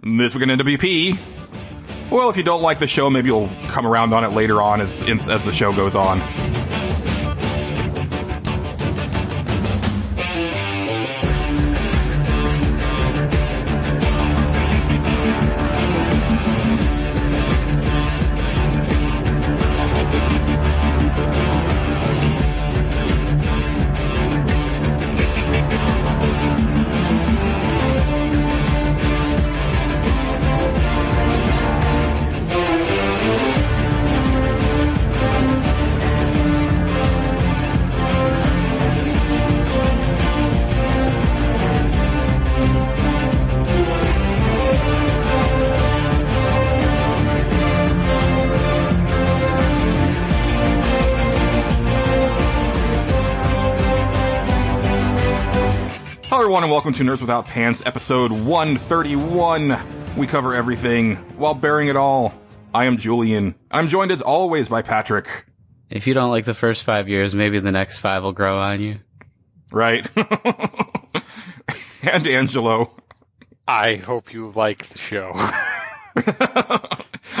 This week in NWP. Well, if you don't like the show, maybe you'll come around on it later on as the show goes on. And welcome to Nerds Without Pants, episode 131. We cover everything while bearing it all. I am Julian. I'm joined as always by Patrick. If you don't like the first 5 years, maybe the next 5 will grow on you. Right. And Angelo. I hope you like the show.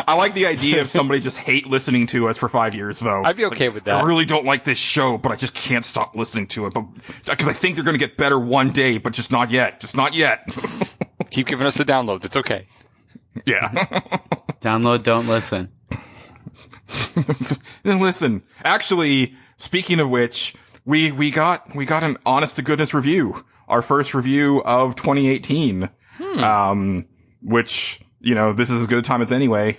I like the idea of somebody just hate listening to us for 5 years, though. I'd be okay with that. I really don't like this show, but I just can't stop listening to it. But because I think they're going to get better one day, but just not yet. Just not yet. Keep giving us the downloads. It's okay. Yeah. Download, don't listen. Then listen. Actually, speaking of which, we got an honest to goodness review. Our first review of 2018. Which, you know, this is as good a time as anyway.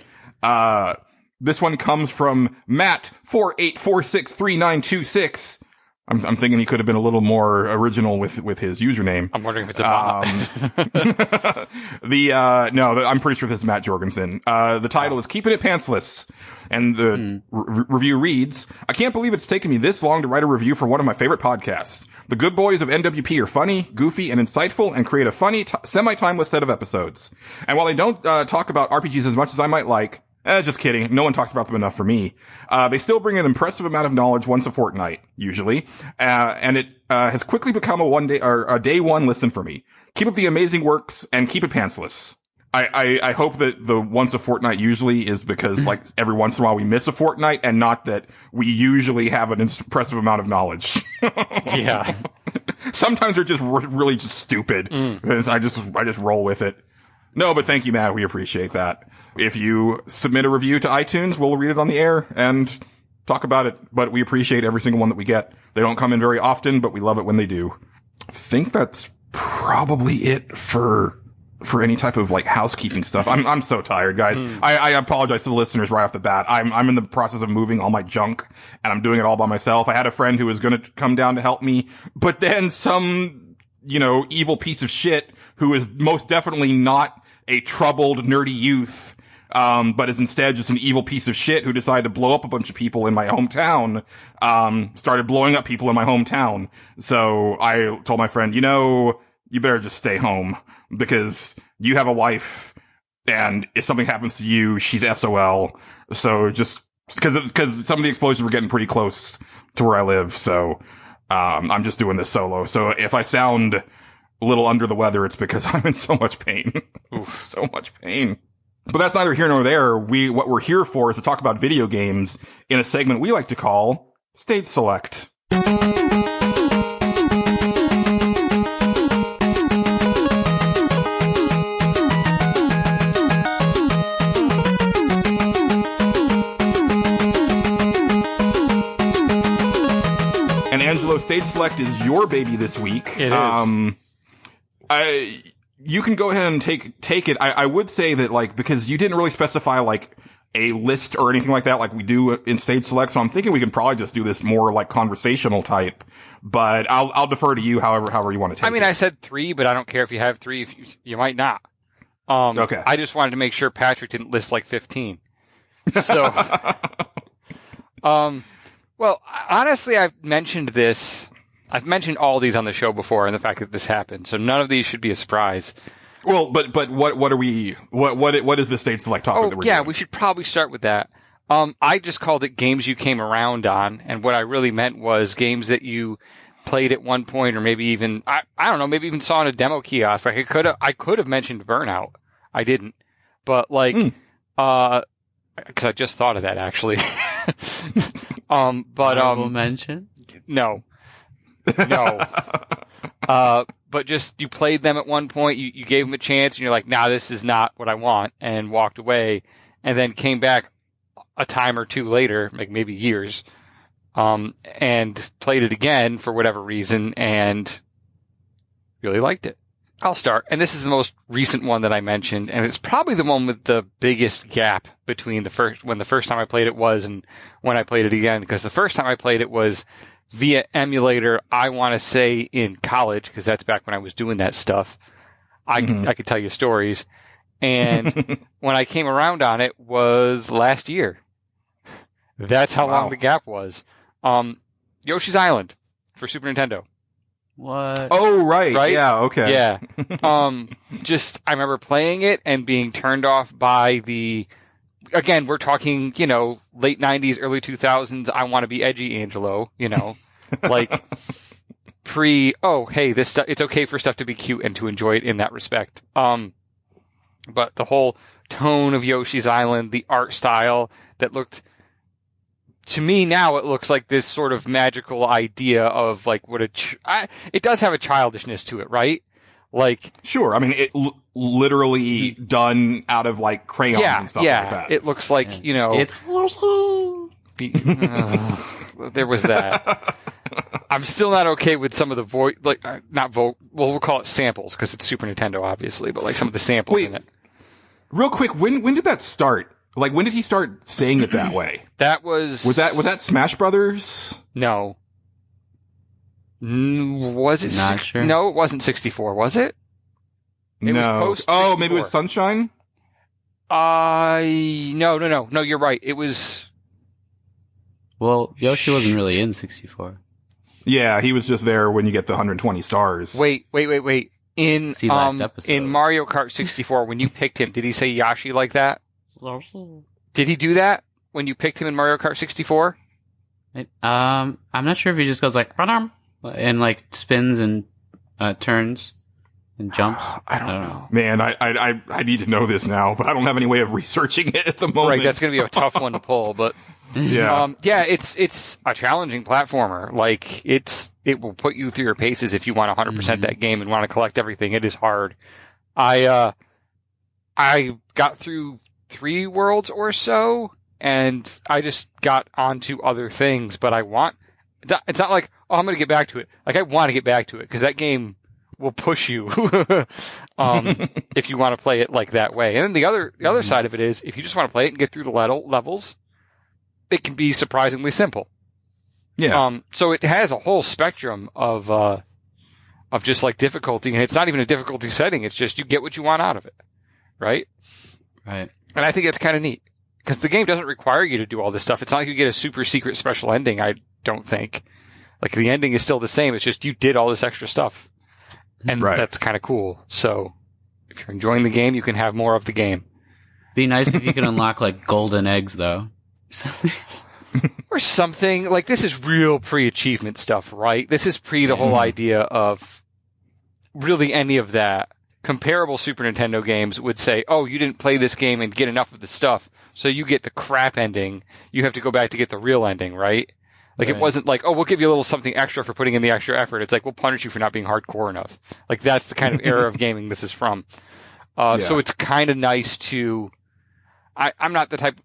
This one comes from Matt48463926. I'm thinking he could have been a little more original with his username. I'm wondering if it's a bot. I'm pretty sure this is Matt Jorgensen. The title is Keeping It Pantsless. And the review reads, I can't believe it's taken me this long to write a review for one of my favorite podcasts. The good boys of NWP are funny, goofy, and insightful, and create a funny, semi-timeless set of episodes. And while they don't talk about RPGs as much as I might like, just kidding, no one talks about them enough for me, they still bring an impressive amount of knowledge once a fortnight, usually, and it has quickly become a day one listen for me. Keep up the amazing works, and keep it pantsless. I hope that the once a fortnight usually is because, like, every once in a while we miss a fortnight and not that we usually have an impressive amount of knowledge. Yeah. Sometimes they're just really just stupid. I just roll with it. No, but thank you, Matt. We appreciate that. If you submit a review to iTunes, we'll read it on the air and talk about it. But we appreciate every single one that we get. They don't come in very often, but we love it when they do. I think that's probably it for any type of like housekeeping stuff. I'm so tired, guys. I apologize to the listeners right off the bat. I'm in the process of moving all my junk and I'm doing it all by myself. I had a friend who was going to come down to help me, but then some, evil piece of shit who is most definitely not a troubled, nerdy youth, but is instead just an evil piece of shit who decided to blow up a bunch of people in my hometown, started blowing up people in my hometown. So I told my friend, you better just stay home. Because you have a wife, and if something happens to you, she's SOL. So just because some of the explosions were getting pretty close to where I live, so I'm just doing this solo. So if I sound a little under the weather, it's because I'm in so much pain. Oof, so much pain. But that's neither here nor there. What we're here for is to talk about video games in a segment we like to call Stage Select. Angelo, Stage Select is your baby this week. It is. You can go ahead and take it. I would say that, like, because you didn't really specify, like, a list or anything like that, like we do in Stage Select, so I'm thinking we can probably just do this more, like, conversational type. But I'll defer to you however you want to take it. I said 3, but I don't care if you have 3. You might not. Okay. I just wanted to make sure Patrick didn't list, like, 15. So, well, honestly, I've mentioned all these on the show before and the fact that this happened. So none of these should be a surprise. Well, but what is the Stage Select topic that we're doing? We should probably start with that. I just called it games you came around on. And what I really meant was games that you played at one point or maybe even, I don't know, maybe even saw in a demo kiosk. Like I could have mentioned Burnout. I didn't. But like, because I just thought of that actually. Honorable mention? No. But just, you played them at one point, you gave them a chance, and you're like, nah, this is not what I want, and walked away, and then came back a time or two later, like maybe years, and played it again for whatever reason, and really liked it. I'll start, and this is the most recent one that I mentioned, and it's probably the one with the biggest gap between when the first time I played it was and when I played it again, because the first time I played it was via emulator, I want to say in college, because that's back when I was doing that stuff. I could tell you stories. And when I came around on it was last year. That's how long the gap was. Yoshi's Island for Super Nintendo. What? Oh, right. Yeah, okay. Yeah. I remember playing it and being turned off by again, we're talking, late 90s, early 2000s, I want to be edgy, Angelo, like hey, this stuff, it's okay for stuff to be cute and to enjoy it in that respect. But the whole tone of Yoshi's Island, the art style that looked, to me now, it looks like this sort of magical idea of like what it does have a childishness to it, right? Like, sure. I mean, it literally done out of like crayons and stuff like that. It looks like, It's there was that. I'm still not okay with some of the we'll call it samples because it's Super Nintendo, obviously, but like some of the samples in it. Real quick, when did that start? Like, when did he start saying it that way? That was that Smash Brothers? No. Was it? Not sure. No, it wasn't 64, was it? It was post 64. Maybe it was Sunshine? No, you're right. It was... Well, Yoshi wasn't really in 64. Yeah, he was just there when you get the 120 stars. Wait. In See last episode. In Mario Kart 64, when you picked him, did he say Yoshi like that? Did he do that when you picked him in Mario Kart 64? I'm not sure if he just goes like, and like spins and turns and jumps. I don't know. Man, I need to know this now, but I don't have any way of researching it at the moment. Right, that's going to be a tough one to pull, but yeah. It's a challenging platformer. Like, it will put you through your paces if you want 100% that game and want to collect everything. It is hard. I got through 3 worlds or so, and I just got onto other things, but it's not like, I'm going to get back to it. Like, I want to get back to it, because that game will push you, if you want to play it like that way. And then the other side of it is, if you just want to play it and get through the levels, it can be surprisingly simple. Yeah. So it has a whole spectrum of just like difficulty, and it's not even a difficulty setting. It's just you get what you want out of it. Right? Right. And I think it's kind of neat, because the game doesn't require you to do all this stuff. It's not like you get a super secret special ending, I don't think. Like, the ending is still the same. It's just you did all this extra stuff. And that's kind of cool. So if you're enjoying the game, you can have more of the game. Be nice if you could unlock like golden eggs, though. Or something. Like, this is real pre-achievement stuff, right? This is pre the whole idea of really any of that. Comparable Super Nintendo games would say, oh, you didn't play this game and get enough of the stuff, so you get the crap ending. You have to go back to get the real ending, right? Like, It wasn't like, oh, we'll give you a little something extra for putting in the extra effort. It's like, we'll punish you for not being hardcore enough. Like, that's the kind of era of gaming this is from. So it's kind of nice to... I'm not the type...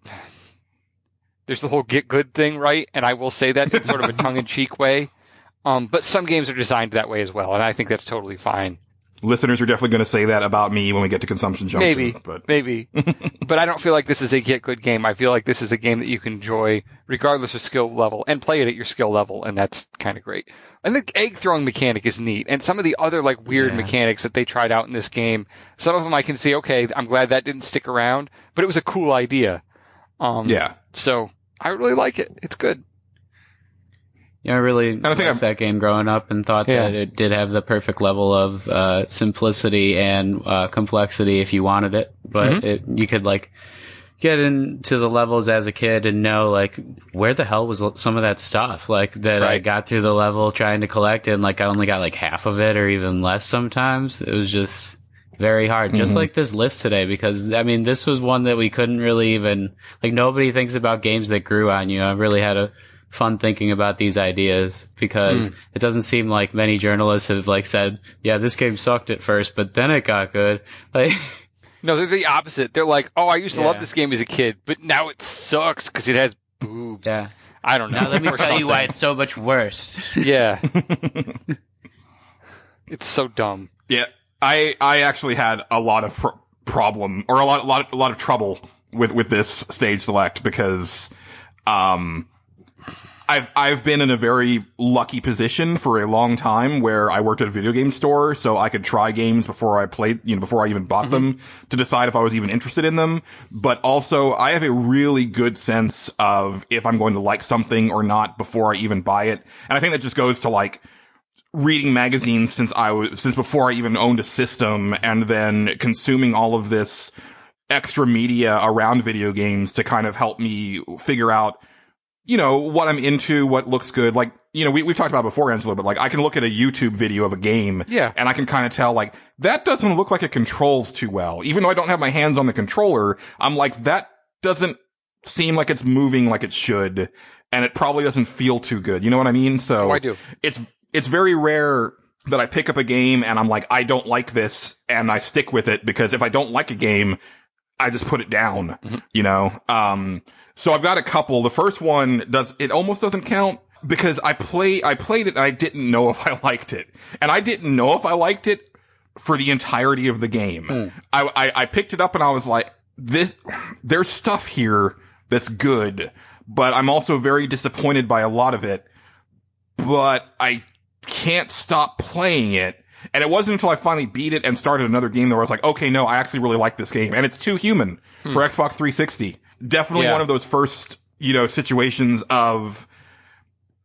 There's the whole get good thing, right? And I will say that in sort of a tongue-in-cheek way. But some games are designed that way as well, and I think that's totally fine. Listeners are definitely going to say that about me when we get to Consumption Junction. Maybe. But I don't feel like this is a get good game. I feel like this is a game that you can enjoy regardless of skill level, and play it at your skill level, and that's kind of great. And the egg throwing mechanic is neat, and some of the other like weird mechanics that they tried out in this game, some of them I can see, okay, I'm glad that didn't stick around, but it was a cool idea. So I really like it. It's good. Yeah, I really liked that game growing up, and thought that it did have the perfect level of simplicity and complexity if you wanted it. But you could like get into the levels as a kid and know like where the hell was some of that stuff, like that I got through the level trying to collect it, and like I only got like half of it or even less sometimes. It was just very hard. Just like this list today, because, I mean, this was one that we couldn't really even, like, nobody thinks about games that grew on you. I really had a fun thinking about these ideas, because it doesn't seem like many journalists have, like, said, yeah, this game sucked at first, but then it got good. Like, no, they're the opposite. They're like, oh, I used to love this game as a kid, but now it sucks because it has boobs. Yeah. I don't know. Now let me tell you why it's so much worse. Yeah. It's so dumb. Yeah. I actually had a lot of problem, or a lot of trouble with this stage select, because, I've been in a very lucky position for a long time where I worked at a video game store, so I could try games before I played, before I even bought them, to decide if I was even interested in them. But also, I have a really good sense of if I'm going to like something or not before I even buy it. And I think that just goes to, like, reading magazines since before I even owned a system, and then consuming all of this extra media around video games to kind of help me figure out, what I'm into, what looks good. Like, we've talked about before, Angela, but, like, I can look at a YouTube video of a game. Yeah. And I can kind of tell, like, that doesn't look like it controls too well. Even though I don't have my hands on the controller, I'm like, that doesn't seem like it's moving like it should. And it probably doesn't feel too good. You know what I mean? So I do. It's very rare that I pick up a game and I'm like, I don't like this, and I stick with it, because if I don't like a game, I just put it down, So I've got a couple. The first one almost doesn't count, because I played it and I didn't know if I liked it. And I didn't know if I liked it for the entirety of the game. I picked it up and I was like, there's stuff here that's good, but I'm also very disappointed by a lot of it, but I can't stop playing it. And it wasn't until I finally beat it and started another game that I was like, okay, no, I actually really like this game. And it's Too Human for Xbox 360. Definitely one of those first, situations of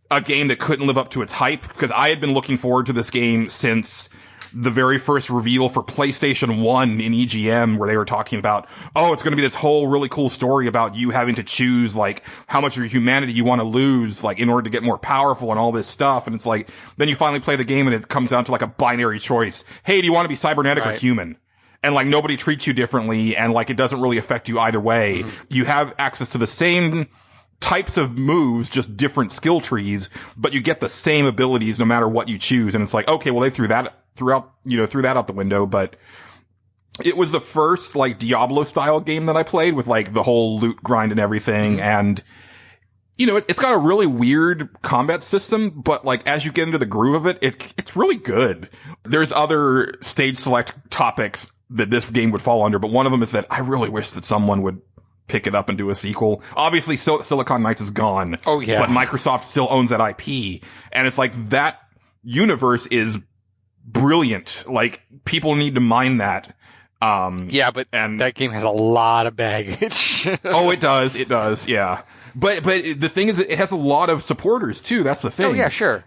a game that couldn't live up to its hype, because I had been looking forward to this game since the very first reveal for PlayStation 1 in EGM, where they were talking about, oh, it's going to be this whole really cool story about you having to choose, like, how much of your humanity you want to lose, like, in order to get more powerful and all this stuff. And it's like, then you finally play the game and it comes down to, like, a binary choice. Hey, do you want to be cybernetic or human? And, like, nobody treats you differently, and, like, it doesn't really affect you either way. You have access to the same types of moves, just different skill trees, but you get the same abilities no matter what you choose. And it's like, okay, well, they threw that out the window. But it was the first, like, Diablo style game that I played with, like, the whole loot grind and everything. And, it's got a really weird combat system, but, like, as you get into the groove of it, it's really good. There's other stage select topics that this game would fall under, but one of them is that I really wish that someone would pick it up and do a sequel. Obviously, Silicon Knights is gone. Oh, yeah. But Microsoft still owns that IP. And it's like, that universe is brilliant. Like, people need to mine that. And that game has a lot of baggage. Oh, it does, yeah. But the thing is, it has a lot of supporters too. That's the thing. Oh yeah, sure.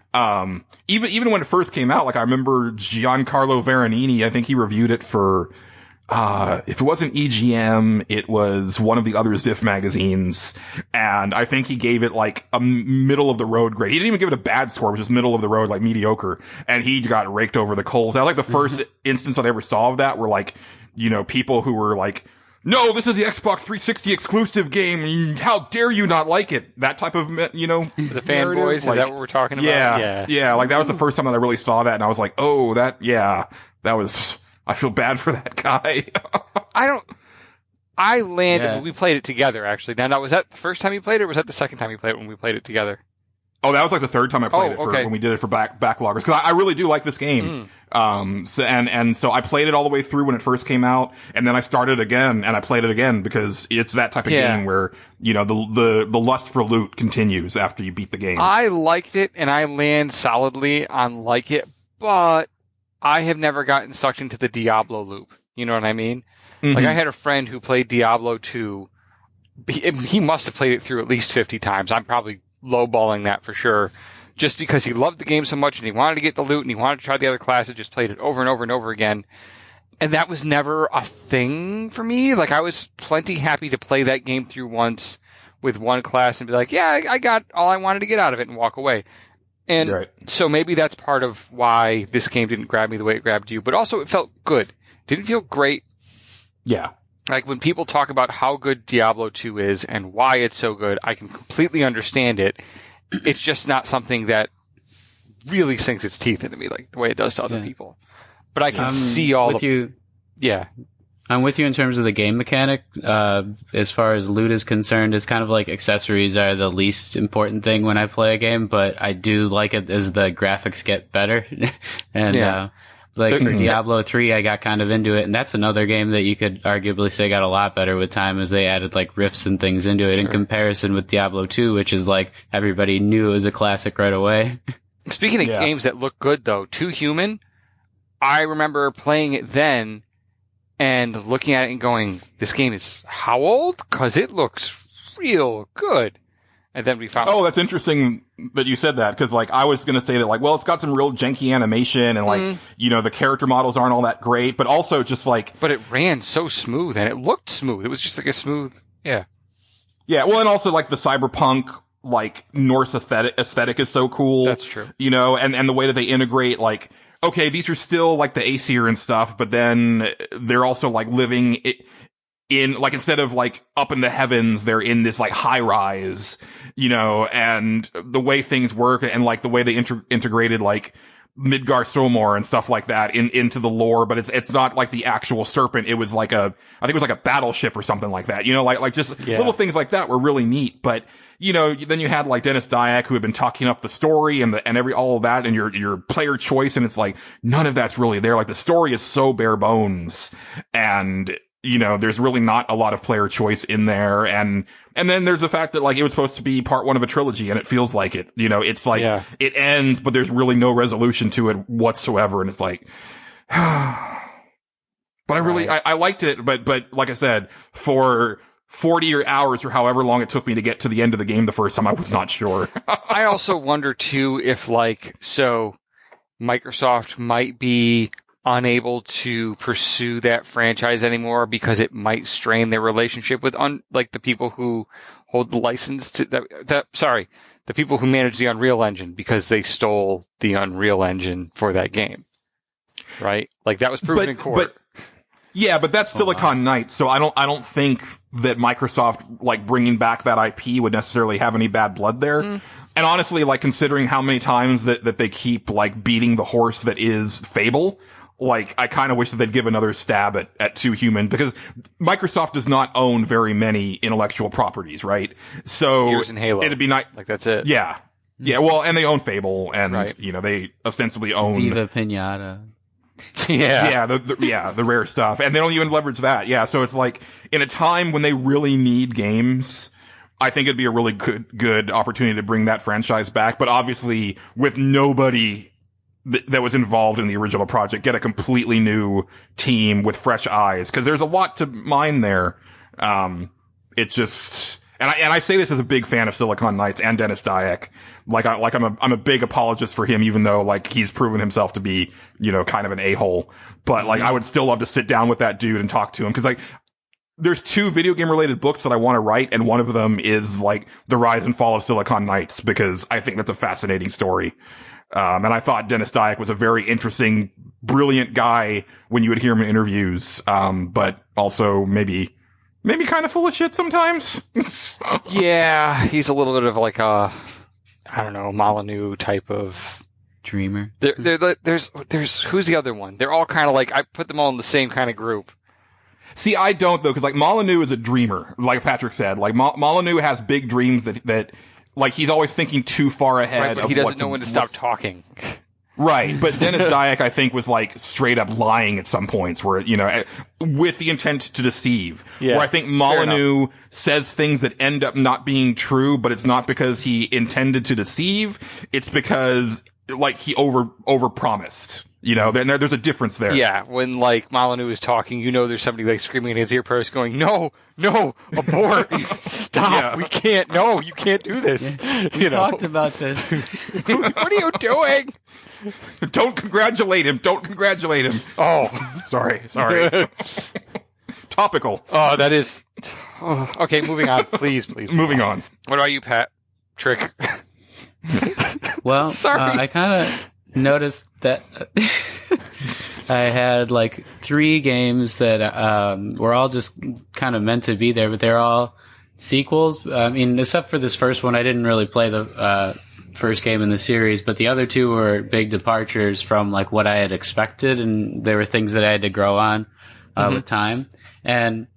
Even when it first came out, like, I remember Giancarlo Veronini, I think he reviewed it for, if it wasn't EGM, it was one of the other Ziff magazines. And I think he gave it, like, a middle of the road grade. He didn't even give it a bad score. It was just middle of the road, like, mediocre. And he got raked over the coals. That was, like, the first instance I ever saw of that, where, like, people who were like, no, this is the Xbox 360 exclusive game. How dare you not like it? That type of, the fanboys, like, is that what we're talking about? Yeah. Like, that was the first time that I really saw that, and I was like, oh, that was, I feel bad for that guy. I landed, we played it together, actually. Now, was that the first time you played it, or was that the second time you played it when we played it together? Oh, that was like the third time I played when we did it for backloggers. Cause I really do like this game. So I played it all the way through when it first came out, and then I started again and I played it again, because it's that type of game where, the lust for loot continues after you beat the game. I liked it, and I land solidly on like it, but I have never gotten sucked into the Diablo loop. You know what I mean? Mm-hmm. Like, I had a friend who played Diablo 2. He must have played it through at least 50 times. I'm probably lowballing that for sure, just because he loved the game so much and he wanted to get the loot and he wanted to try the other classes, just played it over and over and over again. And that was never a thing for me. Like, I was plenty happy to play that game through once with one class and be like, yeah, I got all I wanted to get out of it, and walk away. And so maybe that's part of why this game didn't grab me the way it grabbed you, but also it felt good Didn't feel great. Yeah. Like, when people talk about how good Diablo 2 is and why it's so good, I can completely understand it. It's just not something that really sinks its teeth into me like the way it does to other people. But I can see all Yeah. I'm with you in terms of the game mechanic. As far as loot is concerned, it's kind of like accessories are the least important thing when I play a game, but I do like it as the graphics get better. And, like for Diablo 3, I got kind of into it, and that's another game that you could arguably say got a lot better with time as they added like rifts and things into it in comparison with Diablo 2, which is like everybody knew it was a classic right away. Speaking of games that look good, though, Too Human, I remember playing it then and looking at it and going, this game is how old? Because it looks real good. And then we found... Oh, that's interesting that you said that, because, like, I was going to say that, like, well, it's got some real janky animation, and, like, you know, the character models aren't all that great, but also just, like... But it ran so smooth, and it looked smooth. It was just, like, a smooth... Yeah. Yeah, well, and also, like, the cyberpunk, like, Norse aesthetic is so cool. That's true. You know, and the way that they integrate, like... Okay, these are still, like, the Aesir and stuff, but then they're also, like, living... in, like, instead of, like, up in the heavens, they're in this, like, high rise, you know, and the way things work and, like, the way they integrated, like, Midgar Somor and stuff like that into the lore, but it's not like the actual serpent. It was like I think it was like a battleship or something like that, you know, like just little things like that were really neat. But, you know, then you had like Dennis Dyack, who had been talking up the story and all of that, and your player choice, and it's like, none of that's really there. Like, the story is so bare bones, and, you know, there's really not a lot of player choice in there. And then there's the fact that, like, it was supposed to be part one of a trilogy, and it feels like it, you know, it's like, it ends, but there's really no resolution to it whatsoever. And it's like, but I really, I liked it, but like I said, for 40 hours or however long it took me to get to the end of the game the first time, I was not sure. I also wonder too, if, like, so Microsoft might be unable to pursue that franchise anymore because it might strain their relationship with like the people who hold the license to the people who manage the Unreal Engine, because they stole the Unreal Engine for that game, right? Like, that was proven in court. But that's Silicon Knights, so I don't think that Microsoft, like, bringing back that IP would necessarily have any bad blood there. And honestly, like, considering how many times that they keep, like, beating the horse that is Fable, like, I kind of wish that they'd give another stab at Too Human, because Microsoft does not own very many intellectual properties, right? So Gears and Halo. It'd be nice. Like, that's it. Yeah. Yeah, well, and they own Fable, and, you know, they ostensibly own Viva Pinata. the rare stuff. And they don't even leverage that. Yeah, so it's like, in a time when they really need games, I think it'd be a really good opportunity to bring that franchise back, but obviously with nobody that was involved in the original project, get a completely new team with fresh eyes, because there's a lot to mine there. It just, and I say this as a big fan of Silicon Knights and Dennis Dyack. I'm a big apologist for him, even though, like, he's proven himself to be, you know, kind of an a-hole. But, like, I would still love to sit down with that dude and talk to him, because, like, there's 2 video game related books that I want to write, and one of them is, like, the rise and fall of Silicon Knights, because I think that's a fascinating story. And I thought Dennis Dyack was a very interesting, brilliant guy when you would hear him in interviews. But also maybe kind of full of shit sometimes. Yeah, he's a little bit of like a, I don't know, Molyneux type of dreamer. There's who's the other one? They're all kind of like, I put them all in the same kind of group. See, I don't, though, because, like, Molyneux is a dreamer, like Patrick said. Like, Molyneux has big dreams that like, he's always thinking too far ahead. Right, but he doesn't know when to stop talking. Right, but Dennis Dyack, I think, was, like, straight up lying at some points, where, you know, with the intent to deceive. Yeah, where I think Molyneux says things that end up not being true, but it's not because he intended to deceive. It's because, like, he over-promised. You know, there's a difference there. Yeah, when, like, Molyneux is talking, you know there's somebody, like, screaming in his ear post going, no, abort, stop, we can't, no, you can't do this. Yeah, we talked about this. What are you doing? Don't congratulate him. Oh, sorry. Topical. Oh, that is, okay, moving on, please. Moving on. What about you, Pat? Trick. Well, sorry. I kind of noticed that I had like 3 games that were all just kind of meant to be there, but they're all sequels. I mean, except for this first one, I didn't really play the first game in the series, but the other 2 were big departures from like what I had expected, and there were things that I had to grow on with time. And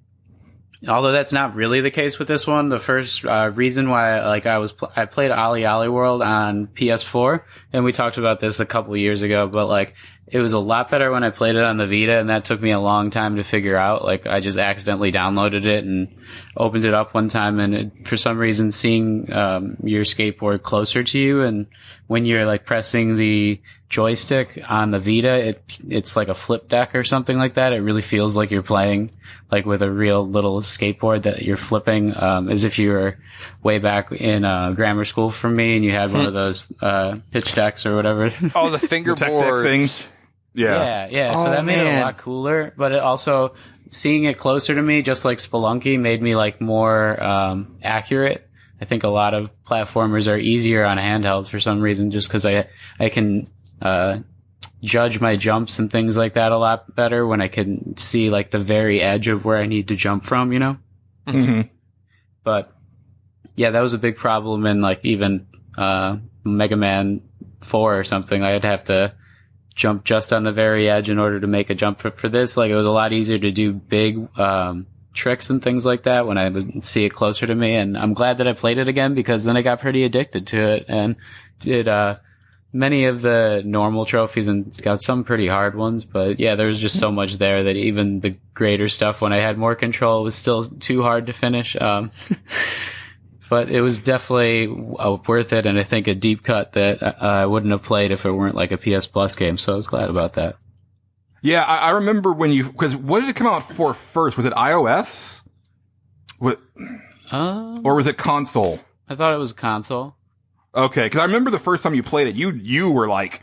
although that's not really the case with this one, the first reason why I played Ollie Ollie World on PS4, and we talked about this a couple years ago, but like it was a lot better when I played it on the Vita, and that took me a long time to figure out. Like I just accidentally downloaded it and opened it up one time, and for some reason seeing your skateboard closer to you, and when you're like pressing the joystick on the Vita, it's like a flip deck or something like that. It really feels like you're playing like with a real little skateboard that you're flipping, as if you were way back in grammar school for me, and you had one of those pitch decks or whatever. Oh, the fingerboard things. Yeah. So that made it a lot cooler, but it also, seeing it closer to me, just like Spelunky, made me like more accurate. I think a lot of platformers are easier on handheld for some reason, just because I can judge my jumps and things like that a lot better when I can see like the very edge of where I need to jump from, you know? Mm-hmm. But yeah, that was a big problem in like even Mega Man 4 or something. I'd have to jump just on the very edge in order to make a jump. For this, like, it was a lot easier to do big tricks and things like that when I would see it closer to me. And I'm glad that I played it again, because then I got pretty addicted to it and did many of the normal trophies and got some pretty hard ones. But yeah, there was just so much there that even the greater stuff, when I had more control, was still too hard to finish. But it was definitely worth it, and I think a deep cut that I wouldn't have played if it weren't like a PS Plus game, so I was glad about that. Yeah, I remember when because what did it come out for first? Was it iOS? Or was it console? I thought it was console. Okay, because I remember the first time you played it, you were like,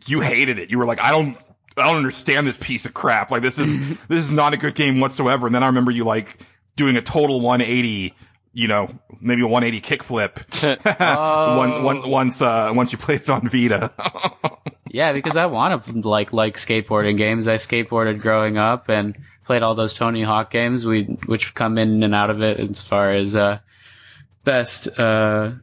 you hated it. You were like, I don't understand this piece of crap. Like, this is not a good game whatsoever. And then I remember you like doing a total 180, you know, maybe a 180 kickflip. Once you played it on Vita. Yeah, because I want to like skateboarding games. I skateboarded growing up and played all those Tony Hawk games, which come in and out of it as far as best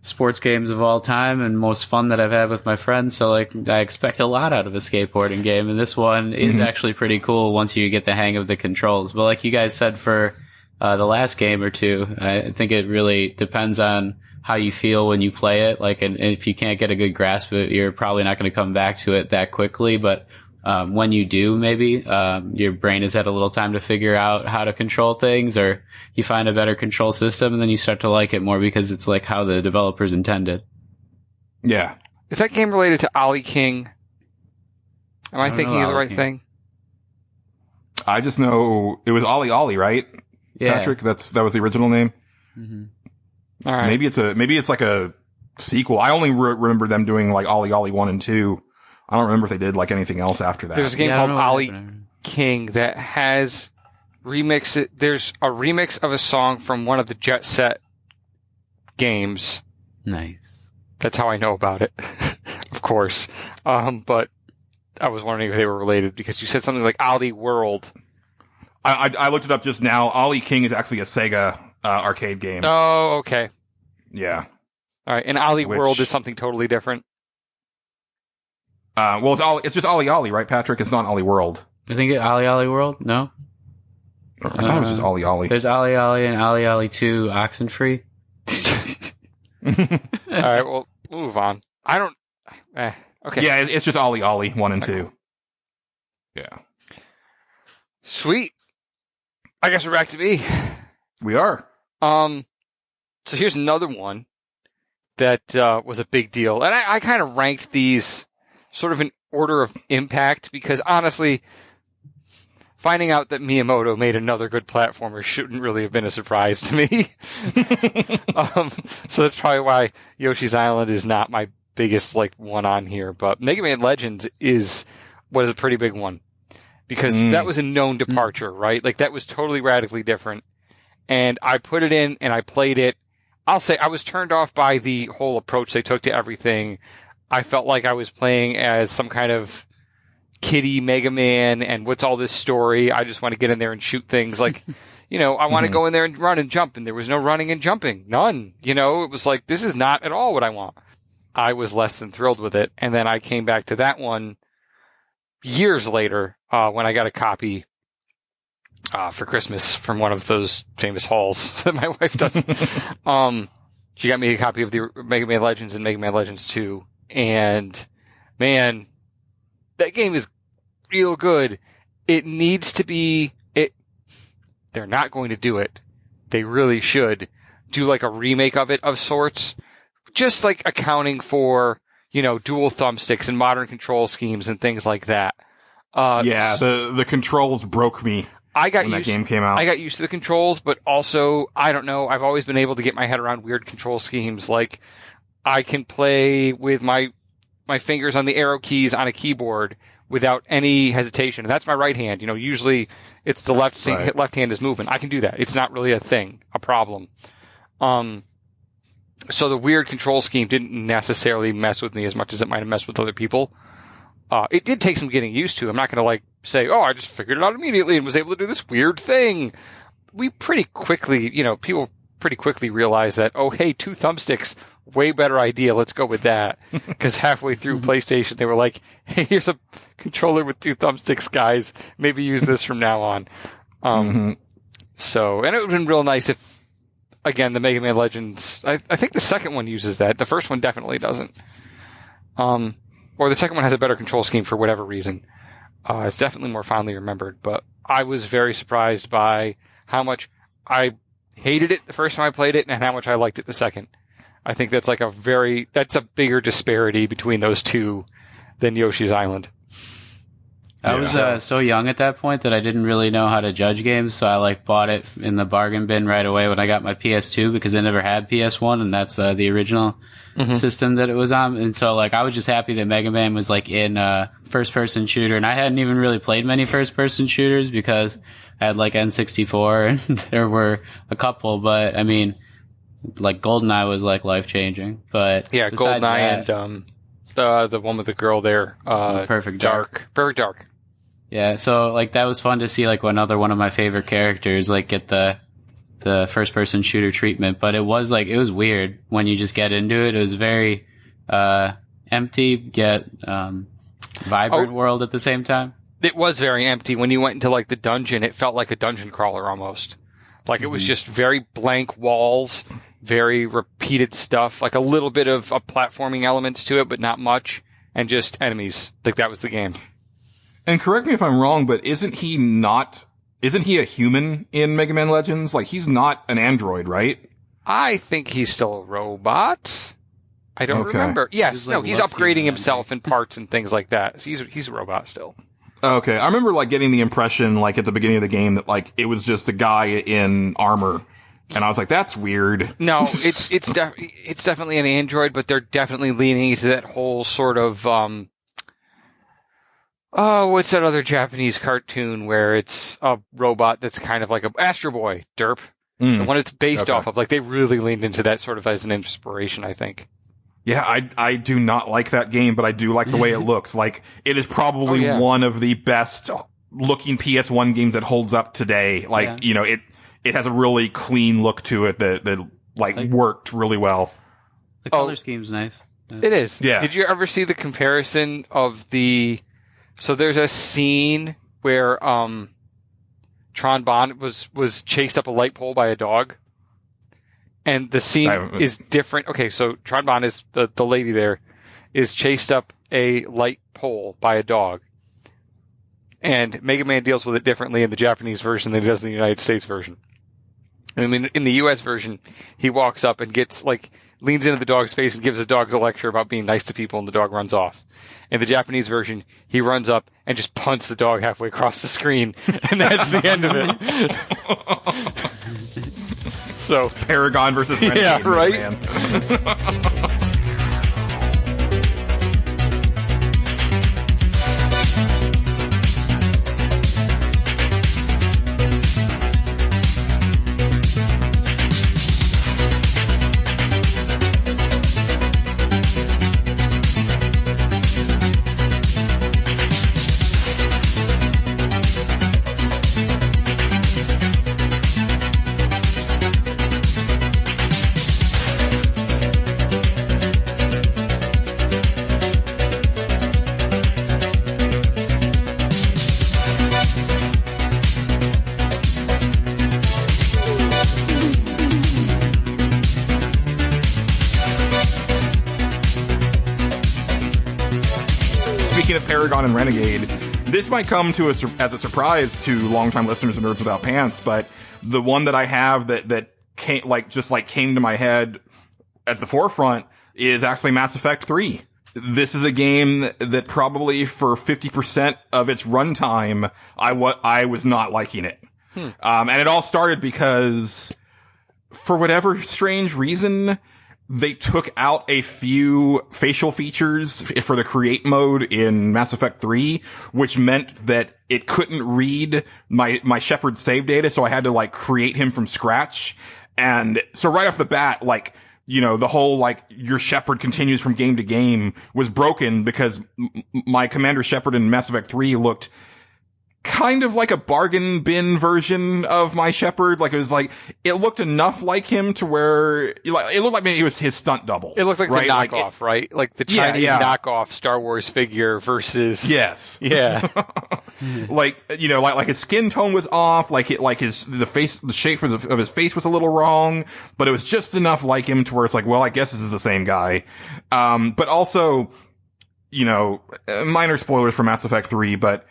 sports games of all time and most fun that I've had with my friends. So like, I expect a lot out of a skateboarding game, and this one is actually pretty cool once you get the hang of the controls. But like you guys said for the last game or two, I think it really depends on how you feel when you play it. Like, and if you can't get a good grasp of it, you're probably not going to come back to it that quickly. But when you do, maybe your brain has had a little time to figure out how to control things, or you find a better control system, and then you start to like it more because it's like how the developers intended. Yeah. Is that game related to Ollie King? Am I thinking of the right thing? I just know it was Ollie Ollie, right? Yeah. Patrick, that was the original name. Mm-hmm. All right. Maybe it's like a sequel. I only remember them doing like Ollie Ollie 1 and 2. I don't remember if they did like anything else after that. There's a game called Ollie King that has there's a remix of a song from one of the Jet Set games. Nice. That's how I know about it. Of course. But I was wondering if they were related because you said something like Ollie World. I looked it up just now. Ollie King is actually a Sega arcade game. Oh, okay. Yeah. All right. And Ollie World is something totally different. Well, it's just Ollie Ollie, right, Patrick? It's not Ollie World. I think Ollie Ollie World? No? I thought it was just Ollie Ollie. There's Ollie Ollie and Ollie Ollie 2 Oxenfree. All right, well, we'll move on. I don't... okay. Yeah, it's just Ollie Ollie 1 and 2. Yeah. Sweet. I guess we're back to me. We are. So here's another one that was a big deal. And I kind of ranked these sort of in order of impact because, honestly, finding out that Miyamoto made another good platformer shouldn't really have been a surprise to me. So that's probably why Yoshi's Island is not my biggest one on here. But Mega Man Legends was a pretty big one because that was a known departure, right? Like, that was totally radically different. And I put it in and I played it. I'll say I was turned off by the whole approach they took to everything. I felt like I was playing as some kind of kiddie Mega Man and what's all this story? I just want to get in there and shoot things. Like, I want to go in there and run and jump, and there was no running and jumping. None. It was like, this is not at all what I want. I was less than thrilled with it. And then I came back to that one years later when I got a copy for Christmas from one of those famous hauls that my wife does. She got me a copy of the Mega Man Legends and Mega Man Legends 2. And, man, that game is real good. It needs to be... They're not going to do it. They really should do like a remake of it of sorts. Just like accounting for, dual thumbsticks and modern control schemes and things like that. The controls broke me when that game came out. I got used to the controls, but also, I don't know, I've always been able to get my head around weird control schemes. Like, I can play with my fingers on the arrow keys on a keyboard without any hesitation. And that's my right hand. Usually it's the left hand is moving. I can do that. It's not really a problem. So the weird control scheme didn't necessarily mess with me as much as it might have messed with other people. It did take some getting used to. I'm not going to say, I just figured it out immediately and was able to do this weird thing. We pretty quickly, people pretty quickly realized that, hey, 2 thumbsticks, way better idea. Let's go with that. Because halfway through PlayStation, they were like, hey, here's a controller with 2 thumbsticks, guys. Maybe use this from now on. So, and it would have been real nice if, again, the Mega Man Legends, I think the second one uses that. The first one definitely doesn't. Or the second one has a better control scheme for whatever reason. It's definitely more fondly remembered, but I was very surprised by how much I hated it the first time I played it and how much I liked it the second. I think that's that's a bigger disparity between those two than Yoshi's Island. I was so young at that point that I didn't really know how to judge games, so I bought it in the bargain bin right away when I got my PS2 because I never had PS1, and that's the original system that it was on. And so I was just happy that Mega Man was in first-person shooter, and I hadn't even really played many first-person shooters because I had N64 and there were a couple, but I mean, GoldenEye was life-changing. But yeah, GoldenEye and the one with the girl there, Perfect Dark. Perfect Dark. Yeah, so that was fun to see another one of my favorite characters get the first person shooter treatment, but it was it was weird when you just get into it. It was very empty yet vibrant world at the same time. It was very empty. When you went into the dungeon, it felt like a dungeon crawler almost. It was just very blank walls, very repeated stuff, a little bit of platforming elements to it, but not much, and just enemies. That was the game. And correct me if I'm wrong, but isn't he a human in Mega Man Legends? He's not an android, right? I think he's still a robot. I don't remember. Yes, he's upgrading himself in parts and things like that. So he's a robot still. Okay, I remember getting the impression at the beginning of the game that it was just a guy in armor, and I was like, that's weird. No, it's definitely an android, but they're definitely leaning into that whole sort of what's that other Japanese cartoon where it's a robot that's kind of like a Astro Boy, derp. The one it's based off of. They really leaned into that sort of as an inspiration, I think. Yeah, I do not like that game, but I do like the way it looks. It is probably one of the best looking PS1 games that holds up today. It has a really clean look to it that worked really well. The color scheme's nice. Yeah. It is. Yeah. Did you ever see the comparison of so there's a scene where Tron Bond was chased up a light pole by a dog. And the scene is different. Okay, so Tron Bond is the lady there is chased up a light pole by a dog. And Mega Man deals with it differently in the Japanese version than he does in the United States version. I mean, in the US version, he walks up and leans into the dog's face and gives the dog a lecture about being nice to people, and the dog runs off. In the Japanese version, he runs up and just punts the dog halfway across the screen, and that's the end of it. So Paragon versus Renegade. Yeah, right. Man. of Paragon and Renegade. This might come to as a surprise to longtime listeners of Nerds Without Pants, but the one that I have that came to my head at the forefront is actually Mass Effect 3. This is a game that probably for 50% of its runtime, I was not liking it. And it all started because, for whatever strange reason, they took out a few facial features for the create mode in Mass Effect 3, which meant that it couldn't read my Shepard save data, so I had to, like, create him from scratch. And so right off the bat, like, you know, the whole, like, your Shepard continues from game to game was broken because my Commander Shepard in Mass Effect 3 looked kind of like a bargain bin version of my Shepard. Like, it looked enough like him to where, it looked like maybe it was his stunt double. It looked like right? the knockoff, right? Like the Chinese knockoff Star Wars figure versus. Yes. Yeah. Like, you know, like his skin tone was off, the shape of his face was a little wrong, but it was just enough like him to where it's like, well, I guess this is the same guy. But also, you know, minor spoilers for Mass Effect 3, but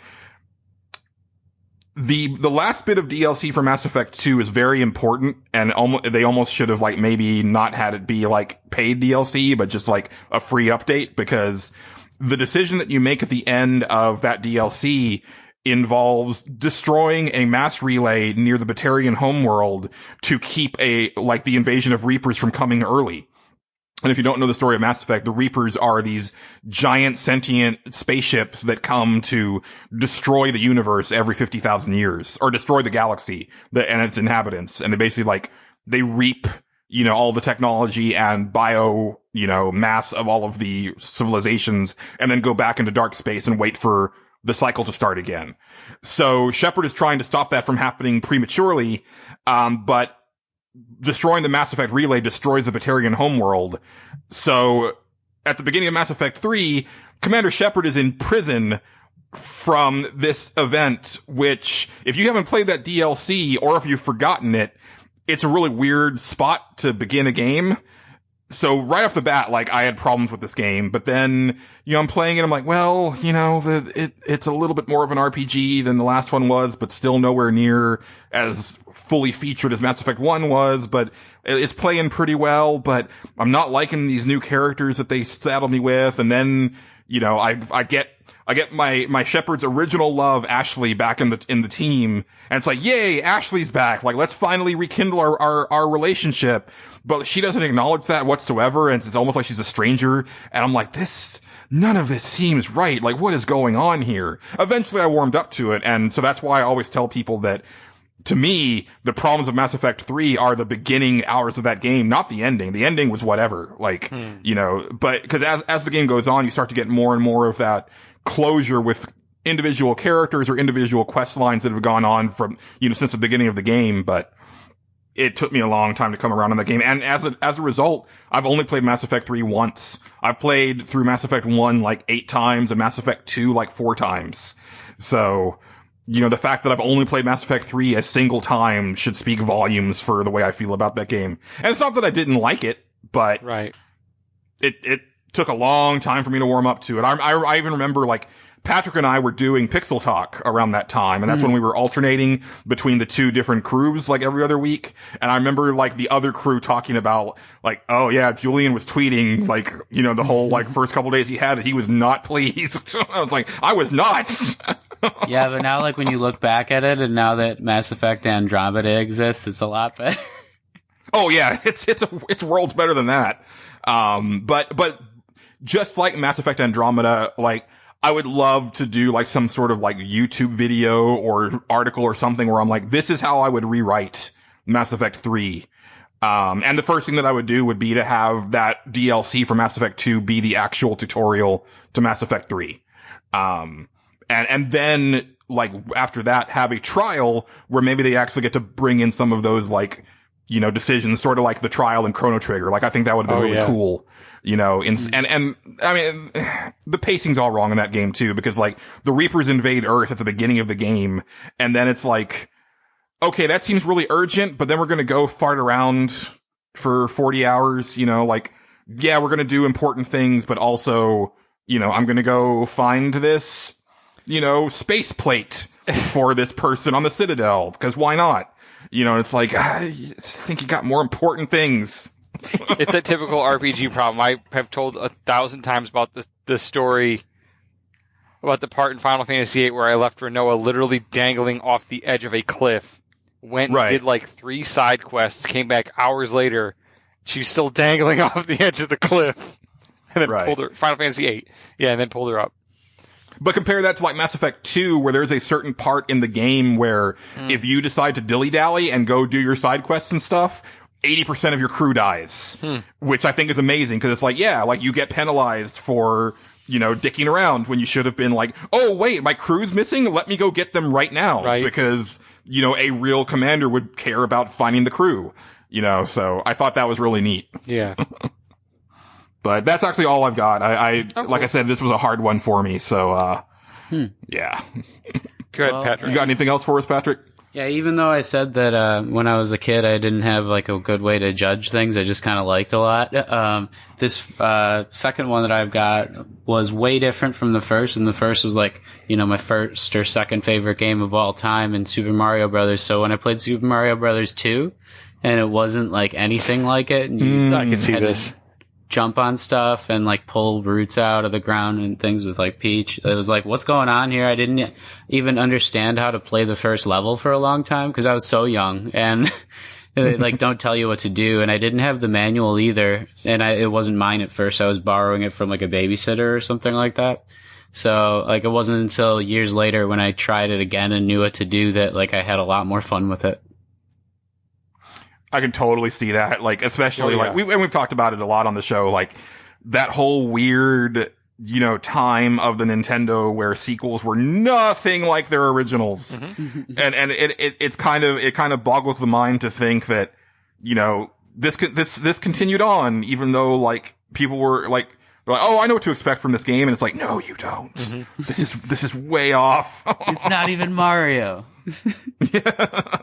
the last bit of DLC for Mass Effect 2 is very important, and they almost should have, like, maybe not had it be, like, paid DLC, but just, like, a free update, because the decision that you make at the end of that DLC involves destroying a mass relay near the Batarian homeworld to keep the invasion of Reapers from coming early. And if you don't know the story of Mass Effect, the Reapers are these giant sentient spaceships that come to destroy the universe every 50,000 years, or destroy the galaxy and its inhabitants. And they basically, they reap, you know, all the technology and bio, you know, mass of all of the civilizations, and then go back into dark space and wait for the cycle to start again. So Shepard is trying to stop that from happening prematurely, but destroying the Mass Effect relay destroys the Batarian homeworld. So at the beginning of Mass Effect 3, Commander Shepard is in prison from this event, which, if you haven't played that DLC, or if you've forgotten it, it's a really weird spot to begin a game. So right off the bat, like, I had problems with this game, but then, you know, I'm playing it, I'm like, well, you know, it's a little bit more of an RPG than the last one was, but still nowhere near as fully featured as Mass Effect 1 was, but it's playing pretty well, but I'm not liking these new characters that they saddled me with, and then, you know, I get my Shepard's original love, Ashley, back in the team, and it's like, yay, Ashley's back, like, let's finally rekindle our relationship. But she doesn't acknowledge that whatsoever, and it's almost like she's a stranger, and I'm like, none of this seems right. Like, what is going on here? Eventually I warmed up to it, and so that's why I always tell people that, to me, the problems of Mass Effect 3 are the beginning hours of that game, not the ending. The ending was whatever, like, you know, but, because as the game goes on, you start to get more and more of that closure with individual characters or individual quest lines that have gone on from, you know, since the beginning of the game, but it took me a long time to come around on that game. And as a result, I've only played Mass Effect 3 once. I've played through Mass Effect 1 like 8 times and Mass Effect 2 like 4 times. So, you know, the fact that I've only played Mass Effect 3 a single time should speak volumes for the way I feel about that game. And it's not that I didn't like it, but right. It took a long time for me to warm up to it. I even remember, like, Patrick and I were doing Pixel Talk around that time, and that's when we were alternating between the two different crews, like, every other week. And I remember, like, the other crew talking about, like, oh yeah, Julian was tweeting, like, you know, the whole, like, first couple days he had it, he was not pleased. I was like, I was not. Yeah, but now, like, when you look back at it, and now that Mass Effect Andromeda exists, it's a lot better. Oh yeah, it's worlds better than that. But just like Mass Effect Andromeda, like, I would love to do, like, some sort of, like, YouTube video or article or something where I'm like, this is how I would rewrite Mass Effect 3. And the first thing that I would do would be to have that DLC for Mass Effect 2 be the actual tutorial to Mass Effect 3. And then, like, after that, have a trial where maybe they actually get to bring in some of those, like, you know, decisions, sort of like the trial in Chrono Trigger. Like, I think that would have been really cool. You know, and I mean, the pacing's all wrong in that game too, because, like, the Reapers invade Earth at the beginning of the game, and then it's like, okay, that seems really urgent, but then we're gonna go fart around for 40 hours, you know, like, yeah, we're gonna do important things, but also, I'm going to go find this, space plate for this person on the Citadel, because why not? It's like, I just think you got more important things. It's a typical RPG problem. I have told 1,000 times about the story about the part in Final Fantasy VIII where I left Rinoa literally dangling off the edge of a cliff. Went and did like 3 side quests, came back hours later. She's still dangling off the edge of the cliff. And then pulled her, Final Fantasy VIII. Yeah, and then pulled her up. But compare that to like Mass Effect 2, where there's a certain part in the game where if you decide to dilly-dally and go do your side quests and stuff, 80% of your crew dies. Which I think is amazing, because it's like, you get penalized for, dicking around when you should have been like, oh, wait, my crew's missing? Let me go get them right now. Right. Because, a real commander would care about finding the crew. So I thought that was really neat. Yeah. But that's actually all I've got. Like I said, this was a hard one for me, so, yeah. Go ahead, Patrick. You got anything else for us, Patrick? Yeah, even though I said that when I was a kid I didn't have like a good way to judge things, I just kind of liked a lot. This second one that I've got was way different from the first, and the first was like, my first or second favorite game of all time in Super Mario Brothers. So when I played Super Mario Brothers 2, and it wasn't like anything like it, and I can see this. Jump on stuff and like pull roots out of the ground and things with like Peach. It was like, what's going on here? I didn't even understand how to play the first level for a long time because I was so young, and they like don't tell you what to do. And I didn't have the manual either, and it wasn't mine at first. I was borrowing it from like a babysitter or something like that. So like it wasn't until years later when I tried it again and knew what to do that like I had a lot more fun with it. I can totally see that, like, especially, like, we've talked about it a lot on the show, like, that whole weird, time of the Nintendo where sequels were nothing like their originals. Mm-hmm. And it kind of boggles the mind to think that, this continued on, even though, like, people were like, oh, I know what to expect from this game, and it's like, no, you don't. Mm-hmm. This is way off. It's not even Mario. Yeah.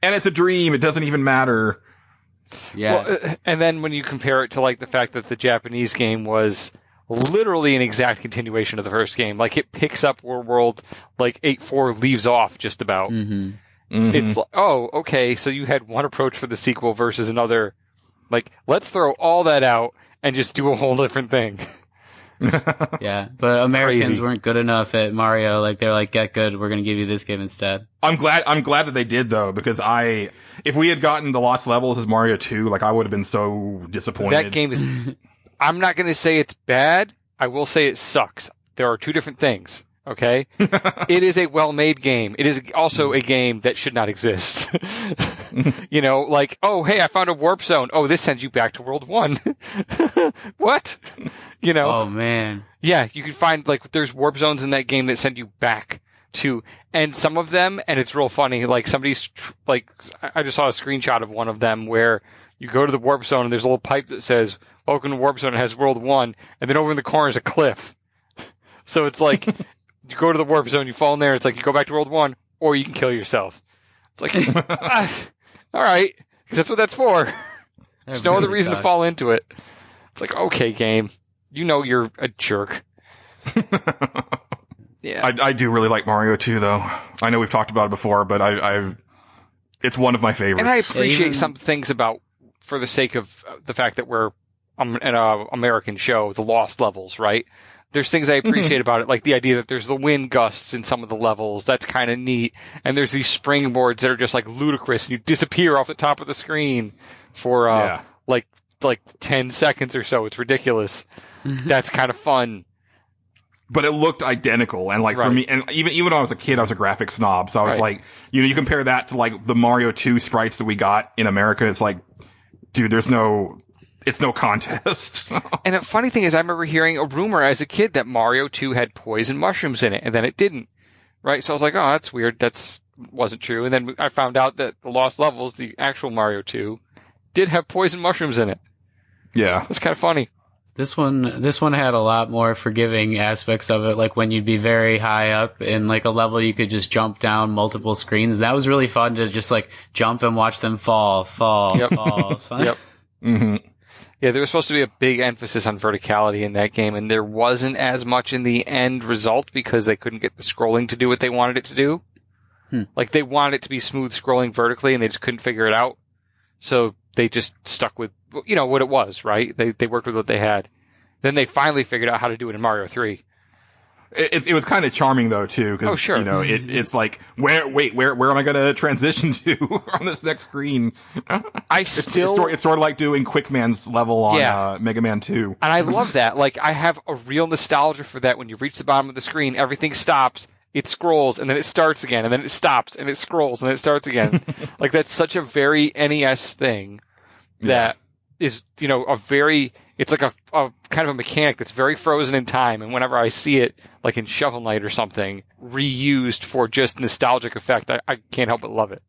And it's a dream. It doesn't even matter. Yeah. Well, and then when you compare it to like the fact that the Japanese game was literally an exact continuation of the first game, like it picks up where World like 8.4 leaves off just about. Mm-hmm. Mm-hmm. It's like, oh, okay. So you had one approach for the sequel versus another. Like, let's throw all that out and just do a whole different thing. Yeah, but Americans weren't good enough at Mario. Like they're like, get good. We're gonna give you this game instead. I'm glad that they did though, because if we had gotten the Lost Levels as Mario 2, like I would have been so disappointed. That game is. I'm not gonna say it's bad. I will say it sucks. There are 2 different things. Okay, it is a well-made game. It is also a game that should not exist. Like, oh, hey, I found a warp zone. Oh, this sends you back to World 1. What? Oh, man. Yeah, you can find, like, there's warp zones in that game that send you back to, and some of them, and it's real funny, like, somebody's, like, I just saw a screenshot of one of them where you go to the warp zone and there's a little pipe that says, welcome to Warp Zone, it has World 1, and then over in the corner is a cliff. So it's like... You go to the warp zone, you fall in there, it's like you go back to World 1, or you can kill yourself. It's like, all right, because that's what that's for. There's no other reason to fall into it. It's like, okay, game, you're a jerk. Yeah, I do really like Mario 2, though. I know we've talked about it before, but it's one of my favorites. And I appreciate some things about, for the sake of the fact that we're an American show, the Lost Levels, right? There's things I appreciate about it, like the idea that there's the wind gusts in some of the levels. That's kind of neat. And there's these springboards that are just like ludicrous, and you disappear off the top of the screen for like 10 seconds or so. It's ridiculous. That's kind of fun. But it looked identical, and like for me, and even when I was a kid, I was a graphic snob, so I was like, you compare that to like the Mario 2 sprites that we got in America, it's like, dude, it's no contest. And the funny thing is, I remember hearing a rumor as a kid that Mario 2 had poison mushrooms in it, and then it didn't. Right? So I was like, oh, that's weird. Wasn't true. And then I found out that the Lost Levels, the actual Mario 2, did have poison mushrooms in it. Yeah. That's kind of funny. This one had a lot more forgiving aspects of it, like when you'd be very high up in like a level, you could just jump down multiple screens. That was really fun to just like jump and watch them fall. Yep. Yep. Mm-hmm. Yeah, there was supposed to be a big emphasis on verticality in that game, and there wasn't as much in the end result because they couldn't get the scrolling to do what they wanted it to do. Like, they wanted it to be smooth scrolling vertically, and they just couldn't figure it out. So they just stuck with, what it was, right? They worked with what they had. Then they finally figured out how to do it in Mario 3. It was kind of charming though too, because sure. It's like where am I going to transition to on this next screen? It's sort of like doing Quickman's level on Mega Man 2, and I love that. Like, I have a real nostalgia for that. When you reach the bottom of the screen, everything stops, it scrolls, and then it starts again, and then it stops, and it scrolls, and then it starts again. Like, that's such a very NES thing that is a very. It's like a kind of a mechanic that's very frozen in time, and whenever I see it, like in Shovel Knight or something, reused for just nostalgic effect, I can't help but love it.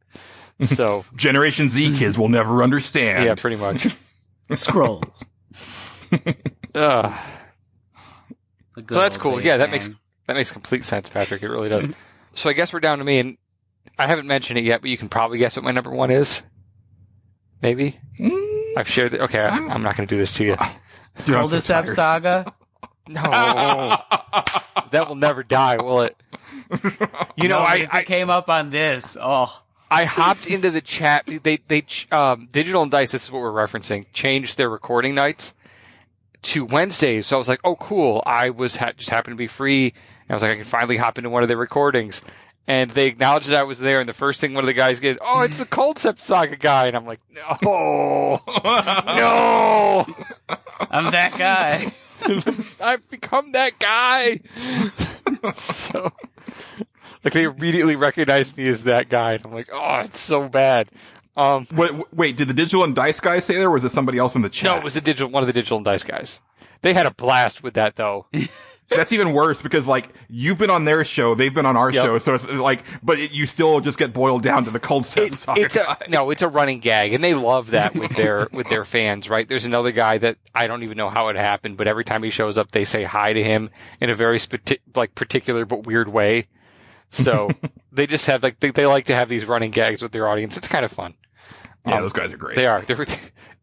So Generation Z kids will never understand. Yeah, pretty much. Scrolls. So that's cool. Yeah, that makes complete sense, Patrick. It really does. So I guess we're down to me, and I haven't mentioned it yet, but you can probably guess what my number one is. Maybe? I've shared it. Okay, I'm not going to do this to you. Cul-de-sac Saga? No. That will never die, will it? I came up on this. Oh. I hopped into the chat. They Digital and Dice, this is what we're referencing, changed their recording nights to Wednesdays. So I was like, oh, cool. I was just happened to be free. And I was like, I can finally hop into one of their recordings. And they acknowledged that I was there, and the first thing one of the guys gets, oh, it's the Concept Saga guy. And I'm like, no, no. I'm that guy. I've become that guy. So, like, they immediately recognized me as that guy. And I'm like, oh, it's so bad. Wait, did the Digital and Dice guy say there, or was it somebody else in the chat? No, it was one of the Digital and Dice guys. They had a blast with that, though. That's even worse because, like, you've been on their show, they've been on our show, so it's like, but you still just get boiled down to the Concept Saga guy. It's a running gag, and they love that with their fans, right? There's another guy that I don't even know how it happened, but every time he shows up, they say hi to him in a very particular but weird way. So they just have they like to have these running gags with their audience. It's kind of fun. Yeah, those guys are great. They are.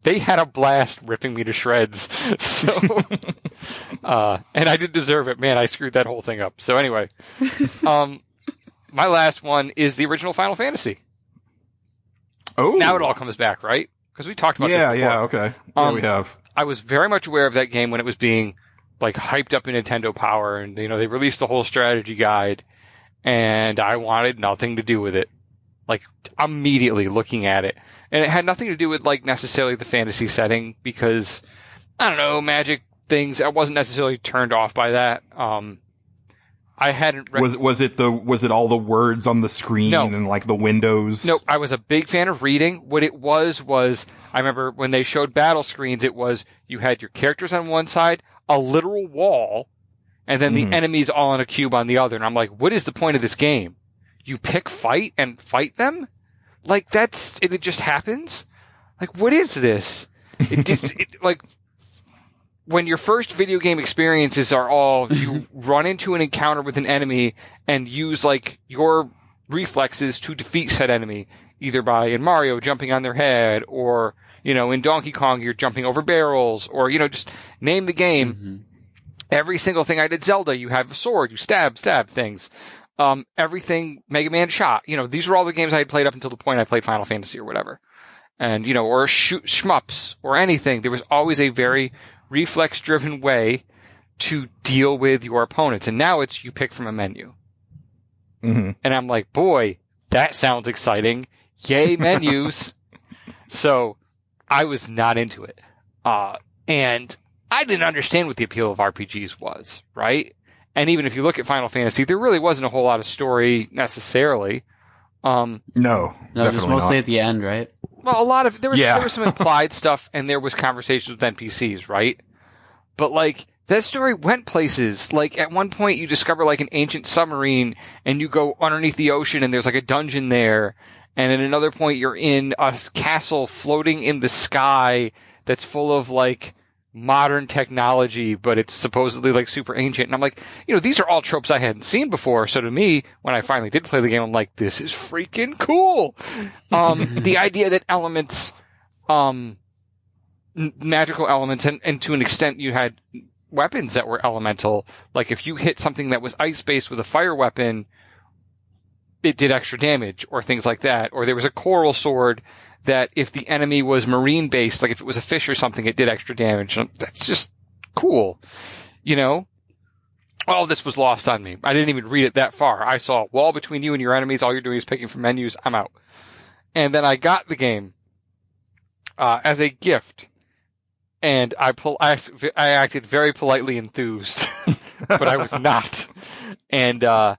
They had a blast ripping me to shreds. So, and I did deserve it. Man, I screwed that whole thing up. So anyway, my last one is the original Final Fantasy. Oh, now it all comes back, right? Because we talked about this before. Yeah, okay. Yeah, we have. I was very much aware of that game when it was being like hyped up in Nintendo Power, and they released the whole strategy guide, and I wanted nothing to do with it. Like, immediately looking at it. And it had nothing to do with, like, necessarily the fantasy setting, because, I don't know, magic things, I wasn't necessarily turned off by that. I hadn't was it all the words on the screen and, like, the windows? No, I was a big fan of reading. What it was, I remember when they showed battle screens, it was, you had your characters on one side, a literal wall, and then the enemies all in a cube on the other. And I'm like, what is the point of this game? You pick fight and fight them? Like, it just happens? Like, what is this? Like, when your first video game experiences are all, you run into an encounter with an enemy and use, like, your reflexes to defeat said enemy, either by, in Mario, jumping on their head, or, in Donkey Kong, you're jumping over barrels, or, just name the game. Mm-hmm. Every single thing I did Zelda, you have a sword, you stab things. Everything Mega Man shot. These were all the games I had played up until the point I played Final Fantasy or whatever. And, or shmups or anything. There was always a very reflex-driven way to deal with your opponents. And now it's you pick from a menu. Mm-hmm. And I'm like, boy, that sounds exciting. Yay, menus. So I was not into it. And I didn't understand what the appeal of RPGs was, right? And even if you look at Final Fantasy, there really wasn't a whole lot of story necessarily. No, just mostly at the end, right? Well, there was some implied stuff, and there was conversations with NPCs, right? But like, that story went places. Like, at one point you discover like an ancient submarine, and you go underneath the ocean, and there's like a dungeon there. And at another point you're in a castle floating in the sky that's full of like modern technology, but it's supposedly like super ancient. And I'm like, these are all tropes I hadn't seen before. So to me, when I finally did play the game, I'm like, this is freaking cool. The idea that elements, magical elements, and to an extent you had weapons that were elemental. Like if you hit something that was ice-based with a fire weapon, it did extra damage, or things like that. Or there was a coral sword that if the enemy was marine-based, like if it was a fish or something, it did extra damage. That's just cool. You know? All this was lost on me. I didn't even read it that far. I saw wall between you and your enemies. All you're doing is picking from menus. I'm out. And then I got the game as a gift. And I acted very politely enthused, but I was not. And I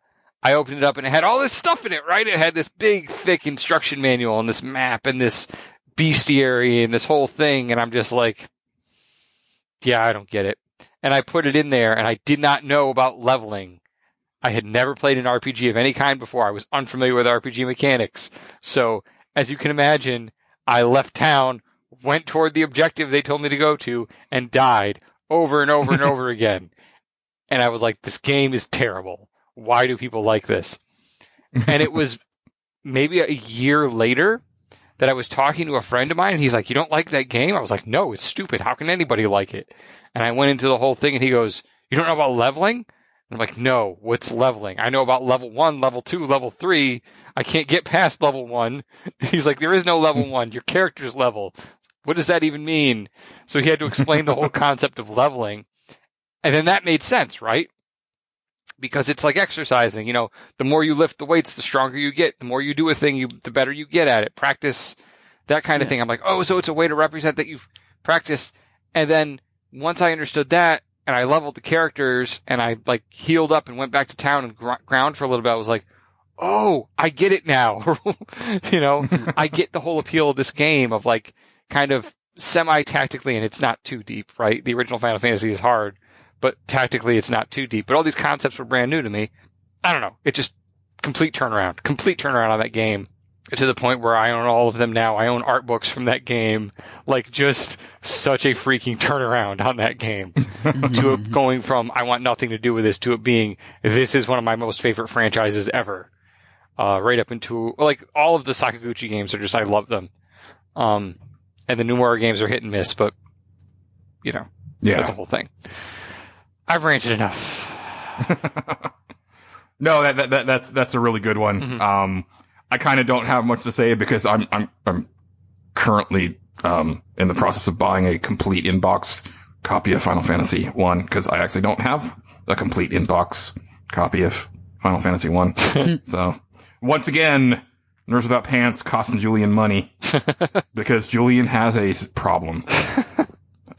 opened it up and it had all this stuff in it, right? It had this big, thick instruction manual and this map and this bestiary and this whole thing. And I'm just like, yeah, I don't get it. And I put it in there and I did not know about leveling. I had never played an RPG of any kind before. I was unfamiliar with RPG mechanics. So as you can imagine, I left town, went toward the objective they told me to go to, and died over and over and over again. And I was like, this game is terrible. Why do people like this? And it was maybe a year later that I was talking to a friend of mine, and he's like, you don't like that game? I was like, no, it's stupid. How can anybody like it? And I went into the whole thing, and he goes, you don't know about leveling? And I'm like, no, what's leveling? I know about level 1, level 2, level 3. I can't get past level 1. He's like, there is no level 1. Your character's level. What does that even mean? So he had to explain the whole concept of leveling. And then that made sense, right? Because it's like exercising. You know, the more you lift the weights, the stronger you get. The more you do a thing, the better you get at it. Practice, that kind of thing. I'm like, oh, so it's a way to represent that you've practiced. And then once I understood that, and I leveled the characters, and I like healed up and went back to town and ground for a little bit, I was like, oh, I get it now. You know, I get the whole appeal of this game of like kind of semi-tactically, and it's not too deep, right? The original Final Fantasy is hard, but tactically it's not too deep. But all these concepts were brand new to me. I don't know. It just complete turnaround on that game, to the point where I own all of them now. I own art books from that game. Like, just such a freaking turnaround on that game. To it going from, I want nothing to do with this, to it being, this is one of my most favorite franchises ever. Right up into, like, all of the Sakaguchi games are just, I love them. And the Numura games are hit and miss, but, you know, that's a whole thing. I've ranted enough. No, that's a really good one. Mm-hmm. I kind of don't have much to say because I'm currently in the process of buying a complete in-box copy of Final Fantasy 1 because I actually don't have a complete in-box copy of Final Fantasy 1. So once again, Nerds Without Pants costing Julian money because Julian has a problem.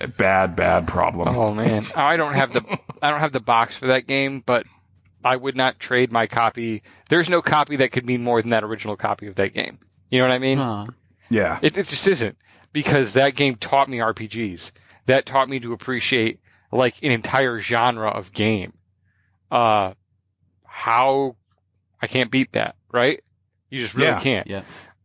A bad problem. Oh man. I don't have the box for that game, but I would not trade my copy. There's no copy that could mean more than that original copy of that game. You know what I mean? Yeah. It just isn't, because that game taught me RPGs. That taught me to appreciate like an entire genre of game. How I can't beat that, right? You just really can't. Yeah.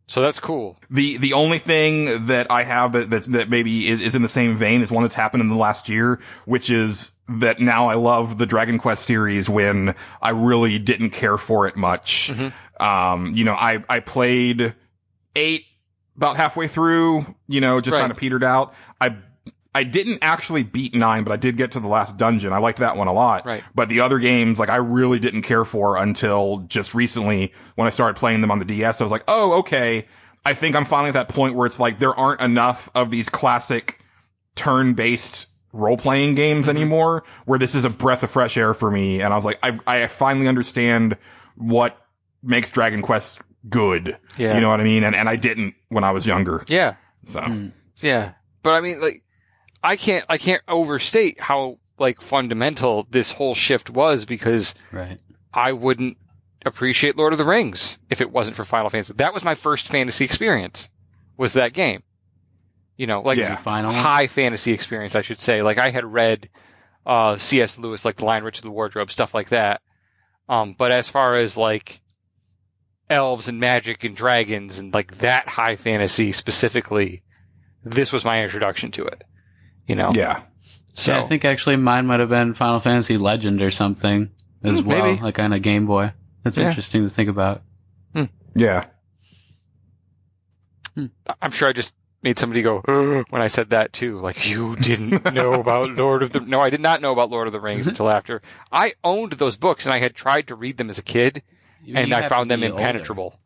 So that's cool. The only thing that I have that maybe is in the same vein is one that's happened in the last year, which is that now I love the Dragon Quest series when I really didn't care for it much. Mm-hmm. You know, I played 8 about halfway through, you know, just kind of petered out. I didn't actually beat 9, but I did get to the last dungeon. I liked that one a lot. Right. But the other games, like, I really didn't care for until just recently when I started playing them on the DS. I was like, oh, okay. I think I'm finally at that point where it's like there aren't enough of these classic turn-based role-playing games anymore, where this is a breath of fresh air for me. And I was like, I finally understand what makes Dragon Quest good. Yeah. You know what I mean? And I didn't when I was younger. Yeah. So. Yeah. But I mean, like, I can't overstate how like fundamental this whole shift was, because I wouldn't appreciate Lord of the Rings if it wasn't for Final Fantasy. That was my first fantasy experience, was that game. You know, like high fantasy experience, I should say. Like, I had read C.S. Lewis, like The Lion, Witch, and the Wardrobe, stuff like that. But as far as like elves and magic and dragons and like that high fantasy specifically, this was my introduction to it. You know? Yeah. So I think actually mine might have been Final Fantasy Legend or something as well, maybe. Like on a Game Boy. That's interesting to think about. Yeah. I'm sure I just made somebody go when I said that too. Like, you didn't know about No, I did not know about Lord of the Rings until after. I owned those books and I had tried to read them as a kid, and I found them impenetrable.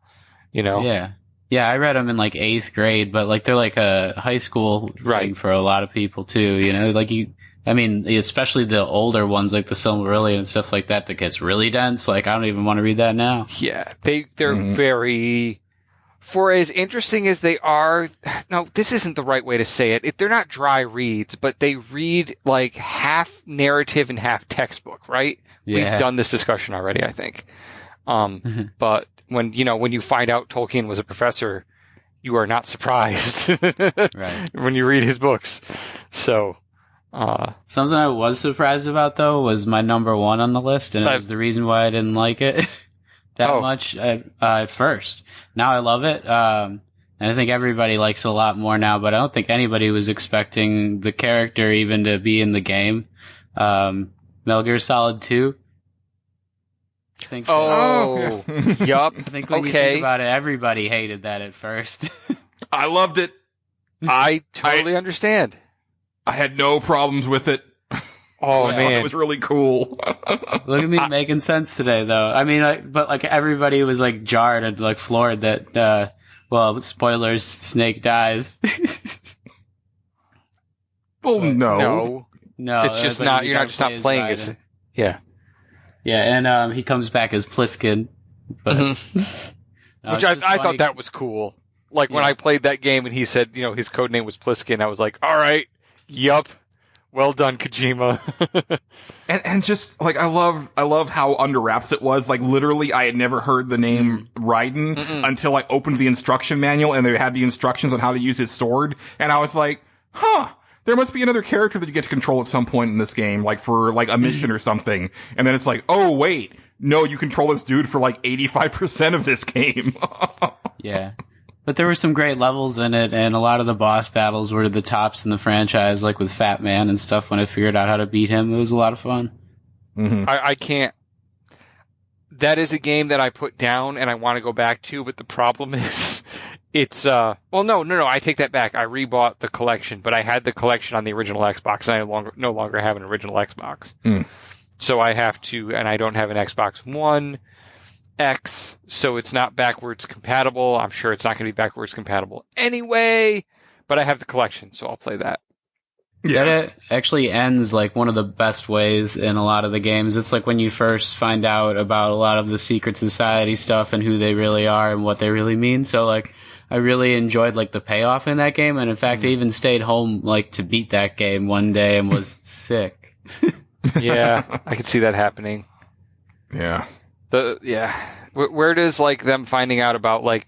You know? Yeah. Yeah, I read them in like 8th grade, but like they're like a high school thing for a lot of people too, you know, like especially the older ones like the Silmarillion and stuff like that gets really dense. Like, I don't even want to read that now. Yeah, they're very, for as interesting as they are, no, this isn't the right way to say it. They're not dry reads, but they read like half narrative and half textbook, right? Yeah. We've done this discussion already, I think. But when you find out Tolkien was a professor, you are not surprised when you read his books. So, something I was surprised about though was my number 1 on the list, and it was the reason why I didn't like it that much at first. Now I love it. And I think everybody likes it a lot more now, but I don't think anybody was expecting the character even to be in the game. Metal Gear Solid 2. Yup. I think when you think about it, everybody hated that at first. I loved it. I totally understand. I had no problems with it. Oh, man. It was really cool. Look at me making sense today, though. I mean, but everybody was like jarred and like floored that, spoilers, Snake dies. Well, no. It's just not, you're not just not playing as, yeah. Yeah, and he comes back as Pliskin. But, which I thought that was cool. Like, when I played that game and he said, his code name was Pliskin, I was like, all right, yup, well done, Kojima. and just, like, I love how under wraps it was. Like, literally, I had never heard the name Raiden until I opened the instruction manual and they had the instructions on how to use his sword. And I was like, there must be another character that you get to control at some point in this game, like for like a mission or something. And then it's like, oh wait, no, you control this dude for like 85% of this game. Yeah. But there were some great levels in it, and a lot of the boss battles were the tops in the franchise, like with Fat Man and stuff. When I figured out how to beat him, it was a lot of fun. Mm-hmm. I can't. That is a game that I put down and I want to go back to, but the problem is, it's no, I take that back. I rebought the collection, but I had the collection on the original Xbox, and I no longer have an original Xbox. So I have to, and I don't have an Xbox One X, so it's not backwards compatible. I'm sure it's not going to be backwards compatible anyway, but I have the collection, so I'll play that. Yeah. That actually ends like one of the best ways in a lot of the games. It's like when you first find out about a lot of the secret society stuff and who they really are and what they really mean. So like, I really enjoyed like the payoff in that game, and in fact, I even stayed home like to beat that game one day and was sick. Yeah, I could see that happening. Yeah. Where does like them finding out about like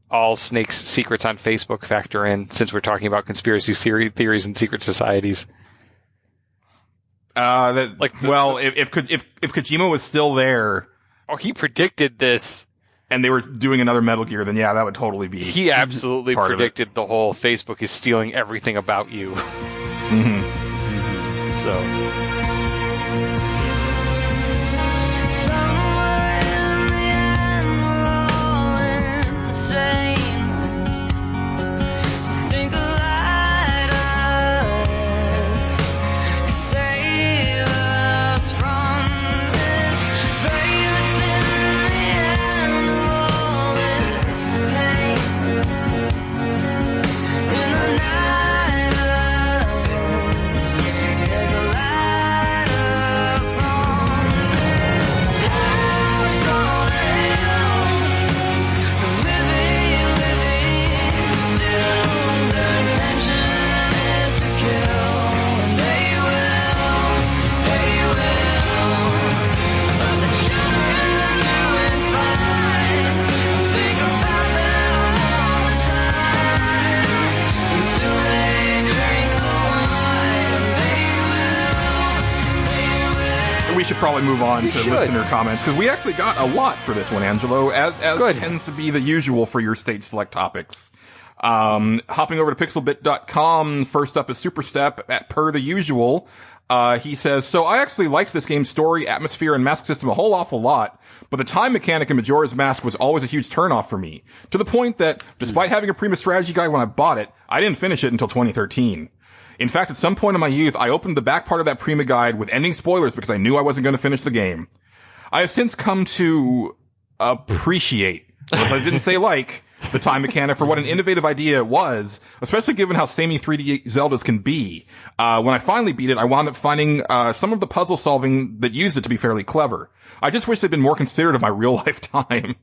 all Snake's secrets on Facebook factor in, since we're talking about conspiracy theories and secret societies? If Kojima was still there, he predicted this, and they were doing another Metal Gear, then yeah, that would totally be. He absolutely predicted the whole Facebook is stealing everything about you. So. Probably move on to listener comments, because we actually got a lot for this one, Angelo, as tends to be the usual for your stage select topics. Hopping over to pixelbit.com, first up is Superstep at per the usual. He says, so I actually liked this game's story, atmosphere, and mask system a whole awful lot, but the time mechanic in Majora's Mask was always a huge turnoff for me, to the point that, despite having a Prima strategy guide when I bought it, I didn't finish it until 2013. In fact, at some point in my youth, I opened the back part of that Prima guide with ending spoilers because I knew I wasn't going to finish the game. I have since come to appreciate, but I didn't say like, the time mechanic for what an innovative idea it was, especially given how samey 3D Zeldas can be. When I finally beat it, I wound up finding some of the puzzle solving that used it to be fairly clever. I just wish they'd been more considerate of my real life time.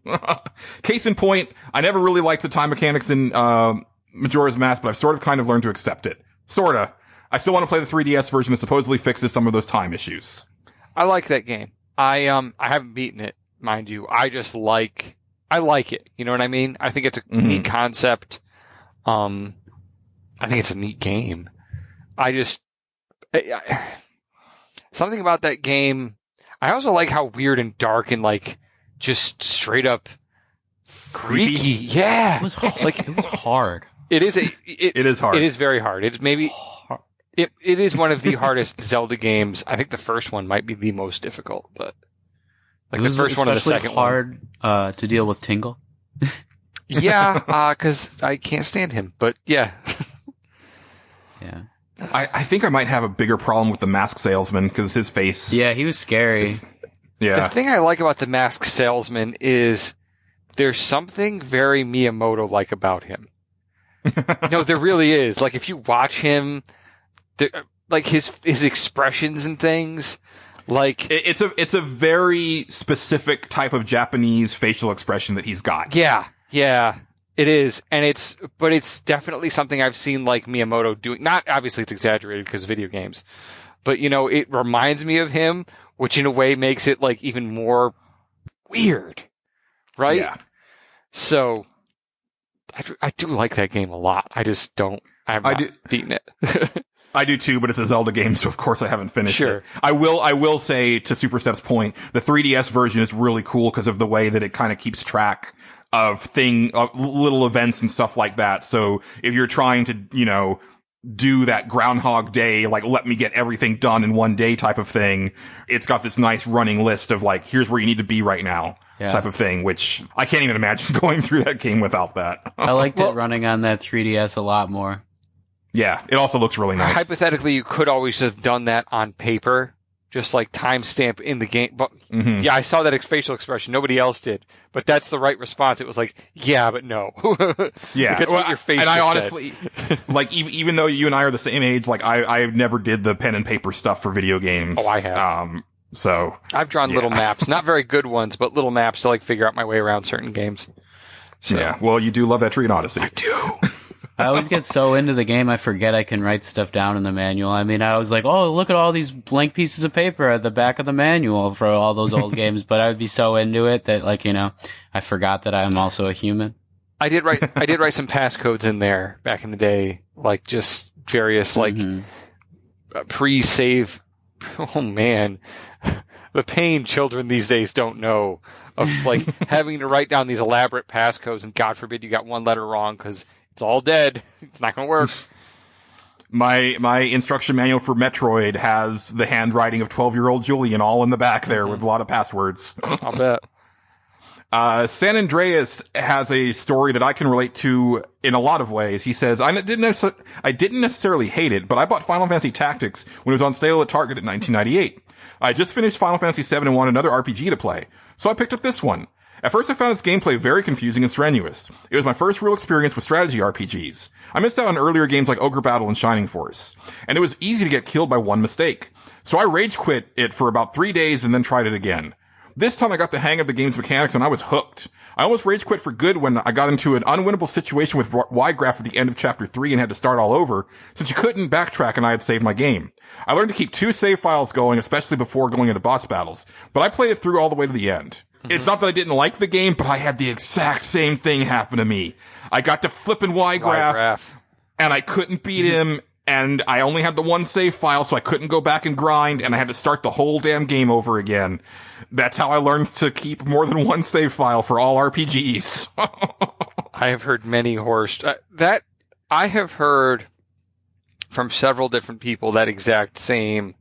Case in point, I never really liked the time mechanics in Majora's Mask, but I've sort of kind of learned to accept it. Sorta. I still want to play the 3DS version that supposedly fixes some of those time issues. I like that game. I haven't beaten it, mind you. I like it. You know what I mean? I think it's a neat concept. I think it's a neat game. Something about that game. I also like how weird and dark and like just straight up freaky. Yeah, it was hard. It is hard. It is very hard. It's maybe it is one of the hardest Zelda games. I think the first one might be the most difficult, but. Like the first one and the second hard, to deal with Tingle. Yeah, because I can't stand him. But yeah. Yeah. I think I might have a bigger problem with the Mask Salesman because his face. Yeah, he was scary. The thing I like about the Mask Salesman is there's something very Miyamoto-like about him. No, there really is. Like if you watch him, like his expressions and things. Like it's a very specific type of Japanese facial expression that he's got. Yeah, it is, and it's definitely something I've seen like Miyamoto doing. Not obviously it's exaggerated because of video games, but it reminds me of him, which in a way makes it like even more weird, right? Yeah. So I do like that game a lot. I just don't. I have not beaten it. I do too, but it's a Zelda game, so of course I haven't finished it. I will say, to Superstep's point, the 3DS version is really cool because of the way that it kind of keeps track of little events and stuff like that. So if you're trying to, do that Groundhog Day, like let me get everything done in one day type of thing, it's got this nice running list of like, here's where you need to be right now. Yeah. Type of thing, which I can't even imagine going through that game without that. I liked it running on that 3DS a lot more. Yeah, it also looks really nice. Hypothetically, you could always have done that on paper, just like timestamp in the game. But yeah, I saw that facial expression. Nobody else did, but that's the right response. It was like, yeah, but no. Yeah, that's what your face. And I honestly, like, even though you and I are the same age, like I never did the pen and paper stuff for video games. Oh, I have. So I've drawn little maps, not very good ones, but little maps to like figure out my way around certain games. So. Yeah, well, you do love Etrian Odyssey. I do. I always get so into the game, I forget I can write stuff down in the manual. I mean, I was like, oh, look at all these blank pieces of paper at the back of the manual for all those old games, but I would be so into it that, like, I forgot that I'm also a human. I did write some passcodes in there back in the day, like just various, like, pre-save. Oh, man. The pain children these days don't know of, like, having to write down these elaborate passcodes, and God forbid you got one letter wrong because it's all dead. It's not going to work. My instruction manual for Metroid has the handwriting of 12-year-old Julian all in the back there with a lot of passwords. I'll bet. San Andreas has a story that I can relate to in a lot of ways. He says, I didn't necessarily hate it, but I bought Final Fantasy Tactics when it was on sale at Target in 1998. I just finished Final Fantasy VII and wanted another RPG to play, so I picked up this one. At first I found its gameplay very confusing and strenuous. It was my first real experience with strategy RPGs. I missed out on earlier games like Ogre Battle and Shining Force. And it was easy to get killed by one mistake. So I rage quit it for about 3 days and then tried it again. This time I got the hang of the game's mechanics and I was hooked. I almost rage quit for good when I got into an unwinnable situation with Y-Graph at the end of Chapter 3 and had to start all over, since you couldn't backtrack and I had saved my game. I learned to keep 2 save files going, especially before going into boss battles, but I played it through all the way to the end. It's not that I didn't like the game, but I had the exact same thing happen to me. I got to flipping Y-Graph, and I couldn't beat him, and I only had the 1 save file, so I couldn't go back and grind, and I had to start the whole damn game over again. That's how I learned to keep more than 1 save file for all RPGs. I have heard many horror I have heard from several different people that exact same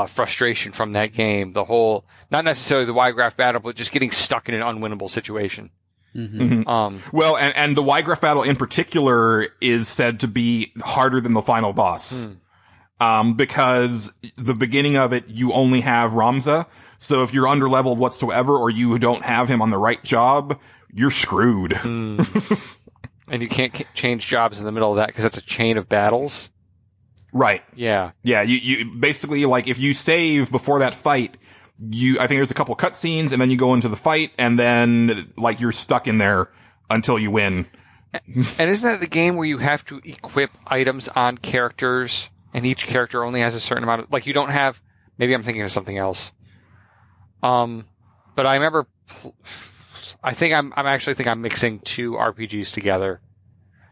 frustration from that game. The whole, not necessarily the Y-Graph battle, but just getting stuck in an unwinnable situation. Well, and the Y-Graph battle in particular is said to be harder than the final boss. Because the beginning of it, you only have Ramza. So if you're underleveled whatsoever, or you don't have him on the right job, you're screwed. And you can't change jobs in the middle of that because that's a chain of battles. Right. Yeah. Yeah. You basically, like, if you save before that fight, I think there's a couple cutscenes, and then you go into the fight, and then, like, you're stuck in there until you win. And isn't that the game where you have to equip items on characters, and each character only has a certain amount of, like, you don't have, maybe I'm thinking of something else. But I remember, I actually think I'm mixing two RPGs together.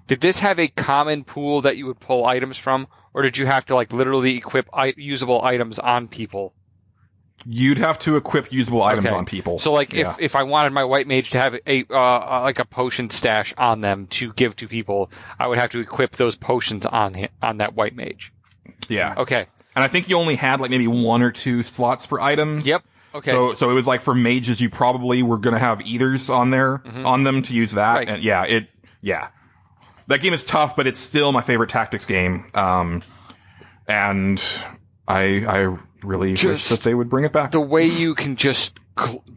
Did this have a common pool that you would pull items from, or did you have to, like, literally equip usable items on people? You'd have to equip usable items on people. So, like, if I wanted my white mage to have like a potion stash on them to give to people, I would have to equip those potions on that white mage. Yeah. Okay. And I think you only had, like, maybe 1 or 2 slots for items. Yep. Okay. So it was like for mages, you probably were going to have ethers on there, on them to use that. Right. And yeah. That game is tough, but it's still my favorite tactics game. And I really wish that they would bring it back. The way you can just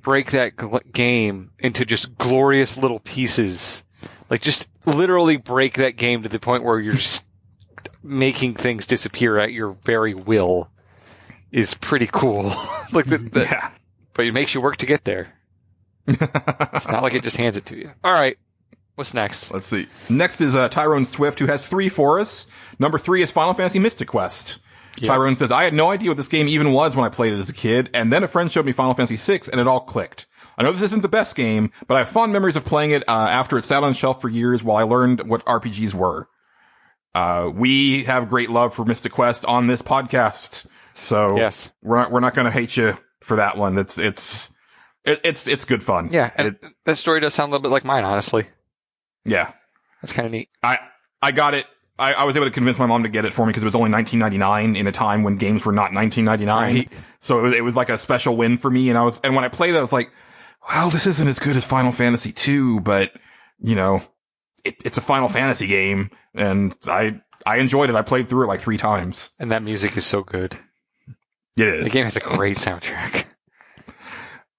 break that game into just glorious little pieces, like just literally break that game to the point where you're just making things disappear at your very will, is pretty cool. Like yeah. But it makes you work to get there. It's not like it just hands it to you. All right. What's next? Let's see. Next is Tyrone Swift, who has 3 for us. Number 3 is Final Fantasy Mystic Quest. Yep. Tyrone says, I had no idea what this game even was when I played it as a kid, and then a friend showed me Final Fantasy VI, and it all clicked. I know this isn't the best game, but I have fond memories of playing it after it sat on the shelf for years while I learned what RPGs were. We have great love for Mystic Quest on this podcast, so yes. we're not going to hate you for that one. It's good fun. Yeah, and that story does sound a little bit like mine, honestly. Yeah. That's kind of neat. I got it. I was able to convince my mom to get it for me because it was only $19.99 in a time when games were not $19.99. Right. So it was like a special win for me. And when I played it, I was like, well, this isn't as good as Final Fantasy II, but you know, it's a Final Fantasy game, and I enjoyed it. I played through it like 3 times. And that music is so good. It is. The game has a great soundtrack.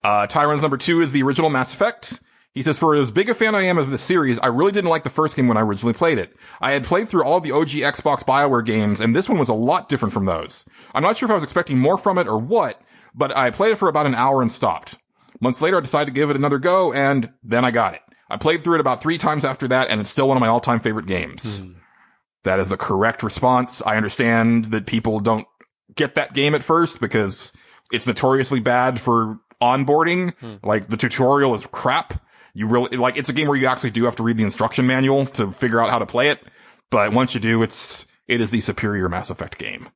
Tyrone's number 2 is the original Mass Effect. He says, for as big a fan I am of the series, I really didn't like the first game when I originally played it. I had played through all of the OG Xbox BioWare games, and this one was a lot different from those. I'm not sure if I was expecting more from it or what, but I played it for about an hour and stopped. Months later, I decided to give it another go, and then I got it. I played through it about 3 times after that, and it's still one of my all-time favorite games. That is the correct response. I understand that people don't get that game at first because it's notoriously bad for onboarding. Like, the tutorial is crap. You really, like, it's a game where you actually do have to read the instruction manual to figure out how to play it. But once you do, it is the superior Mass Effect game.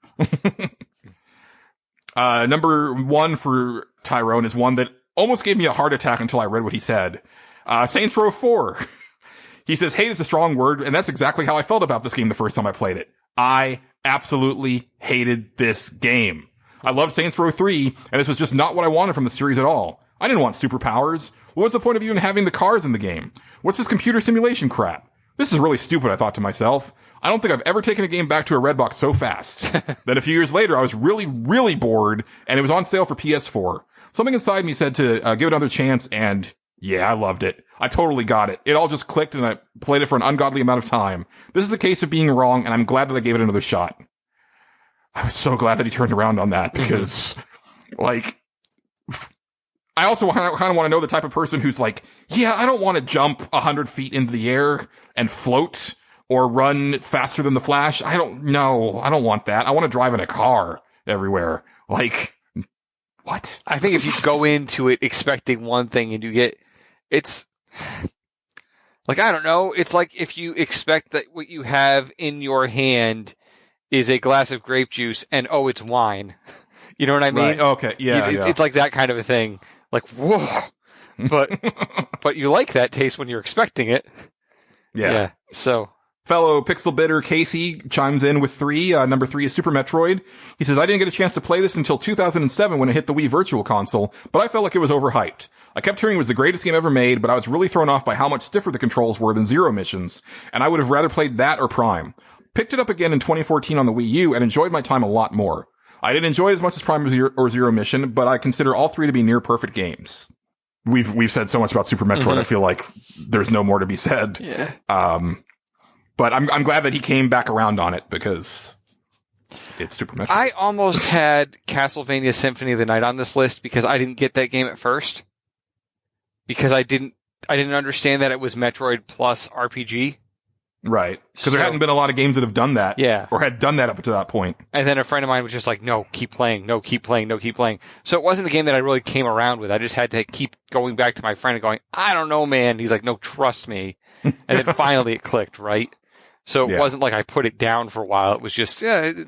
Number 1 for Tyrone is one that almost gave me a heart attack until I read what he said. Saints Row 4. He says, hate is a strong word, and that's exactly how I felt about this game the first time I played it. I absolutely hated this game. I loved Saints Row 3, and this was just not what I wanted from the series at all. I didn't want superpowers. What's the point of even having the cars in the game? What's this computer simulation crap? This is really stupid, I thought to myself. I don't think I've ever taken a game back to a Redbox so fast. Then a few years later, I was really, really bored, and it was on sale for PS4. Something inside me said to give it another chance, and yeah, I loved it. I totally got it. It all just clicked, and I played it for an ungodly amount of time. This is a case of being wrong, and I'm glad that I gave it another shot. I was so glad that he turned around on that, because, like, I also kind of want to know the type of person who's like, yeah, I don't want to jump 100 feet into the air and float or run faster than the Flash. I don't want that. I want to drive in a car everywhere. Like, what? I think if you go into it expecting one thing and you get, it's like, I don't know. It's like if you expect that what you have in your hand is a glass of grape juice and, oh, it's wine. You know what I mean? Right. Okay. Yeah, It's like that kind of a thing. Like, whoa, but you like that taste when you're expecting it. Yeah. So Fellow Pixel Bitter Casey chimes in with 3. Number 3 is Super Metroid. He says, I didn't get a chance to play this until 2007 when it hit the Wii Virtual Console, but I felt like it was overhyped. I kept hearing it was the greatest game ever made, but I was really thrown off by how much stiffer the controls were than Zero missions, and I would have rather played that or Prime. Picked it up again in 2014 on the Wii U and enjoyed my time a lot more. I didn't enjoy it as much as Prime or Zero Mission, but I consider all 3 to be near perfect games. We've said so much about Super Metroid, I feel like there's no more to be said. Yeah. But I'm glad that he came back around on it because it's Super Metroid. I almost had Castlevania Symphony of the Night on this list because I didn't get that game at first. Because I didn't understand that it was Metroid plus RPG. Right. Because there hadn't been a lot of games that have done that. Yeah. Or had done that up to that point. And then a friend of mine was just like, no, keep playing. No, keep playing. No, keep playing. So it wasn't a game that I really came around with. I just had to keep going back to my friend and going, I don't know, man. He's like, no, trust me. And then finally it clicked, right? So it wasn't like I put it down for a while. It was just, are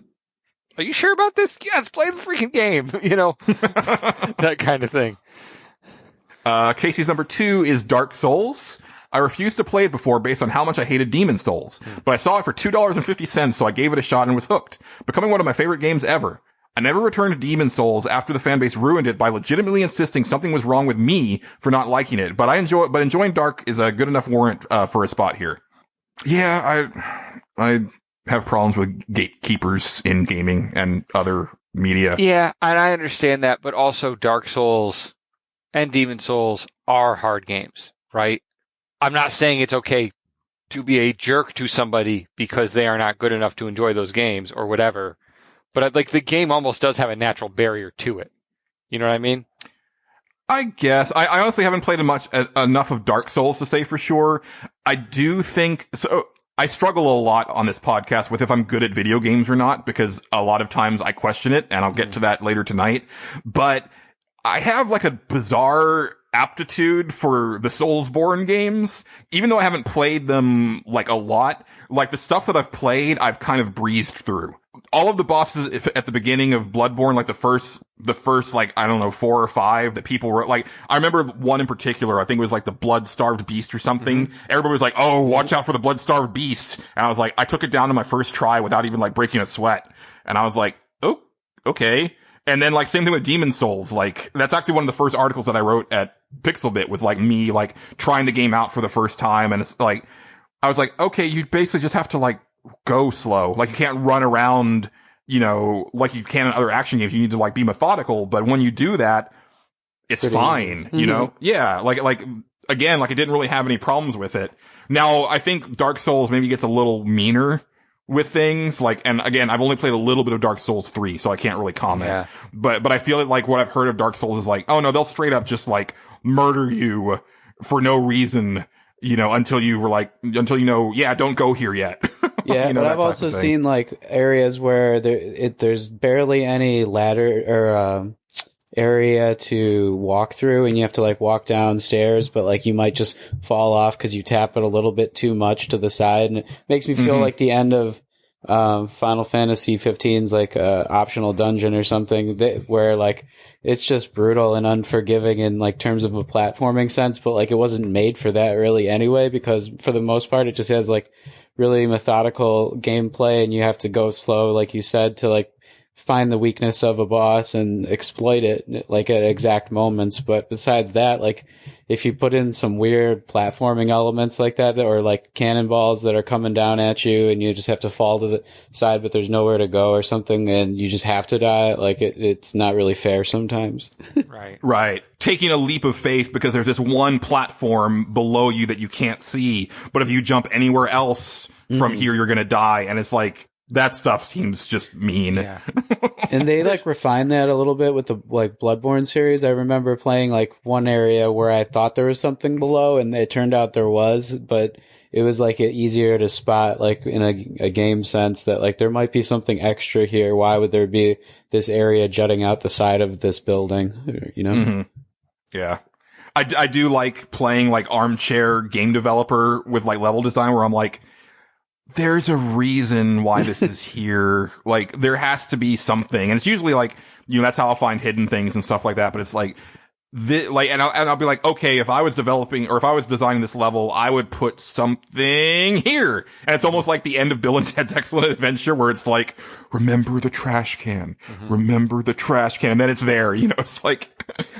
you sure about this? Yes, play the freaking game. You know, that kind of thing. Casey's number 2 is Dark Souls. I refused to play it before based on how much I hated Demon Souls, but I saw it for $2.50, so I gave it a shot and was hooked, becoming one of my favorite games ever. I never returned to Demon Souls after the fanbase ruined it by legitimately insisting something was wrong with me for not liking it, but enjoying Dark is a good enough warrant for a spot here. Yeah, I have problems with gatekeepers in gaming and other media. Yeah, and I understand that, but also Dark Souls and Demon Souls are hard games, right? I'm not saying it's okay to be a jerk to somebody because they are not good enough to enjoy those games or whatever, but like the game almost does have a natural barrier to it. You know what I mean? I guess. I honestly haven't played enough of Dark Souls to say for sure. I do think, so I struggle a lot on this podcast with if I'm good at video games or not, because a lot of times I question it, and I'll get to that later tonight. But I have like a bizarre aptitude for the Soulsborne games, even though I haven't played them like a lot. Like the stuff that I've played, I've kind of breezed through. All of the bosses at the beginning of Bloodborne, like the first, like, I don't know, 4 or 5 that people were like, I remember one in particular, I think it was like the Blood-Starved Beast or something. Everybody was like, oh, watch out for the Blood-Starved Beast. And I was like, I took it down to my first try without even like breaking a sweat. And I was like, oh, okay. And then like same thing with Demon Souls. Like that's actually one of the first articles that I wrote at Pixelbit was like me like trying the game out for the first time. And it's like, I was like, okay, you basically just have to like go slow. Like you can't run around, you know, like you can in other action games. You need to like be methodical. But when you do that, it's fine, you know? Yeah. Like again, like I didn't really have any problems with it. Now I think Dark Souls maybe gets a little meaner with things like, and again, I've only played a little bit of Dark Souls 3, so I can't really comment. Yeah. But I feel like what I've heard of Dark Souls is like, oh no, they'll straight up just like murder you for no reason, you know, until you know, yeah, don't go here yet. Yeah, you know, but I've also seen like areas where there's barely any ladder or area to walk through, and you have to like walk downstairs, but like you might just fall off because you tap it a little bit too much to the side, and it makes me feel like the end of Final Fantasy 15's like optional dungeon or something where like it's just brutal and unforgiving in like terms of a platforming sense, but like it wasn't made for that really anyway, because for the most part it just has like really methodical gameplay, and you have to go slow, like you said, to like find the weakness of a boss and exploit it like at exact moments. But besides that, like if you put in some weird platforming elements like that, or like cannonballs that are coming down at you and you just have to fall to the side but there's nowhere to go or something and you just have to die, like it's not really fair sometimes. Right. Taking a leap of faith because there's this one platform below you that you can't see, but if you jump anywhere else from here you're gonna die, and it's like that stuff seems just mean. Yeah. And they like refine that a little bit with the like Bloodborne series. I remember playing like one area where I thought there was something below, and it turned out there was, but it was like easier to spot like in a game sense that like there might be something extra here. Why would there be this area jutting out the side of this building? You know? Yeah. I do like playing like armchair game developer with like level design where I'm like, there's a reason why this is here. Like, there has to be something. And it's usually like, you know, that's how I'll find hidden things and stuff like that. But it's like, and I'll be like, okay, if I was developing or if I was designing this level, I would put something here. And it's almost like the end of Bill and Ted's Excellent Adventure where it's like, remember the trash can, remember the trash can. And then it's there, it's like,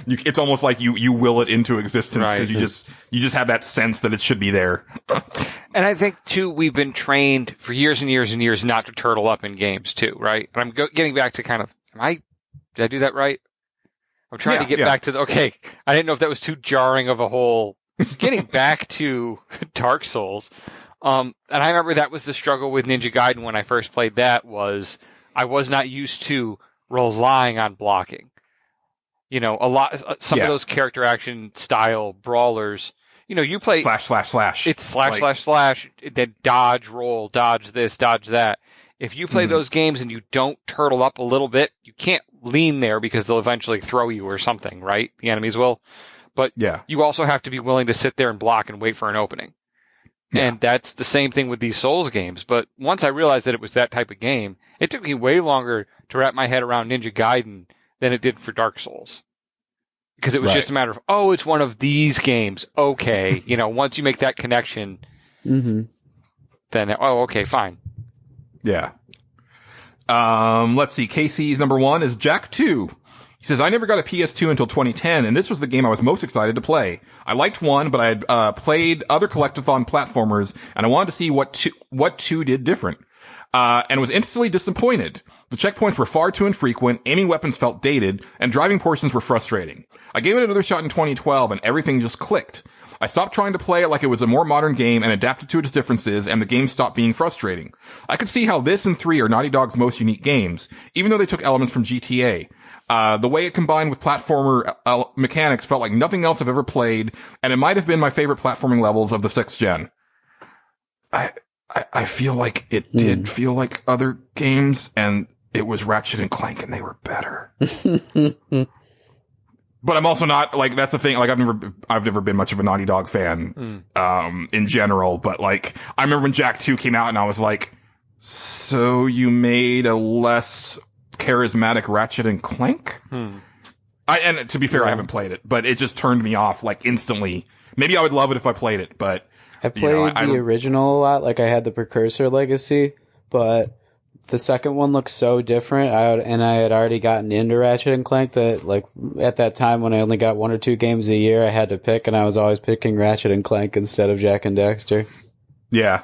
it's almost like you will it into existence because you just have that sense that it should be there. And I think too, we've been trained for years and years and years not to turtle up in games too, right? And I'm getting back to kind of, did I do that right? I'm trying to get back to okay, I didn't know if that was too jarring of a whole, getting back to Dark Souls. And I remember that was the struggle with Ninja Gaiden when I first played that was I was not used to relying on blocking. Some of those character action style brawlers, you play slash. It's slash, then dodge, roll, dodge this, dodge that. If you play those games and you don't turtle up a little bit, you can't lean there because they'll eventually throw you or something, right? The enemies will. But you also have to be willing to sit there and block and wait for an opening. Yeah. And that's the same thing with these Souls games. But once I realized that it was that type of game, it took me way longer to wrap my head around Ninja Gaiden than it did for Dark Souls. Because it was just a matter of, it's one of these games. Okay. Once you make that connection, then, okay, fine. Yeah. Let's see. Casey's number 1 is Jak 2. He says, I never got a PS2 until 2010, and this was the game I was most excited to play. I liked 1, but I had played other collectathon platformers, and I wanted to see what 2 did different. And was instantly disappointed. The checkpoints were far too infrequent, aiming weapons felt dated, and driving portions were frustrating. I gave it another shot in 2012, and everything just clicked. I stopped trying to play it like it was a more modern game and adapted to its differences, and the game stopped being frustrating. I could see how this and 3 are Naughty Dog's most unique games, even though they took elements from GTA. The way it combined with platformer mechanics felt like nothing else I've ever played, and it might have been my favorite platforming levels of the 6th gen. I feel like it did feel like other games, and it was Ratchet and Clank, and they were better. But I'm also not, like, that's the thing, like, I've never been much of a Naughty Dog fan, in general, but, like, I remember when Jak 2 came out and I was like, so you made a less charismatic Ratchet and Clank? And to be fair, I haven't played it, but it just turned me off, like, instantly. Maybe I would love it if I played it, but... I played the original a lot, like, I had the Precursor Legacy, but... The second one looks so different, and I had already gotten into Ratchet and Clank that, like, at that time when I only got 1 or 2 games a year, I had to pick, and I was always picking Ratchet and Clank instead of Jak and Daxter. Yeah.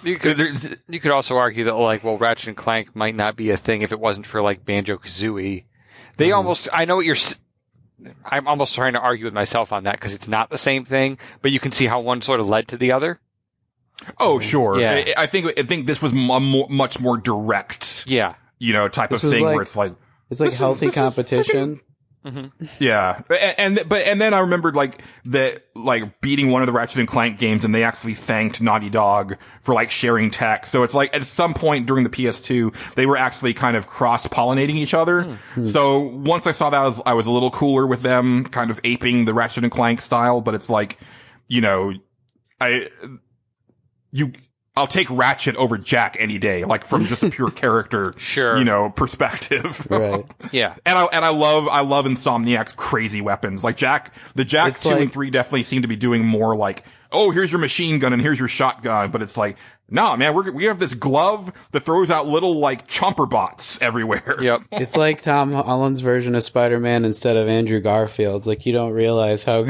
You could also argue that, like, well, Ratchet and Clank might not be a thing if it wasn't for, like, Banjo-Kazooie. They almost, I know what I'm almost trying to argue with myself on that because it's not the same thing, but you can see how one sort of led to the other. Oh, sure. Yeah. I think this was much more direct. Yeah. Type of thing where it's like healthy competition. Yeah. And then I remembered beating one of the Ratchet and Clank games, and they actually thanked Naughty Dog for like sharing tech. So it's like at some point during the PS2, they were actually kind of cross-pollinating each other. So once I saw that, I was a little cooler with them kind of aping the Ratchet and Clank style, but it's like, I'll take Ratchet over Jak any day, like from just a pure character, perspective. Right. Yeah. And I love Insomniac's crazy weapons. Like the Jak 2 and 3 definitely seem to be doing more like, oh, here's your machine gun and here's your shotgun. But it's like, nah, man, we have this glove that throws out little like chomper bots everywhere. Yep. It's like Tom Holland's version of Spider-Man instead of Andrew Garfield's. Like, you don't realize how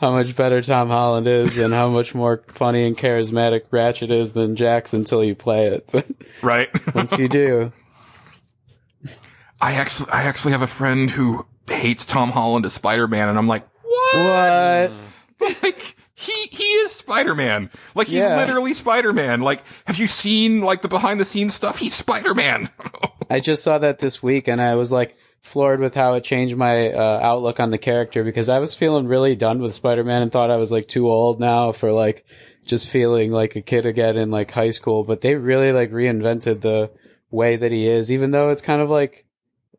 much better Tom Holland is and how much more funny and charismatic Ratchet is than Jak's until you play it. But right. Once you do. I actually have a friend who hates Tom Holland as Spider-Man, and I'm like, what? Like, he is Spider-Man. Like, he's literally Spider-Man. Like, have you seen, like, the behind-the-scenes stuff? He's Spider-Man. I just saw that this week, and I was, like, floored with how it changed my outlook on the character, because I was feeling really done with Spider-Man and thought I was, like, too old now for, like, just feeling like a kid again in, like, high school. But they really, like, reinvented the way that he is, even though it's kind of, like,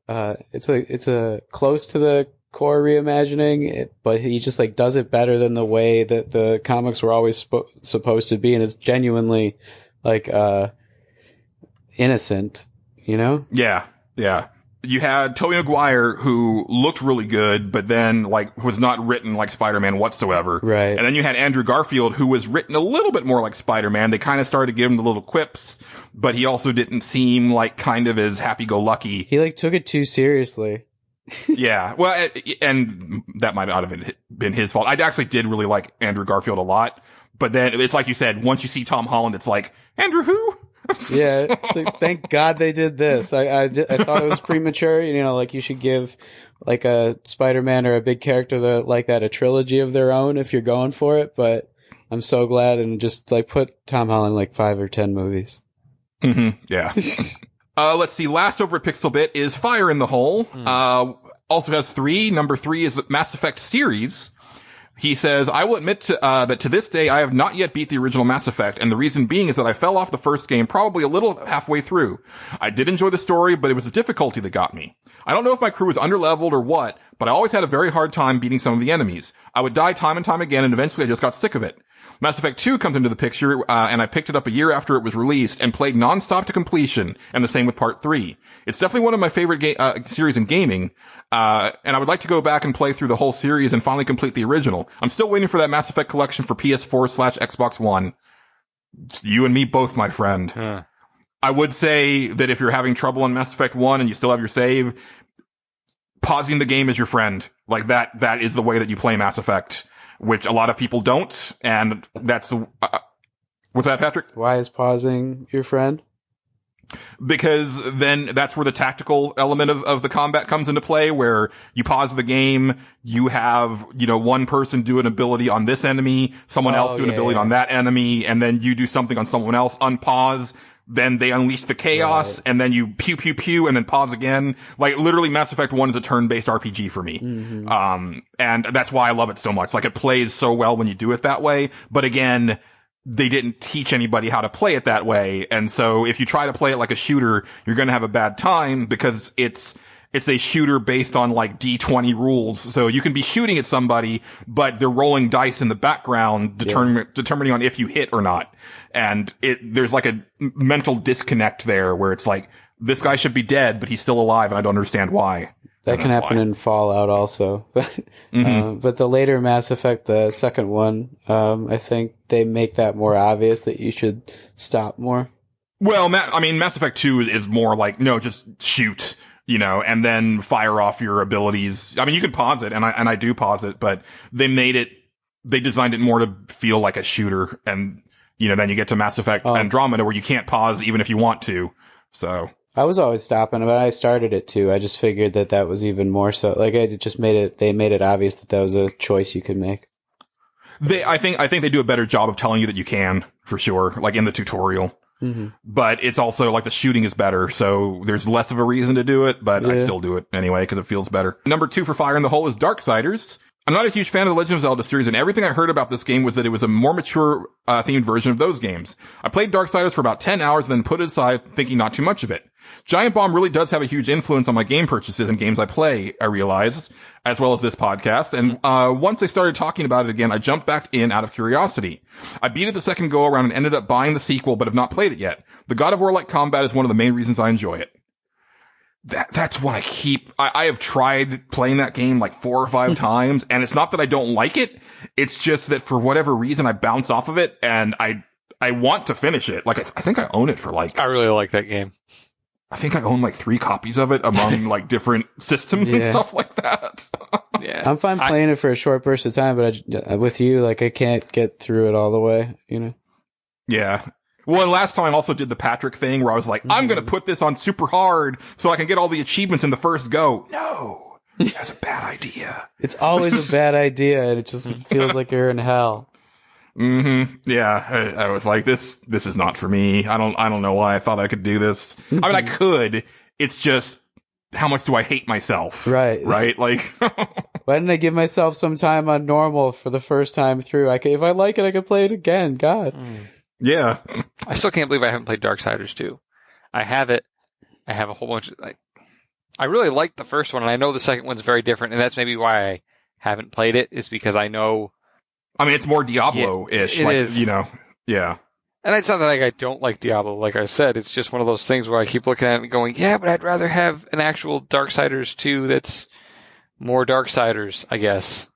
it's a close to the core reimagining, but he just like does it better than the way that the comics were always supposed to be, and it's genuinely like innocent, Yeah. you had Tobey Maguire, who looked really good, but then, like, was not written like Spider-Man whatsoever. Right. And then you had Andrew Garfield, who was written a little bit more like Spider-Man. They kind of started to give him the little quips, but he also didn't seem like kind of as happy-go-lucky. He, like, took it too seriously. Yeah. Well, and that might not have been his fault. I actually did really like Andrew Garfield a lot, but then it's like you said, once you see Tom Holland, it's like, Andrew who? Yeah, thank God they did this. I thought it was premature. You know, like you should give like a Spider-Man or a big character like that a trilogy of their own if you're going for it. But I'm so glad and just like put Tom Holland like 5 or 10 movies. Mm-hmm. Yeah. Let's see. Last over at Pixelbit is Fire in the Hole. Also has 3. Number 3 is the Mass Effect series. He says, I will admit that to this day, I have not yet beat the original Mass Effect, and the reason being is that I fell off the first game probably a little halfway through. I did enjoy the story, but it was the difficulty that got me. I don't know if my crew was underleveled or what, but I always had a very hard time beating some of the enemies. I would die time and time again, and eventually I just got sick of it. Mass Effect 2 comes into the picture, and I picked it up a year after it was released and played nonstop to completion, and the same with Part 3. It's definitely one of my favorite series in gaming, and I would like to go back and play through the whole series and finally complete the original. I'm still waiting for that Mass Effect collection for PS4/Xbox One. It's you and me both, my friend. I would say that if you're having trouble on Mass Effect 1 and you still have your save, pausing the game is your friend. Like that is the way that you play Mass Effect, which a lot of people don't, and that's what's that, Patrick? Why is pausing your friend? Because then that's where the tactical element of the combat comes into play, where you pause the game, you have, one person do an ability on this enemy, someone else do an ability on that enemy, and then you do something on someone else, unpause, then they unleash the chaos, and then you pew pew pew, and then pause again. Like, literally, Mass Effect 1 is a turn-based RPG for me. Mm-hmm. And that's why I love it so much. Like, it plays so well when you do it that way, but again, they didn't teach anybody how to play it that way. And so if you try to play it like a shooter, you're going to have a bad time because it's a shooter based on like D20 rules. So you can be shooting at somebody, but they're rolling dice in the background, determining on if you hit or not. And there's like a mental disconnect there where it's like, this guy should be dead, but he's still alive and I don't understand why. That can happen in Fallout also. But the later Mass Effect, the second one, I think they make that more obvious that you should stop more. Well, Mass Effect 2 is more like, no, just shoot, and then fire off your abilities. I mean, you can pause it, and I do pause it, but they designed it more to feel like a shooter. And, then you get to Mass Effect Andromeda where you can't pause even if you want to. So. I was always stopping, but I started it too. I just figured that was even more so. Like, they made it obvious that was a choice you could make. I think they do a better job of telling you that you can, for sure, like in the tutorial. Mm-hmm. But it's also like the shooting is better, so there's less of a reason to do it, but I still do it anyway because it feels better. Number 2 for Fire in the Hole is Darksiders. I'm not a huge fan of the Legend of Zelda series, and everything I heard about this game was that it was a more mature, themed version of those games. I played Darksiders for about 10 hours and then put it aside, thinking not too much of it. Giant Bomb really does have a huge influence on my game purchases and games I play, I realized, as well as this podcast. And once I started talking about it again, I jumped back in out of curiosity. I beat it the second go around and ended up buying the sequel, but have not played it yet. The God of War-like combat is one of the main reasons I enjoy it. That's what I have tried playing that game like 4 or 5 times, and it's not that I don't like it. It's just that for whatever reason I bounce off of it, and I want to finish it. Like, I think I own it for like... I really like that game. I think I own like 3 copies of it among like different systems and stuff like that. Yeah, I'm fine playing it for a short burst of time, but with you, like, I can't get through it all the way, Yeah. Well, and last time I also did the Patrick thing where I was like, I'm going to put this on super hard so I can get all the achievements in the first go. No, that's a bad idea. It's always a bad idea, and it just feels like you're in hell. Mm-hmm. Yeah. I was like, this is not for me. I don't know why I thought I could do this. I mean, I could. It's just, how much do I hate myself? Right. Right? Like, why didn't I give myself some time on normal for the first time through? If I like it, I could play it again. God. Yeah. I still can't believe I haven't played Darksiders 2. I have it. I have a whole bunch of, I really like the first one, and I know the second one's very different, and that's maybe why I haven't played it, is because I know... I mean, it's more Diablo-ish. It is. Yeah. And it's not that I don't like Diablo, like I said. It's just one of those things where I keep looking at it and going, yeah, but I'd rather have an actual Darksiders 2 that's more Darksiders, I guess.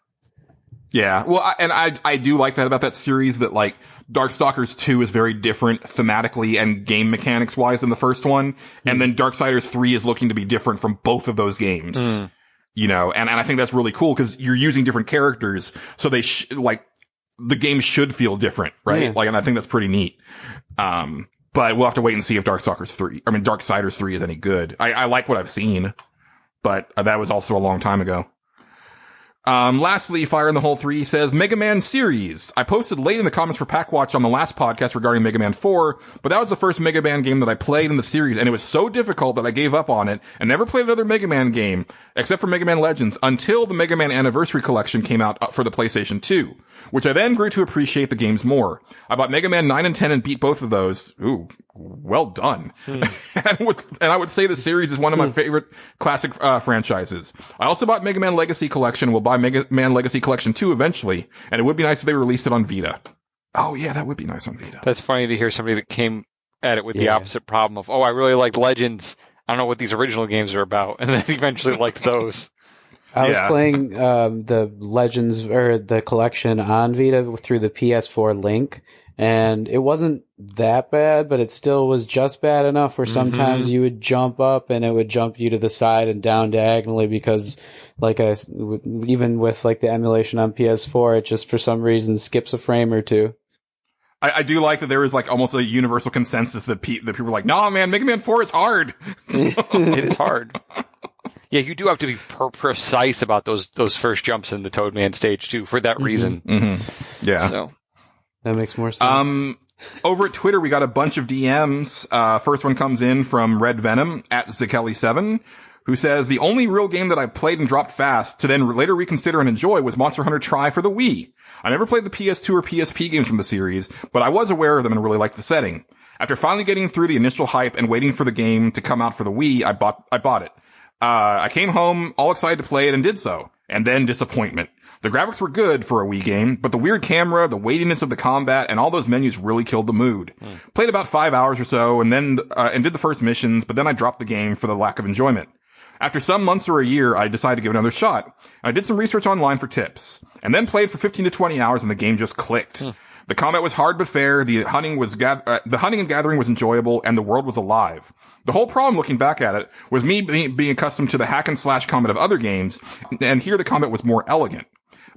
Yeah. Well, I do like that about that series, that like Darkstalkers 2 is very different thematically and game mechanics wise than the first one. And then Darksiders 3 is looking to be different from both of those games. You know, and I think that's really cool because you're using different characters. So they the game should feel different, right? Yeah. Like, and I think that's pretty neat. But we'll have to wait and see if Darksiders 3 is any good. I like what I've seen, but that was also a long time ago. Lastly, Fire in the Hole 3 says, Mega Man series. I posted late in the comments for PAK Watch on the last podcast regarding Mega Man 4, but that was the first Mega Man game that I played in the series, and it was so difficult that I gave up on it and never played another Mega Man game, except for Mega Man Legends, until the Mega Man Anniversary Collection came out for the PlayStation 2, which I then grew to appreciate the games more. I bought Mega Man 9 and 10 and beat both of those. Ooh, well done. And I would say the series is one of my favorite classic franchises. I also bought Mega Man Legacy Collection and will buy Mega Man Legacy Collection 2 eventually, and it would be nice if they released it on Vita. Oh yeah, that would be nice on Vita. That's funny to hear somebody that came at it with the opposite problem of, I really like Legends. I don't know what these original games are about, and then eventually liked those. I was playing the Legends or the collection on Vita through the PS4 link, and it wasn't that bad, but it still was just bad enough where sometimes you would jump up and it would jump you to the side and down diagonally because, like, even with like the emulation on PS4, it just for some reason skips a frame or two. I do like that there is like almost a universal consensus that people are like, nah, man, Mega Man 4 is hard. It is hard. Yeah, you do have to be precise about those first jumps in the Toadman stage too, for that reason. Yeah. So that makes more sense. Over at Twitter, we got a bunch of DMs. First one comes in from Red Venom at Zakelli7, who says, the only real game that I played and dropped fast to then later reconsider and enjoy was Monster Hunter Tri for the Wii. I never played the PS2 or PSP games from the series, but I was aware of them and really liked the setting. After finally getting through the initial hype and waiting for the game to come out for the Wii, I bought it. I came home all excited to play it and did so. And then disappointment. The graphics were good for a Wii game, but the weird camera, the weightiness of the combat, and all those menus really killed the mood. Played about 5 hours or so and then, and did the first missions, but then I dropped the game for the lack of enjoyment. After some months or a year, I decided to give it another shot. I did some research online for tips, and then played for 15 to 20 hours and the game just clicked. The combat was hard but fair, the hunting and gathering was enjoyable, and the world was alive. The whole problem, looking back at it, was me being accustomed to the hack and slash combat of other games, and here the combat was more elegant.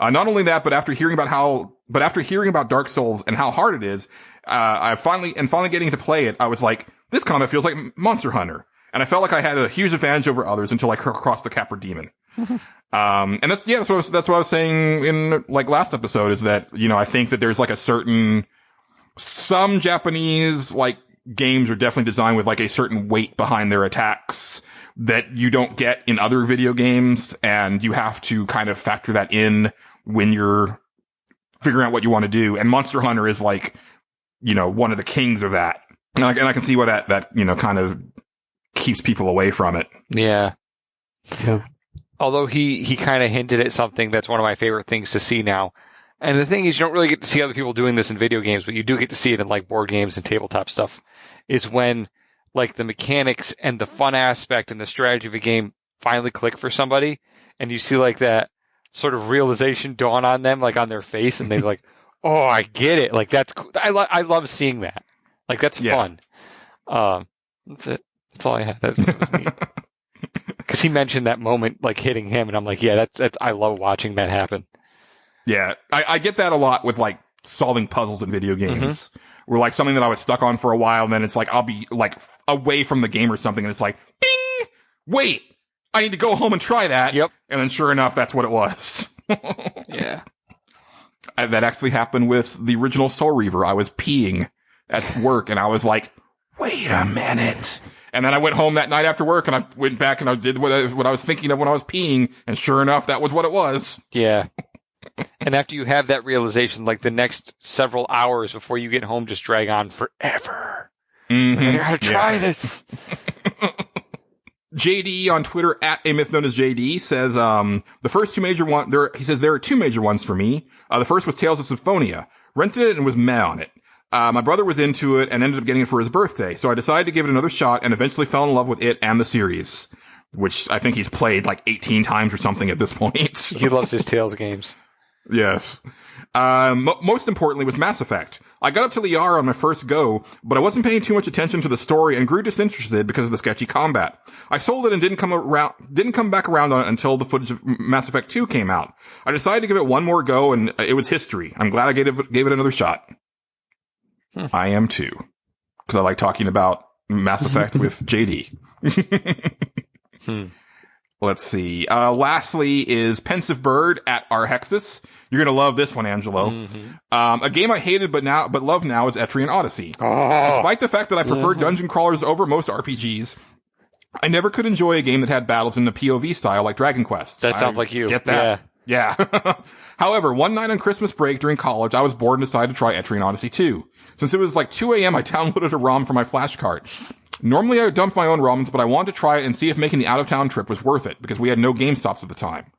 Not only that, but after hearing about Dark Souls and how hard it is, finally getting to play it, I was like, this combat feels like Monster Hunter. And I felt like I had a huge advantage over others until I crossed the Capra Demon. And that's what I was saying in like last episode, is that, you know, I think that there's like some Japanese like games are definitely designed with like a certain weight behind their attacks that you don't get in other video games. And you have to kind of factor that in when you're figuring out what you want to do. And Monster Hunter is like, you know, one of the kings of that. And I can see why that, you know, kind of keeps people away from it. Yeah. Although he kind of hinted at something that's one of my favorite things to see now. And the thing is, you don't really get to see other people doing this in video games, but you do get to see it in like board games and tabletop stuff, is when like the mechanics and the fun aspect and the strategy of a game finally click for somebody, and you see like that sort of realization dawn on them, like on their face, and they're like, oh, I get it. Like that's cool. I love seeing that. Like that's fun. That's it. That's all I had. That was neat. Because he mentioned that moment, like hitting him, and I'm like, yeah, that's. I love watching that happen. Yeah, I get that a lot with like solving puzzles in video games. Where like something that I was stuck on for a while, and then it's like I'll be like away from the game or something, and it's like, bing! Wait, I need to go home and try that. Yep. And then sure enough, that's what it was. Yeah. That actually happened with the original Soul Reaver. I was peeing at work, and I was like, wait a minute. And then I went home that night after work, and I went back and I did what I was thinking of when I was peeing, and sure enough, that was what it was. Yeah. And after you have that realization, like the next several hours before you get home just drag on forever. I gotta try this. JD on Twitter at a myth known as JD says, the first two major he says there are two major ones for me. The first was Tales of Symphonia. Rented it and was meh on it. My brother was into it and ended up getting it for his birthday, so I decided to give it another shot and eventually fell in love with it and the series, which I think he's played like 18 times or something at this point. He loves his Tales games. Yes. Most importantly was Mass Effect. I got up to Liara on my first go, but I wasn't paying too much attention to the story and grew disinterested because of the sketchy combat. I sold it and didn't come back around on it until the footage of Mass Effect 2 came out. I decided to give it one more go, and it was history. I'm glad I gave it another shot. I am too, because I like talking about Mass Effect with JD. Let's see. Lastly is Pensive Bird at Arhexis. You're gonna love this one, Angelo. A game I hated but love now is Etrian Odyssey. Despite the fact that I prefer dungeon crawlers over most RPGs, I never could enjoy a game that had battles in the POV style like Dragon Quest. That sounds like you. Get that? Yeah. However, one night on Christmas break during college, I was bored and decided to try Etrian Odyssey 2. Since it was like 2 a.m., I downloaded a ROM for my flash card. Normally I would dump my own ROMs, but I wanted to try it and see if making the out-of-town trip was worth it, because we had no GameStops at the time.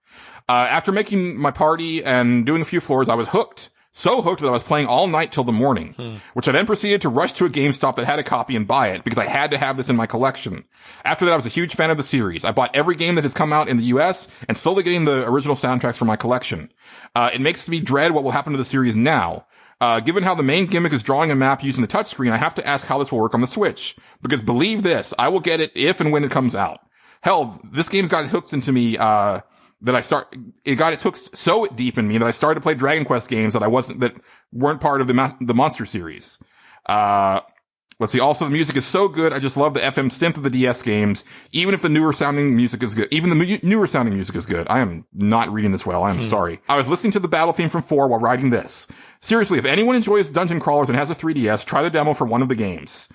After making my party and doing a few floors, I was hooked. So hooked that I was playing all night till the morning, which I then proceeded to rush to a GameStop that had a copy and buy it, because I had to have this in my collection. After that, I was a huge fan of the series. I bought every game that has come out in the US and slowly getting the original soundtracks for my collection. It makes me dread what will happen to the series now. Given how the main gimmick is drawing a map using the touchscreen, I have to ask how this will work on the Switch. Because believe this, I will get it if and when it comes out. Hell, this game's got its hooks into me, it got its hooks so deep in me that I started to play Dragon Quest games that weren't part of the Monster series. Let's see. Also, the music is so good. I just love the FM synth of the DS games. Even if the newer sounding music is good. I am not reading this well. I am sorry. I was listening to the battle theme from 4 while writing this. Seriously, if anyone enjoys dungeon crawlers and has a 3DS, try the demo for one of the games.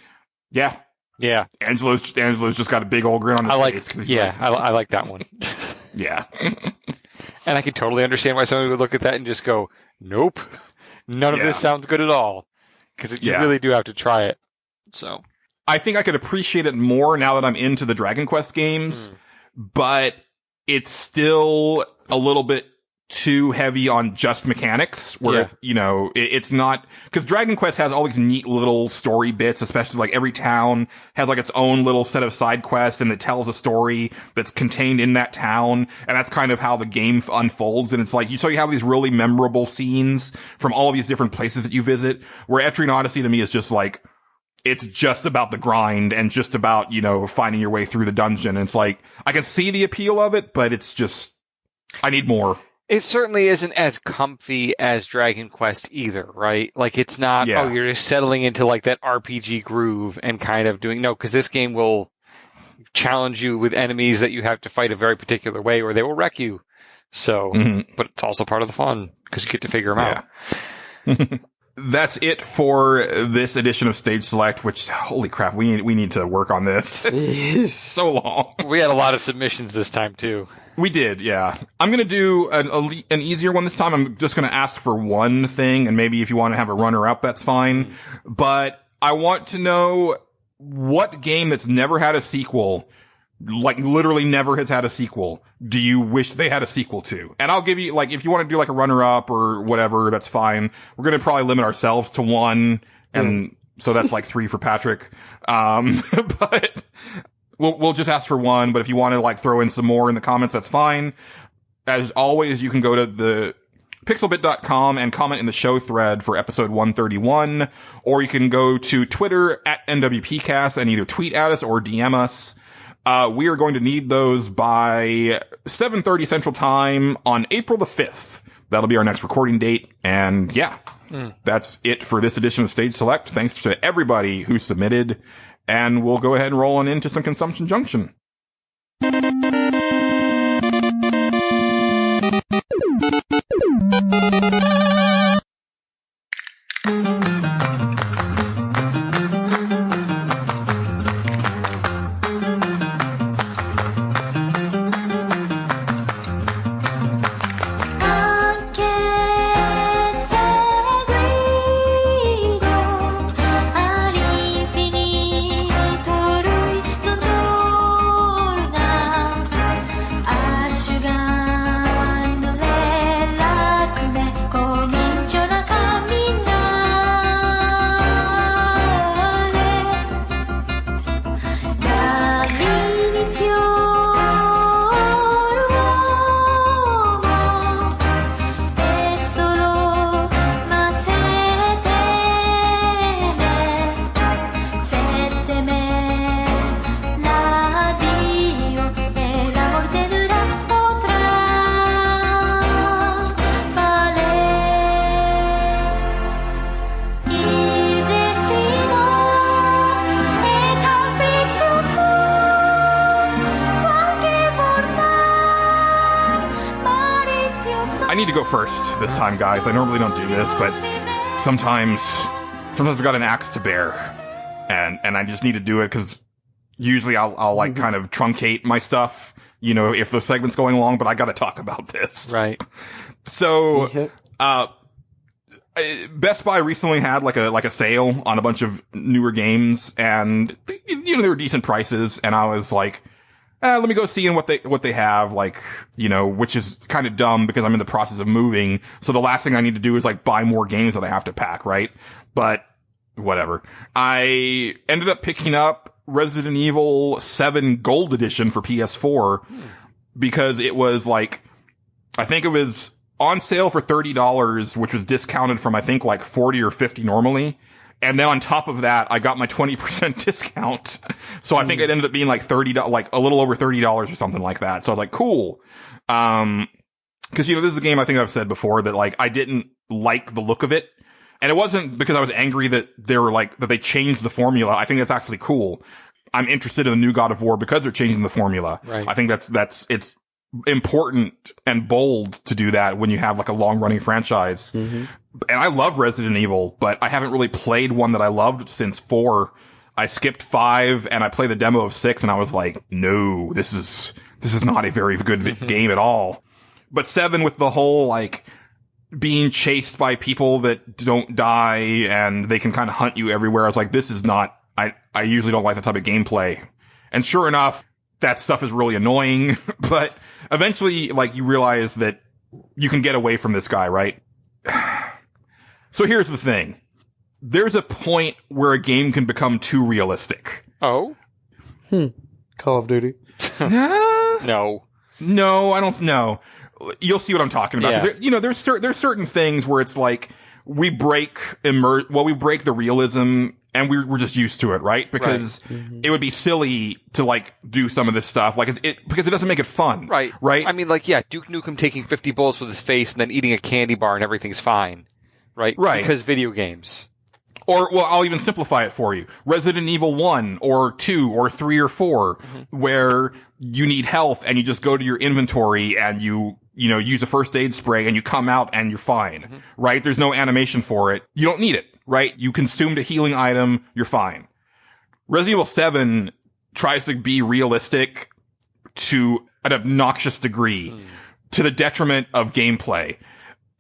Yeah. Yeah. Angelo's just got a big old grin on his face. I like that one. Yeah. And I can totally understand why somebody would look at that and just go, nope, none of this sounds good at all. Because you really do have to try it. So I think I could appreciate it more now that I'm into the Dragon Quest games, but it's still a little bit too heavy on just mechanics where, it's not, cause Dragon Quest has all these neat little story bits, especially like every town has like its own little set of side quests and it tells a story that's contained in that town. And that's kind of how the game unfolds. And it's like, so you have these really memorable scenes from all of these different places that you visit, where Etrian Odyssey to me is just like, it's just about the grind and just about, finding your way through the dungeon. And it's like, I can see the appeal of it, but it's just, I need more. It certainly isn't as comfy as Dragon Quest either, right? Like, it's not, you're just settling into like that RPG groove and kind of doing, because this game will challenge you with enemies that you have to fight a very particular way or they will wreck you. So, but it's also part of the fun because you get to figure them out. That's it for this edition of Stage Select, which, holy crap, we need to work on this. It's so long. We had a lot of submissions this time too. We did, yeah. I'm gonna do an easier one this time. I'm just gonna ask for one thing, and maybe if you want to have a runner-up, that's fine. But I want to know what game that's never had a sequel, like literally never has had a sequel, do you wish they had a sequel to? And I'll give you, like, if you want to do like a runner-up or whatever, that's fine. We're gonna probably limit ourselves to one, and so that's like 3 for Patrick. But we'll just ask for one, but if you want to like throw in some more in the comments, that's fine. As always, you can go to the pixelbit.com and comment in the show thread for episode 131, or you can go to Twitter at NWPcast and either tweet at us or DM us. We are going to need those by 7:30 Central Time on April the 5th. That'll be our next recording date. And that's it for this edition of Stage Select. Thanks to everybody who submitted. And we'll go ahead and roll on into some Consumption Junction. need to go first this time, guys. I normally don't do this, but sometimes I've got an axe to bear, and I just need to do it because usually I'll like kind of truncate my stuff, you know, if the segment's going long, but I gotta talk about this. Right. So, Best Buy recently had like a sale on a bunch of newer games, and you know, they were decent prices, and I was like, let me go see what they have, like, you know, which is kind of dumb because I'm in the process of moving. So the last thing I need to do is like buy more games that I have to pack, right? But whatever. I ended up picking up Resident Evil 7 Gold Edition for PS4 because it was like, I think it was on sale for $30, which was discounted from I think like 40 or 50 normally. And then on top of that, I got my 20% discount. So I think it ended up being like $30, like a little over $30 or something like that. So I was like, cool. Cause you know, this is a game I think I've said before that like I didn't like the look of it. And it wasn't because I was angry that they were like, that they changed the formula. I think that's actually cool. I'm interested in the new God of War because they're changing the formula. Right. I think it's important and bold to do that when you have like a long running franchise. Mm-hmm. And I love Resident Evil, but I haven't really played one that I loved since 4. I skipped 5 and I played the demo of 6 and I was like, no, this is not a very good game at all. But 7 with the whole like being chased by people that don't die and they can kind of hunt you everywhere. I was like, this is not, I usually don't like that type of gameplay. And sure enough, that stuff is really annoying, but eventually like you realize that you can get away from this guy, right? So here's the thing. There's a point where a game can become too realistic. Oh? Call of Duty. No. No, I don't know. You'll see what I'm talking about. Yeah. There, you know, there's certain things where it's like we break the realism and we're just used to it, right? Because it would be silly to like do some of this stuff, like because it doesn't make it fun. Right. Right? I mean, like, yeah, Duke Nukem taking 50 bullets with his face and then eating a candy bar and everything's fine. Right? Right. Because video games. Or, well, I'll even simplify it for you. Resident Evil 1 or 2 or 3 or 4, where you need health and you just go to your inventory and you know, use a first aid spray and you come out and you're fine. Right? There's no animation for it. You don't need it. Right? You consumed a healing item. You're fine. Resident Evil 7 tries to be realistic to an obnoxious degree to the detriment of gameplay.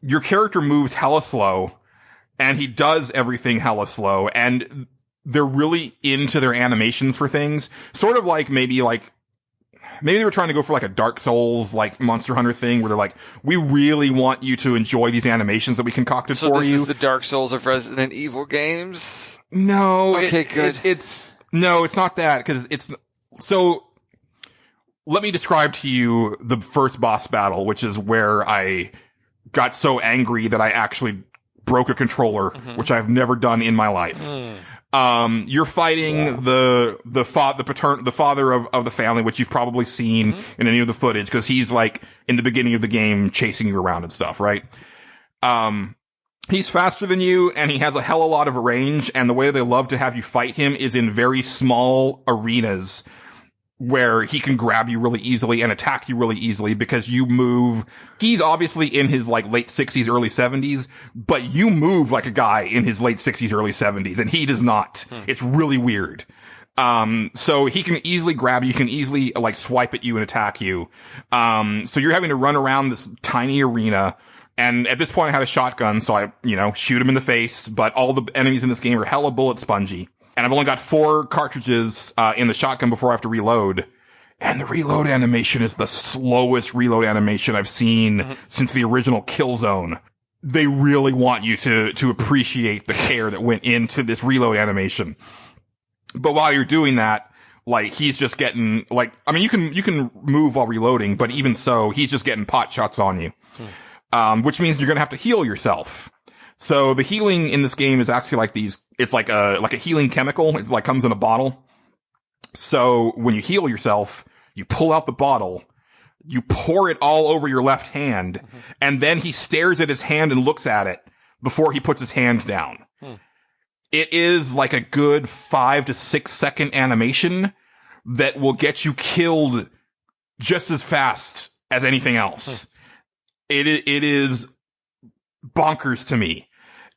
Your character moves hella slow and he does everything hella slow and they're really into their animations for things. Sort of like maybe they were trying to go for like a Dark Souls, like Monster Hunter thing where they're like, we really want you to enjoy these animations that we concocted for you. So this is the Dark Souls of Resident Evil games? No. Okay, good. It's not that because so let me describe to you the first boss battle, which is where I got so angry that I actually broke a controller, which I've never done in my life. You're fighting the father of the family, which you've probably seen in any of the footage, because he's like in the beginning of the game chasing you around and stuff, right? He's faster than you and he has a hell of a lot of range, and the way they love to have you fight him is in very small arenas where he can grab you really easily and attack you really easily because you move. He's obviously in his like late 60s, early 70s, but you move like a guy in his late 60s, early 70s, and he does not. It's really weird. So he can easily grab you, he can easily like swipe at you and attack you. So you're having to run around this tiny arena. And at this point I had a shotgun, so I, you know, shoot him in the face, but all the enemies in this game are hella bullet spongy. And I've only got 4 cartridges in the shotgun before I have to reload. And the reload animation is the slowest reload animation I've seen since the original Killzone. They really want you to appreciate the care that went into this reload animation. But while you're doing that, like, he's just getting, like, I mean, you can move while reloading, but even so, he's just getting pot shots on you. Which means you're gonna have to heal yourself. So the healing in this game is actually like it's like a healing chemical. It's like comes in a bottle. So when you heal yourself, you pull out the bottle, you pour it all over your left hand, and then he stares at his hand and looks at it before he puts his hand down. It is like a good 5 to 6 second animation that will get you killed just as fast as anything else. It is bonkers to me.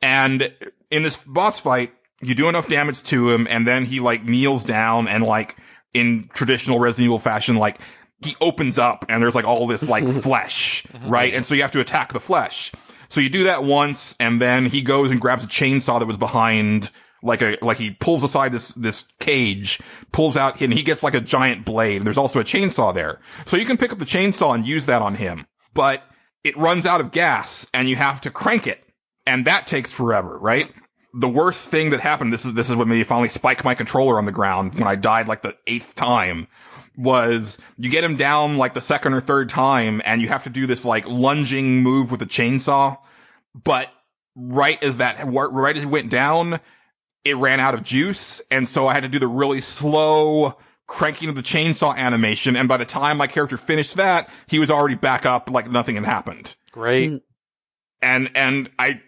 And in this boss fight, you do enough damage to him, and then he like kneels down, and like in traditional Resident Evil fashion, like he opens up and there's like all this like flesh, right? And so you have to attack the flesh. So you do that once, and then he goes and grabs a chainsaw that was behind like he pulls aside this cage, pulls out, and he gets like a giant blade. There's also a chainsaw there. So you can pick up the chainsaw and use that on him, but it runs out of gas and you have to crank it. And that takes forever, right? The worst thing that happened, this is what made me finally spike my controller on the ground when I died like the 8th time, was you get him down like the 2nd or 3rd time and you have to do this like lunging move with the chainsaw. But right as he went down, it ran out of juice. And so I had to do the really slow cranking of the chainsaw animation. And by the time my character finished that, he was already back up like nothing had happened. Great. And I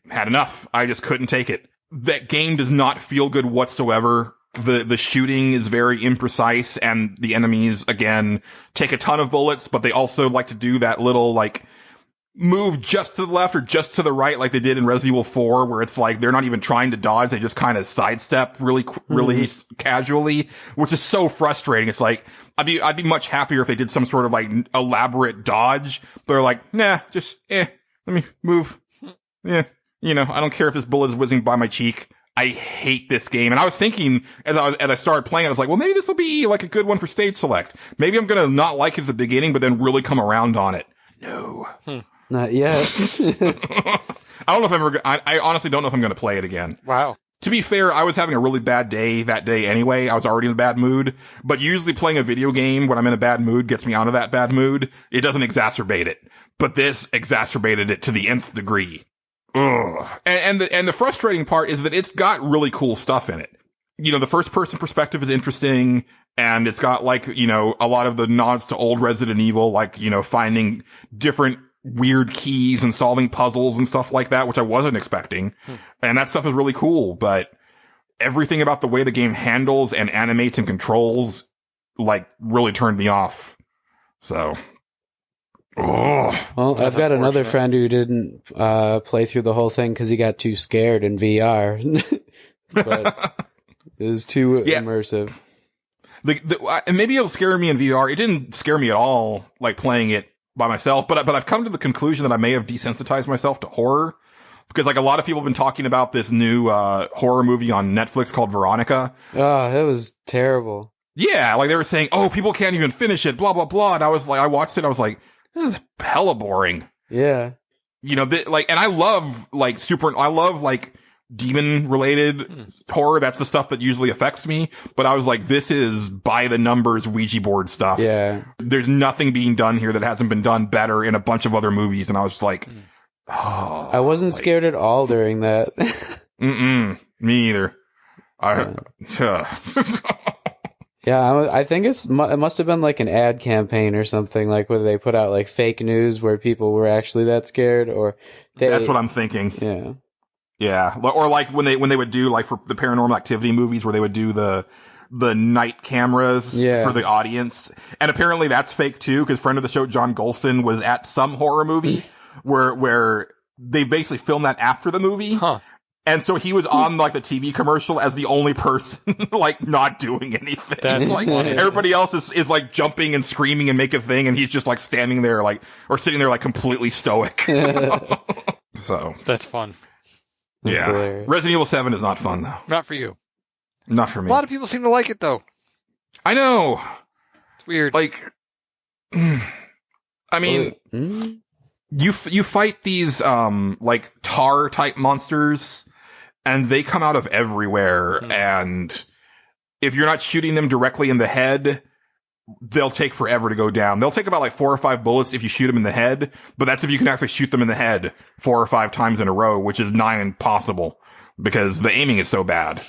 had enough. I just couldn't take it. That game does not feel good whatsoever. The shooting is very imprecise, and the enemies, again, take a ton of bullets, but they also like to do that little, like, move just to the left or just to the right, like they did in Resident Evil 4, where it's like they're not even trying to dodge, they just kind of sidestep really casually, which is so frustrating. It's like, I'd be much happier if they did some sort of, like, elaborate dodge, but they're like, nah, just, let me move. Yeah. You know, I don't care if this bullet is whizzing by my cheek. I hate this game. And I was thinking, as I started playing it, I was like, well, maybe this will be like a good one for stage select. Maybe I'm going to not like it at the beginning, but then really come around on it. No. Not yet. I don't know if I honestly don't know if I'm going to play it again. Wow. To be fair, I was having a really bad day that day anyway. I was already in a bad mood, but usually playing a video game when I'm in a bad mood gets me out of that bad mood. It doesn't exacerbate it, but this exacerbated it to the nth degree. Ugh. And the frustrating part is that it's got really cool stuff in it. You know, the first person perspective is interesting, and it's got like, you know, a lot of the nods to old Resident Evil, like, you know, finding different weird keys and solving puzzles and stuff like that, which I wasn't expecting. And that stuff is really cool, but everything about the way the game handles and animates and controls, like, really turned me off. So, well, I've got another friend who didn't play through the whole thing because he got too scared in VR. But it was too immersive. And maybe it'll scare me in VR. It didn't scare me at all, like playing it by myself. But I've come to the conclusion that I may have desensitized myself to horror, because like a lot of people have been talking about this new horror movie on Netflix called Veronica. Oh, it was terrible. Yeah, like they were saying, oh, people can't even finish it, blah blah blah. And I was like, I watched it, I was like, this is hella boring. Yeah. You know, and I love like demon related horror. That's the stuff that usually affects me. But I was like, this is by the numbers Ouija board stuff. Yeah. There's nothing being done here that hasn't been done better in a bunch of other movies. And I was just like, oh. I wasn't scared at all during that. Me either. Yeah, I think it must have been like an ad campaign or something, like where they put out like fake news where people were actually that scared, or that's what I'm thinking. Yeah. Yeah. Or like when they would do like for the Paranormal Activity movies where they would do the night cameras for the audience. And apparently that's fake too, because friend of the show, John Golson, was at some horror movie where they basically filmed that after the movie. Huh. And so he was on like the TV commercial as the only person like not doing anything. That's like funny. Everybody else is like jumping and screaming and make a thing, and he's just like standing there like, or sitting there like completely stoic. So that's fun. That's hilarious. Resident Evil 7 is not fun though. Not for you. Not for me. A lot of people seem to like it though. I know. It's weird. Like, I mean, you fight these like tar type monsters, and they come out of everywhere. And if you're not shooting them directly in the head, they'll take forever to go down. They'll take about like 4 or 5 bullets if you shoot them in the head, but that's if you can actually shoot them in the head 4 or 5 times in a row, which is nigh impossible because the aiming is so bad.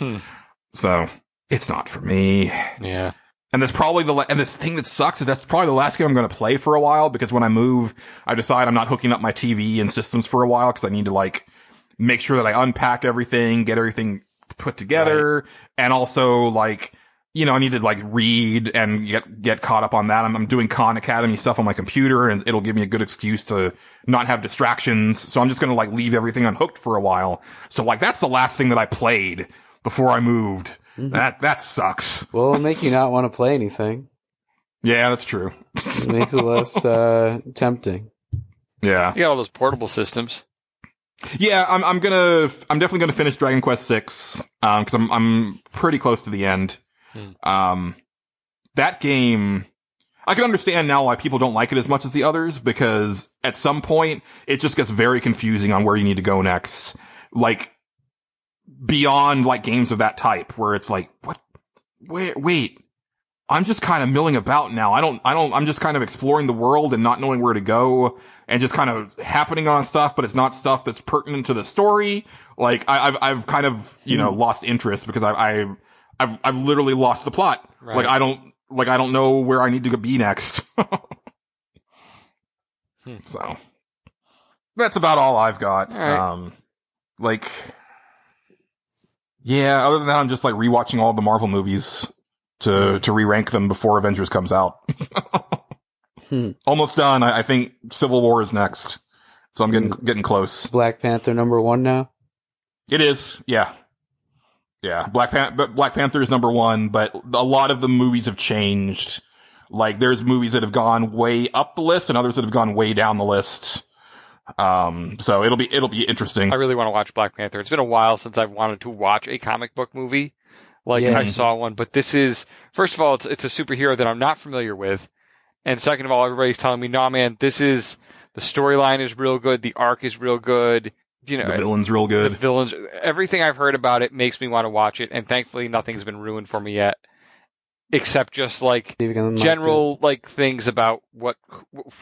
So it's not for me. Yeah. And that's probably and this thing that sucks is that's probably the last game I'm going to play for a while, because when I move, I decide I'm not hooking up my TV and systems for a while, because I need to like make sure that I unpack everything, get everything put together, and also like I need to like read and get caught up on that. I'm doing Khan Academy stuff on my computer, and it'll give me a good excuse to not have distractions. So I'm just going to like leave everything unhooked for a while. So like that's the last thing that I played before I moved. Mm-hmm. That sucks. Well, it'll make you not want to play anything. Yeah, that's true. It makes it less tempting. Yeah. You got all those portable systems. Yeah, I'm definitely gonna finish Dragon Quest VI, cause I'm pretty close to the end. That game, I can understand now why people don't like it as much as the others, because at some point it just gets very confusing on where you need to go next. Like, beyond like games of that type where it's like, wait, I'm just kind of milling about now. I'm just kind of exploring the world and not knowing where to go and just kind of happening on stuff, but it's not stuff that's pertinent to the story. Like, I've kind of, lost interest because I've literally lost the plot. Right. Like, I don't know where I need to be next. So that's about all I've got. All right. Yeah, other than that, I'm just like rewatching all the Marvel movies to re-rank them before Avengers comes out. Almost done. I think Civil War is next. So I'm getting close. Black Panther #1 now? It is. Yeah. Yeah. Black Panther is #1, but a lot of the movies have changed. Like, there's movies that have gone way up the list and others that have gone way down the list. So it'll be interesting. I really want to watch Black Panther. It's been a while since I've wanted to watch a comic book movie. I saw one, but this is, first of all, it's a superhero that I'm not familiar with. And second of all, everybody's telling me, no, man, the storyline is real good. The arc is real good. The villain's real good. The villains, everything I've heard about it makes me want to watch it. And thankfully nothing's been ruined for me yet. Except just like general like things about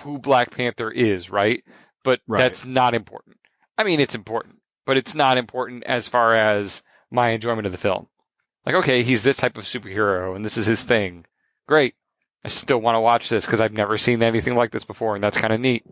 who Black Panther is, right? But that's not important. I mean, it's important, but it's not important as far as my enjoyment of the film. Like, okay, he's this type of superhero and this is his thing. Great. I still want to watch this because I've never seen anything like this before, and that's kind of neat.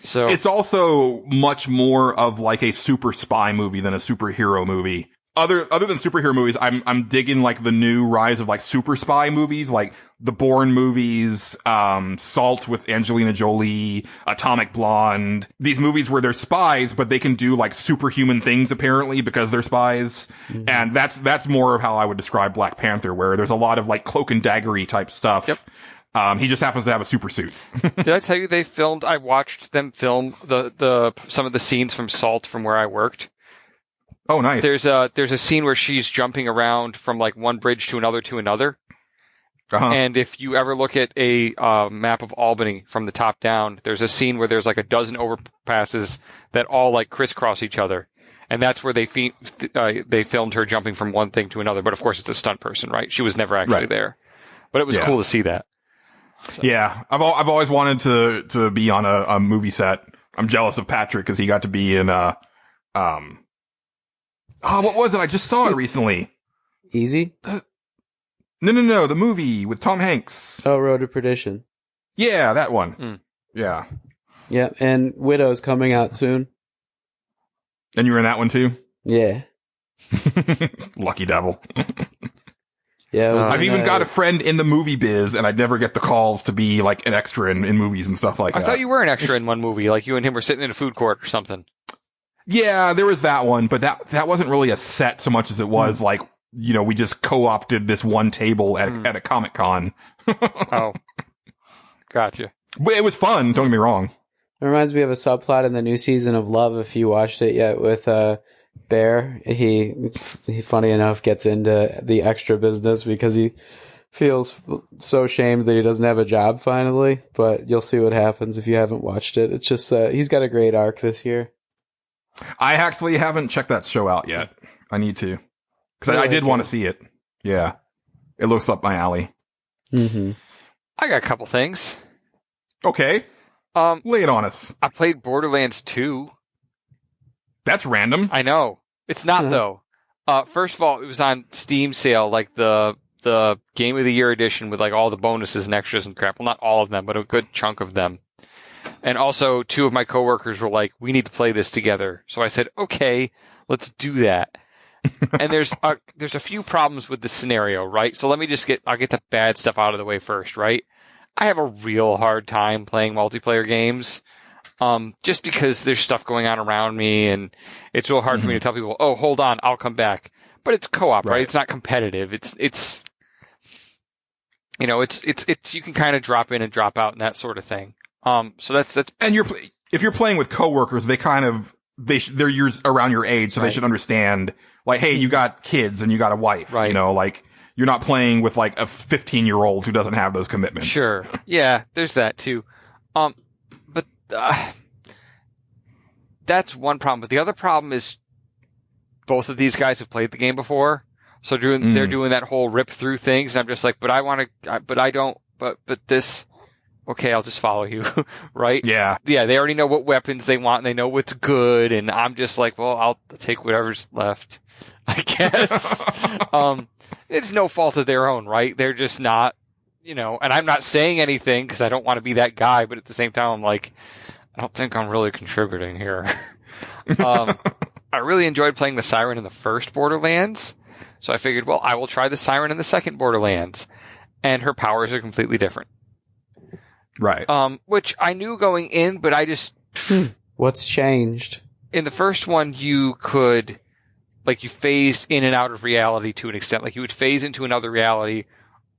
So it's also much more of like a super spy movie than a superhero movie. Other than superhero movies, I'm digging like the new rise of like super spy movies, like the Bourne movies, Salt with Angelina Jolie, Atomic Blonde. These movies where they're spies, but they can do like superhuman things apparently because they're spies. Mm-hmm. And that's more of how I would describe Black Panther, where there's a lot of like cloak and daggery type stuff. Yep. He just happens to have a super suit. Did I tell you I watched them film some of the scenes from Salt from where I worked? Oh, nice. There's a scene where she's jumping around from like one bridge to another. Uh-huh. And if you ever look at a map of Albany from the top down, there's a scene where there's like a dozen overpasses that all like crisscross each other. And that's where they filmed her jumping from one thing to another. But of course, it's a stunt person, right? She was never actually there. But it was cool to see that. So. Yeah. I've always wanted to be on a movie set. I'm jealous of Patrick because he got to be in what was it? I just saw it recently. Easy? No. The movie with Tom Hanks. Oh, Road to Perdition. Yeah, that one. Yeah. Yeah, and Widow's coming out soon. And you were in that one too? Yeah. Lucky devil. Yeah, I've even got a friend in the movie biz, and I'd never get the calls to be like an extra in movies and stuff like that. I thought you were an extra in one movie, like you and him were sitting in a food court or something. Yeah, there was that one, but that wasn't really a set so much as it was like, we just co-opted this one table at a Comic-Con. Oh. Gotcha. But it was fun, don't get me wrong. It reminds me of a subplot in the new season of Love, if you watched it yet, with Bear. He funny enough gets into the extra business because he feels so ashamed that he doesn't have a job finally, but you'll see what happens if you haven't watched it. It's just he's got a great arc this year. I actually haven't checked that show out yet. I need to. Because I did want to see it. Yeah. It looks up my alley. Mm-hmm. I got a couple things. Okay. Lay it on us. I played Borderlands 2. That's random. I know. It's not, though. First of all, it was on Steam sale, like the Game of the Year edition with like all the bonuses and extras and crap. Well, not all of them, but a good chunk of them. And also, two of my coworkers were like, we need to play this together. So I said, okay, let's do that. And there's a few problems with the scenario, right? So I'll get the bad stuff out of the way first, right? I have a real hard time playing multiplayer games, just because there's stuff going on around me, and it's real hard for me to tell people, oh, hold on, I'll come back. But it's co-op, right? It's not competitive. It's you know, it's you can kind of drop in and drop out and that sort of thing. So that's and if you're playing with coworkers, they're around your age, so they should understand, like, hey, you got kids and you got a wife, right? You know, like, you're not playing with like a 15-year-old who doesn't have those commitments. Sure. Yeah, there's that too. But that's one problem. But the other problem is both of these guys have played the game before, so they're doing that whole rip through things, and I'm just like, but this. Okay, I'll just follow you, right? Yeah. Yeah, they already know what weapons they want, and they know what's good, and I'm just like, well, I'll take whatever's left, I guess. It's no fault of their own, right? They're just not, you know, and I'm not saying anything because I don't want to be that guy, but at the same time, I'm like, I don't think I'm really contributing here. I really enjoyed playing the Siren in the first Borderlands, so I figured, well, I will try the Siren in the second Borderlands, and her powers are completely different. Right. Which I knew going in, but I just... What's changed? In the first one, you could, like, you phased in and out of reality to an extent. Like, you would phase into another reality,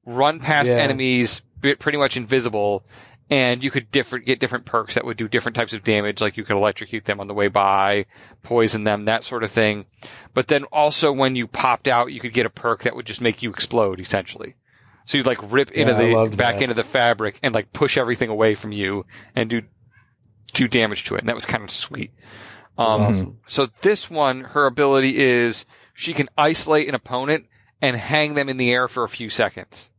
run past enemies, pretty much invisible, and you could get different perks that would do different types of damage. Like, you could electrocute them on the way by, poison them, that sort of thing. But then also when you popped out, you could get a perk that would just make you explode, essentially. So you'd like rip into into the fabric and like push everything away from you and do damage to it. And that was kind of sweet. Awesome. So this one, her ability is she can isolate an opponent and hang them in the air for a few seconds.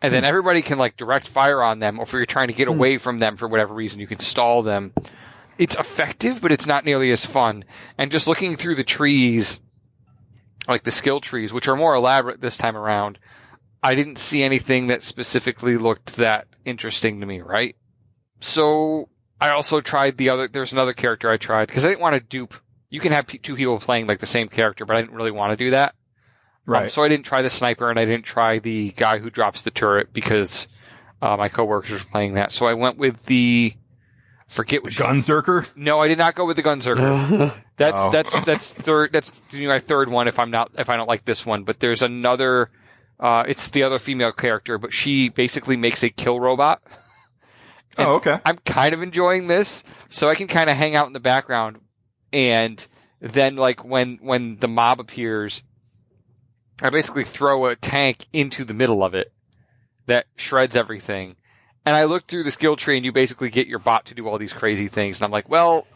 And then everybody can like direct fire on them, or if you're trying to get away from them for whatever reason, you can stall them. It's effective, but it's not nearly as fun. And just looking through the trees, like the skill trees, which are more elaborate this time around, I didn't see anything that specifically looked that interesting to me, right? So I also tried there's another character I tried, because I didn't want to dupe. You can have two people playing like the same character, but I didn't really want to do that. Right. So I didn't try the sniper, and I didn't try the guy who drops the turret, because my coworkers were playing that. So I went with the Gunzerker? No, I did not go with the Gunzerker. That's third. That's my third one if I don't like this one. But there's another. It's the other female character, but she basically makes a kill robot. Oh, okay. I'm kind of enjoying this, so I can kind of hang out in the background, and then like when the mob appears, I basically throw a tank into the middle of it that shreds everything. And I look through the skill tree, and you basically get your bot to do all these crazy things. And I'm like, well,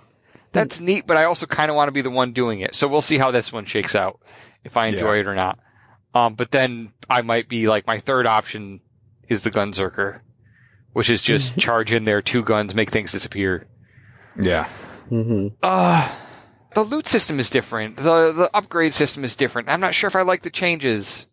that's neat, but I also kind of want to be the one doing it. So we'll see how this one shakes out, if I enjoy it or not. But then I might be like, my third option is the Gunzerker, which is just charge in there, 2 guns, make things disappear. Yeah. The loot system is different. The upgrade system is different. I'm not sure if I like the changes.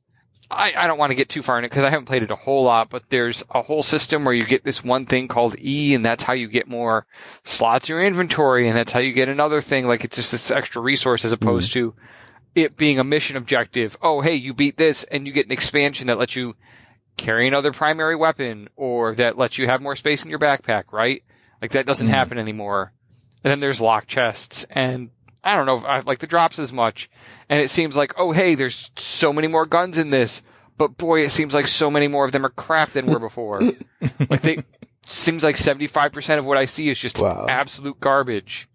I don't want to get too far in it because I haven't played it a whole lot, but there's a whole system where you get this one thing called E, and that's how you get more slots in your inventory, and that's how you get another thing. Like, it's just this extra resource as opposed to it being a mission objective. Oh, hey, you beat this, and you get an expansion that lets you carry another primary weapon, or that lets you have more space in your backpack, right? Like, that doesn't happen anymore. And then there's locked chests, and I don't know if I like the drops as much. And it seems like, oh, hey, there's so many more guns in this. But boy, it seems like so many more of them are crap than were before. Seems like 75% of what I see is just absolute garbage.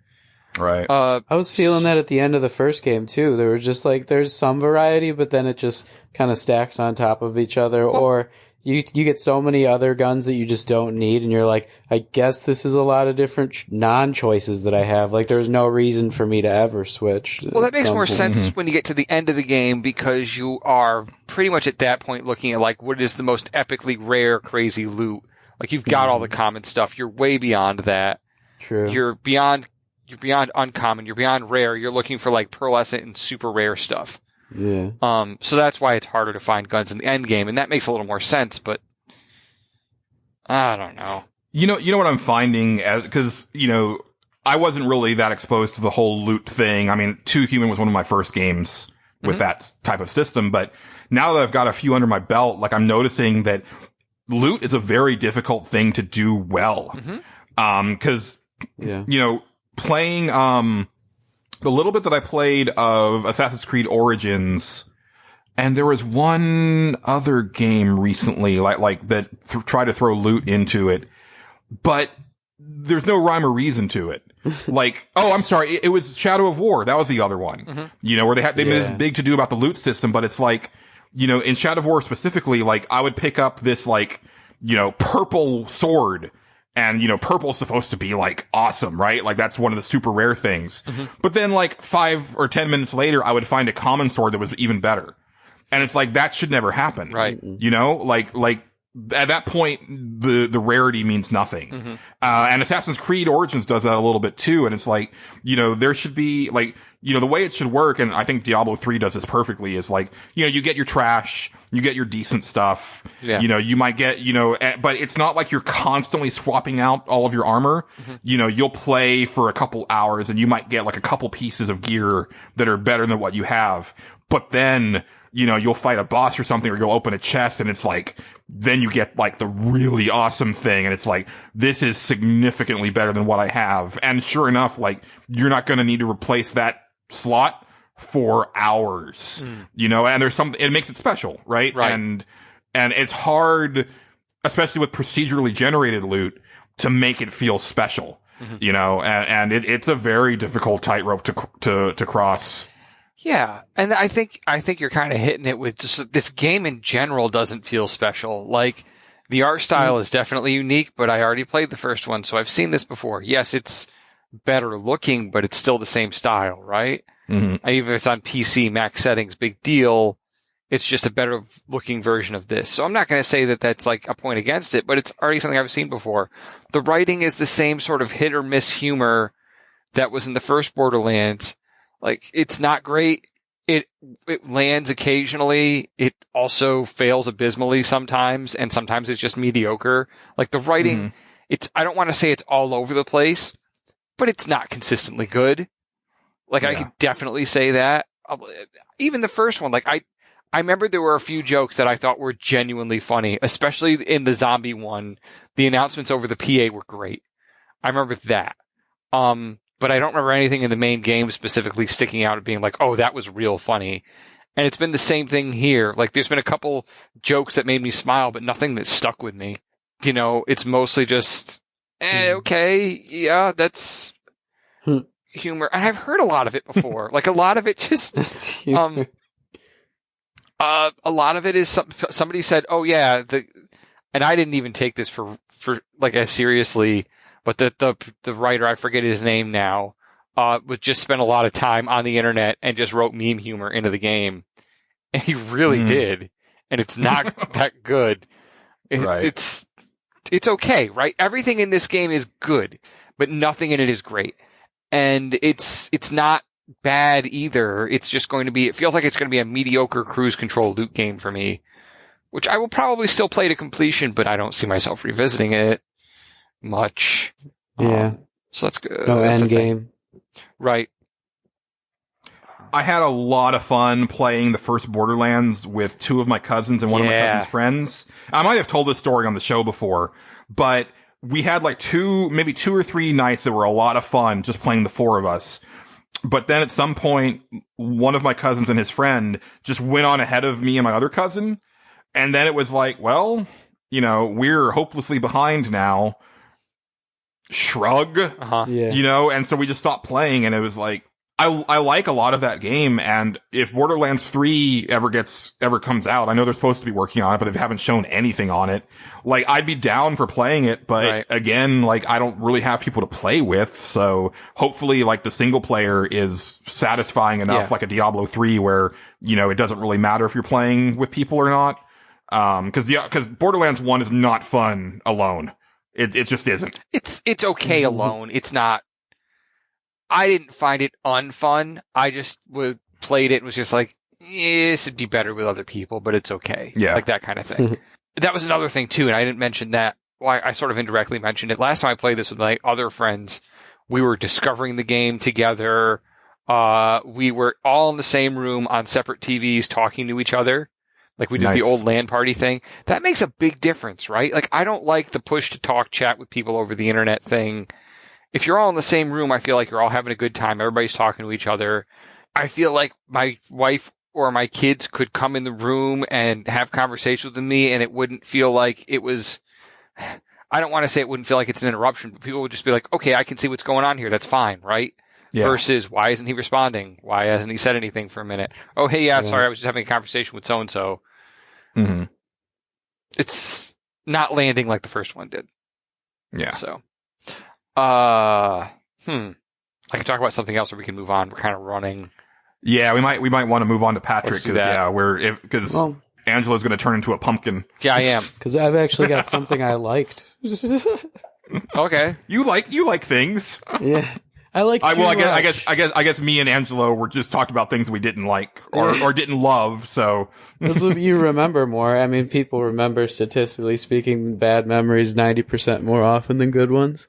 Right. I was feeling that at the end of the first game, too. There was just like, there's some variety, but then it just kind of stacks on top of each other. Or you get so many other guns that you just don't need, and you're like, I guess this is a lot of different non-choices that I have. Like, there's no reason for me to ever switch. Well, that makes more sense when you get to the end of the game, because you are pretty much at that point looking at, like, what is the most epically rare, crazy loot. Like, you've got all the common stuff. You're way beyond that. True. You're beyond uncommon. You're beyond rare. You're looking for, like, pearlescent and super rare stuff. Yeah. So that's why it's harder to find guns in the end game, and that makes a little more sense, but I don't know. You know what I'm finding, because, I wasn't really that exposed to the whole loot thing. I mean, 2 Human was one of my first games with that type of system. But now that I've got a few under my belt, like I'm noticing that loot is a very difficult thing to do well. Cause, you know, playing, the little bit that I played of Assassin's Creed Origins, and there was one other game recently, like that tried to throw loot into it, but there's no rhyme or reason to it. Like, oh, I'm sorry. It was Shadow of War. That was the other one, you know, where they made this big to do about the loot system, but it's like, you know, in Shadow of War specifically, like I would pick up this like, you know, purple sword, and, you know, purple's supposed to be like awesome, right? Like that's one of the super rare things. But then like 5 or 10 minutes later, I would find a common sword that was even better. And it's like, that should never happen. Right. You know, like at that point, the rarity means nothing. And Assassin's Creed Origins does that a little bit too. And it's like, you know, there should be like, you know, the way it should work, and I think Diablo 3 does this perfectly, is like, you know, you get your trash, you get your decent stuff, you know, you might get, you know, but it's not like you're constantly swapping out all of your armor. You know, you'll play for a couple hours and you might get like a couple pieces of gear that are better than what you have. But then, you know, you'll fight a boss or something, or you'll open a chest and it's like, then you get like the really awesome thing. And it's like, this is significantly better than what I have. And sure enough, like, you're not going to need to replace that slot for hours, you know, and there's something, it makes it special, right? And it's hard, especially with procedurally generated loot, to make it feel special, you know, and it's a very difficult tightrope to cross. Yeah, and I think you're kind of hitting it with just this game in general doesn't feel special. Like, the art style is definitely unique, but I already played the first one, so I've seen this before. Yes, it's better looking, but it's still the same style, right? Even if it's on PC, Mac settings, big deal. It's just a better looking version of this. So I'm not going to say that that's like a point against it, but it's already something I've seen before. The writing is the same sort of hit or miss humor that was in the first Borderlands. Like, it's not great. It lands occasionally. It also fails abysmally sometimes, and sometimes it's just mediocre. Like, the writing, I don't want to say it's all over the place, but it's not consistently good. Like, I could definitely say that. Even the first one, like, I remember there were a few jokes that I thought were genuinely funny, especially in the zombie one. The announcements over the PA were great. I remember that. But I don't remember anything in the main game specifically sticking out and being like, oh, that was real funny. And it's been the same thing here. Like, there's been a couple jokes that made me smile, but nothing that stuck with me. You know, it's mostly just, okay, yeah, that's humor. And I've heard a lot of it before. Like, a lot of it just, a lot of it is somebody said, oh yeah, and I didn't even take this for like as seriously. But the writer, I forget his name now, would just spend a lot of time on the internet and just wrote meme humor into the game. And he really did. And it's not that good. It's okay, right? Everything in this game is good, but nothing in it is great. And it's not bad either. It's just going to be, it feels like it's going to be a mediocre cruise control loot game for me, which I will probably still play to completion, but I don't see myself revisiting it much. So that's good. No that's end game. Right. I had a lot of fun playing the first Borderlands with 2 of my cousins and one of my cousin's friends. I might have told this story on the show before, but we had like maybe 2 or 3 nights that were a lot of fun just playing the 4 of us. But then at some point, one of my cousins and his friend just went on ahead of me and my other cousin. And then it was like, well, you know, we're hopelessly behind now. Shrug, you know, and so we just stopped playing, and it was like, I like a lot of that game, and if Borderlands 3 ever comes out, I know they're supposed to be working on it, but they haven't shown anything on it. Like, I'd be down for playing it, but again, like, I don't really have people to play with, so hopefully, like, the single player is satisfying enough, like a Diablo 3, where, you know, it doesn't really matter if you're playing with people or not. Cause Borderlands 1 is not fun alone. It just isn't. It's okay alone. It's not. I didn't find it unfun. I just played it and was just like, this would be better with other people, but it's okay. Yeah. Like that kind of thing. That was another thing too, and I didn't mention that. Well, I sort of indirectly mentioned it. Last time I played this with my other friends, we were discovering the game together. We were all in the same room on separate TVs talking to each other. Like we did the old LAN party thing. That makes a big difference, right? Like I don't like the push to talk chat with people over the internet thing. If you're all in the same room, I feel like you're all having a good time. Everybody's talking to each other. I feel like my wife or my kids could come in the room and have conversations with me and it wouldn't feel like it was, I don't want to say it wouldn't feel like it's an interruption, but people would just be like, okay, I can see what's going on here. That's fine, right? Yeah. Versus, why isn't he responding? Why hasn't he said anything for a minute? Oh, hey, yeah, sorry, I was just having a conversation with so-and-so. Mm-hmm. It's not landing like the first one did. Yeah. So, I can talk about something else or we can move on. We're kind of running. Yeah, we might want to move on to Patrick because Angela's going to turn into a pumpkin. Yeah, I am. Because I've actually got something I liked. Okay. You like things. Yeah. I guess me and Angelo were just talked about things we didn't like or didn't love. So that's what you remember more. I mean, people remember, statistically speaking, bad memories 90% more often than good ones.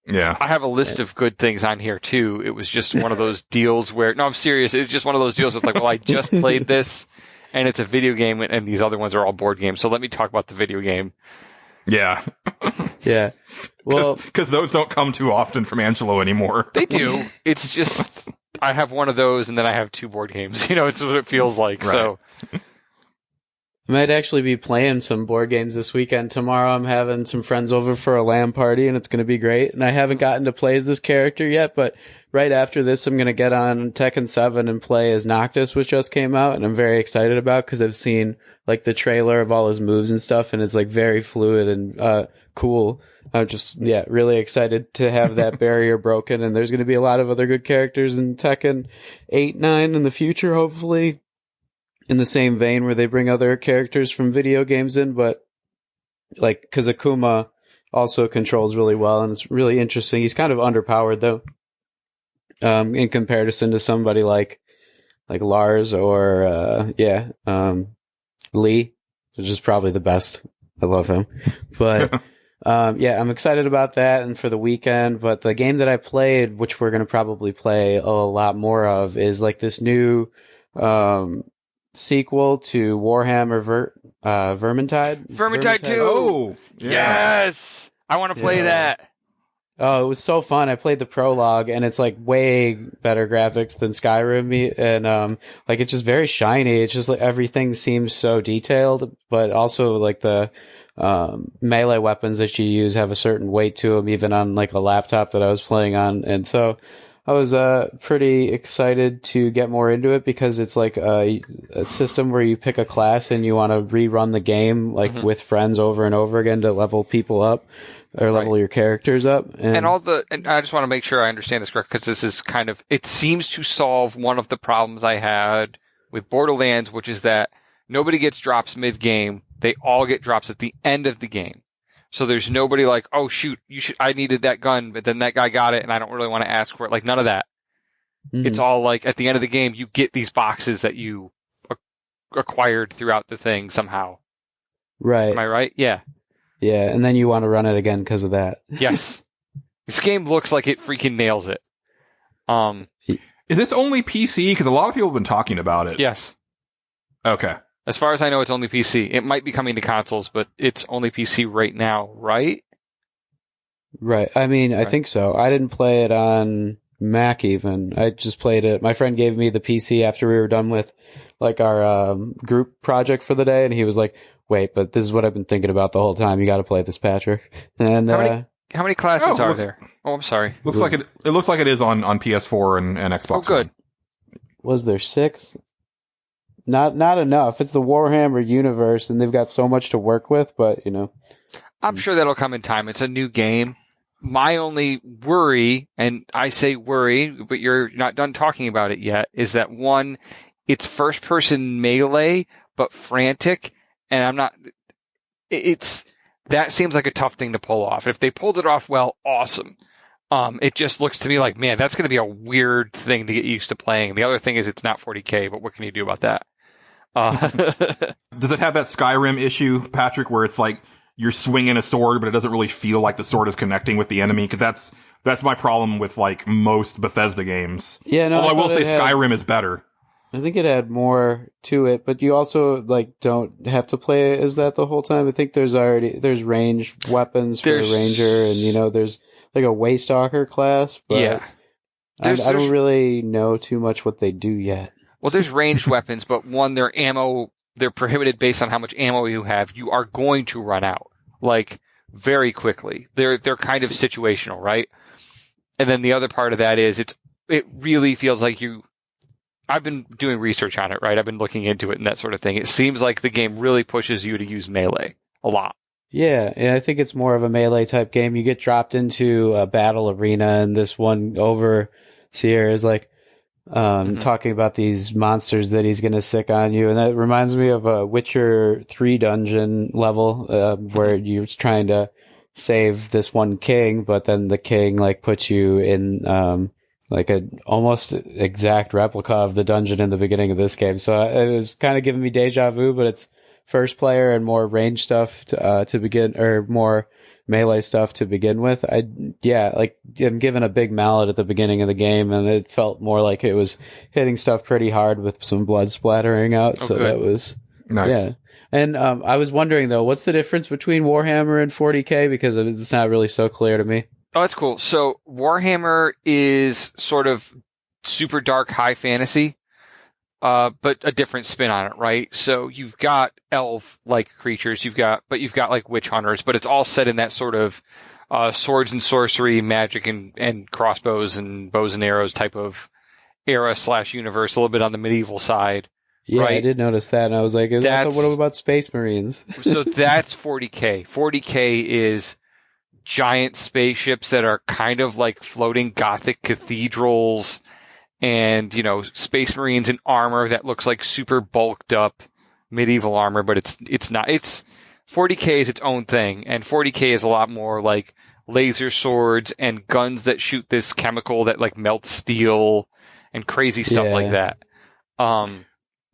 Yeah, I have a list of good things on here too. It was just one of those deals where no, I'm serious. It was just one of those deals with like, well, I just played this, and it's a video game, and these other ones are all board games. So let me talk about the video game. Yeah. Yeah. Well, because those don't come too often from Angelo anymore. They do. It's just, I have one of those and then I have 2 board games. You know, it's what it feels like. Right. So I might actually be playing some board games this weekend. Tomorrow I'm having some friends over for a LAN party and it's going to be great. And I haven't gotten to play as this character yet, but right after this, I'm going to get on Tekken 7 and play as Noctis, which just came out, and I'm very excited about because I've seen like the trailer of all his moves and stuff, and it's like very fluid and cool. I'm just, really excited to have that barrier broken, and there's going to be a lot of other good characters in Tekken 8, 9 in the future, hopefully, in the same vein where they bring other characters from video games in, but like, because Akuma also controls really well, and it's really interesting. He's kind of underpowered, though. In comparison to somebody like Lars or Lee, which is probably the best. I love him, but I'm excited about that and for the weekend. But the game that I played, which we're gonna probably play a lot more of, is like this new sequel to Warhammer Vermintide. Vermintide 2. Oh, yeah. Yes, I want to play that. Oh, it was so fun. I played the prologue and it's like way better graphics than Skyrim, and like it's just very shiny. It's just like everything seems so detailed, but also like the melee weapons that you use have a certain weight to them, even on like a laptop that I was playing on. And so I was pretty excited to get more into it because it's like a system where you pick a class and you want to rerun the game like with friends over and over again to level people up. Or level your characters up. And I just want to make sure I understand this correct, because this is kind of, it seems to solve one of the problems I had with Borderlands, which is that nobody gets drops mid-game. They all get drops at the end of the game. So there's nobody like, oh shoot, I needed that gun, but then that guy got it and I don't really want to ask for it. Like none of that. Mm-hmm. It's all like at the end of the game, you get these boxes that you acquired throughout the thing somehow. Right. Am I right? Yeah. Yeah, and then you want to run it again because of that. Yes. This game looks like it freaking nails it. Is this only PC? Because a lot of people have been talking about it. Yes. Okay. As far as I know, it's only PC. It might be coming to consoles, but it's only PC right now, right? Right. I mean, I think so. I didn't play it on Mac even. I just played it. My friend gave me the PC after we were done with like our group project for the day, and he was like, wait, but this is what I've been thinking about the whole time. You got to play this, Patrick. And how many classes are there? Oh, I'm sorry. It looks like it is on PS4 and Xbox. Oh, good. Was there 6? Not enough. It's the Warhammer universe, and they've got so much to work with. But I'm sure that'll come in time. It's a new game. My only worry, and I say worry, but you're not done talking about it yet, is that one, it's first-person melee, but frantic. And I'm not, that seems like a tough thing to pull off. If they pulled it off well, awesome. It just looks to me like, man, that's going to be a weird thing to get used to playing. The other thing is it's not 40K, but what can you do about that? Does it have that Skyrim issue, Patrick, where it's like, you're swinging a sword, but it doesn't really feel like the sword is connecting with the enemy, because that's my problem with like most Bethesda games. Yeah, no, although I will say Skyrim is better. I think it had more to it, but you also like don't have to play it as that the whole time. I think there's ranged weapons for a ranger, and there's like a Waystalker class, but yeah. I don't really know too much what they do yet. Well, there's ranged weapons, but one, they're prohibited based on how much ammo you have. You are going to run out, like, very quickly. They're kind of situational, right? And then the other part of that is it really feels like I've been doing research on it, right? I've been looking into it and that sort of thing. It seems like the game really pushes you to use melee a lot. Yeah, I think it's more of a melee type game. You get dropped into a battle arena, and this one overseer is like talking about these monsters that he's going to sick on you. And that reminds me of a Witcher 3 dungeon level where you're trying to save this one king, but then the king like puts you in like a almost exact replica of the dungeon in the beginning of this game. So it was kind of giving me deja vu, but it's first player and more range stuff to begin, or more melee stuff to begin with. I'm given a big mallet at the beginning of the game, and it felt more like it was hitting stuff pretty hard with some blood splattering out. So good. That was nice. Yeah. And I was wondering though, what's the difference between Warhammer and 40K? Because it's not really so clear to me. Oh, that's cool. So Warhammer is sort of super dark high fantasy, but a different spin on it, right? So you've got elf-like creatures, you've got like witch hunters, but it's all set in that sort of swords and sorcery, magic and crossbows and bows and arrows type of era/universe, a little bit on the medieval side. Yeah, right? I did notice that, and I was like, what about Space Marines? So that's 40K. 40K is giant spaceships that are kind of like floating Gothic cathedrals, and Space Marines in armor that looks like super bulked up medieval armor, but it's not. 40K is its own thing, and 40K is a lot more like laser swords and guns that shoot this chemical that like melts steel and crazy stuff like that.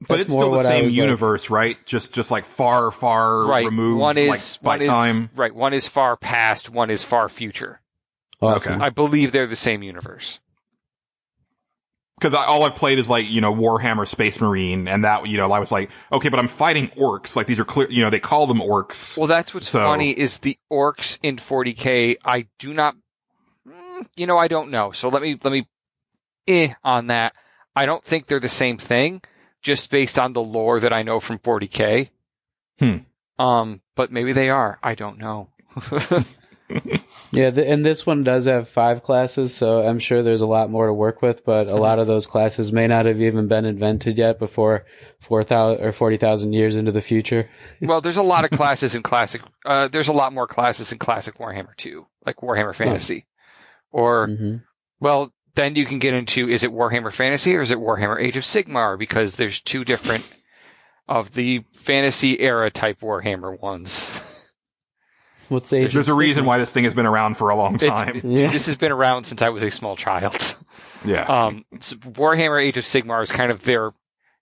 But it's still the same universe, right? Just like far removed, by time. Right. One is far past, one is far future. Awesome. Okay. I believe they're the same universe. Because all I've played is like, Warhammer Space Marine, and that, I was like, okay, but I'm fighting orcs. Like, these are clear, they call them orcs. Well, that's what's funny is the orcs in 40K, I do not, I don't know. So let me on that. I don't think they're the same thing, just based on the lore that I know from 40K. But maybe they are. I don't know. Yeah, and this one does have 5 classes, so I'm sure there's a lot more to work with, but a lot of those classes may not have even been invented yet before 4,000 or 40,000 years into the future. Well, there's a lot of classes in classic, there's a lot more classes in classic Warhammer too, like Warhammer Fantasy. Or, well, then you can get into, is it Warhammer Fantasy or is it Warhammer Age of Sigmar? Because there's 2 different of the fantasy era type Warhammer ones. What's Age There's a reason why this thing has been around for a long time. This has been around since I was a small child. Yeah. So Warhammer Age of Sigmar is kind of their,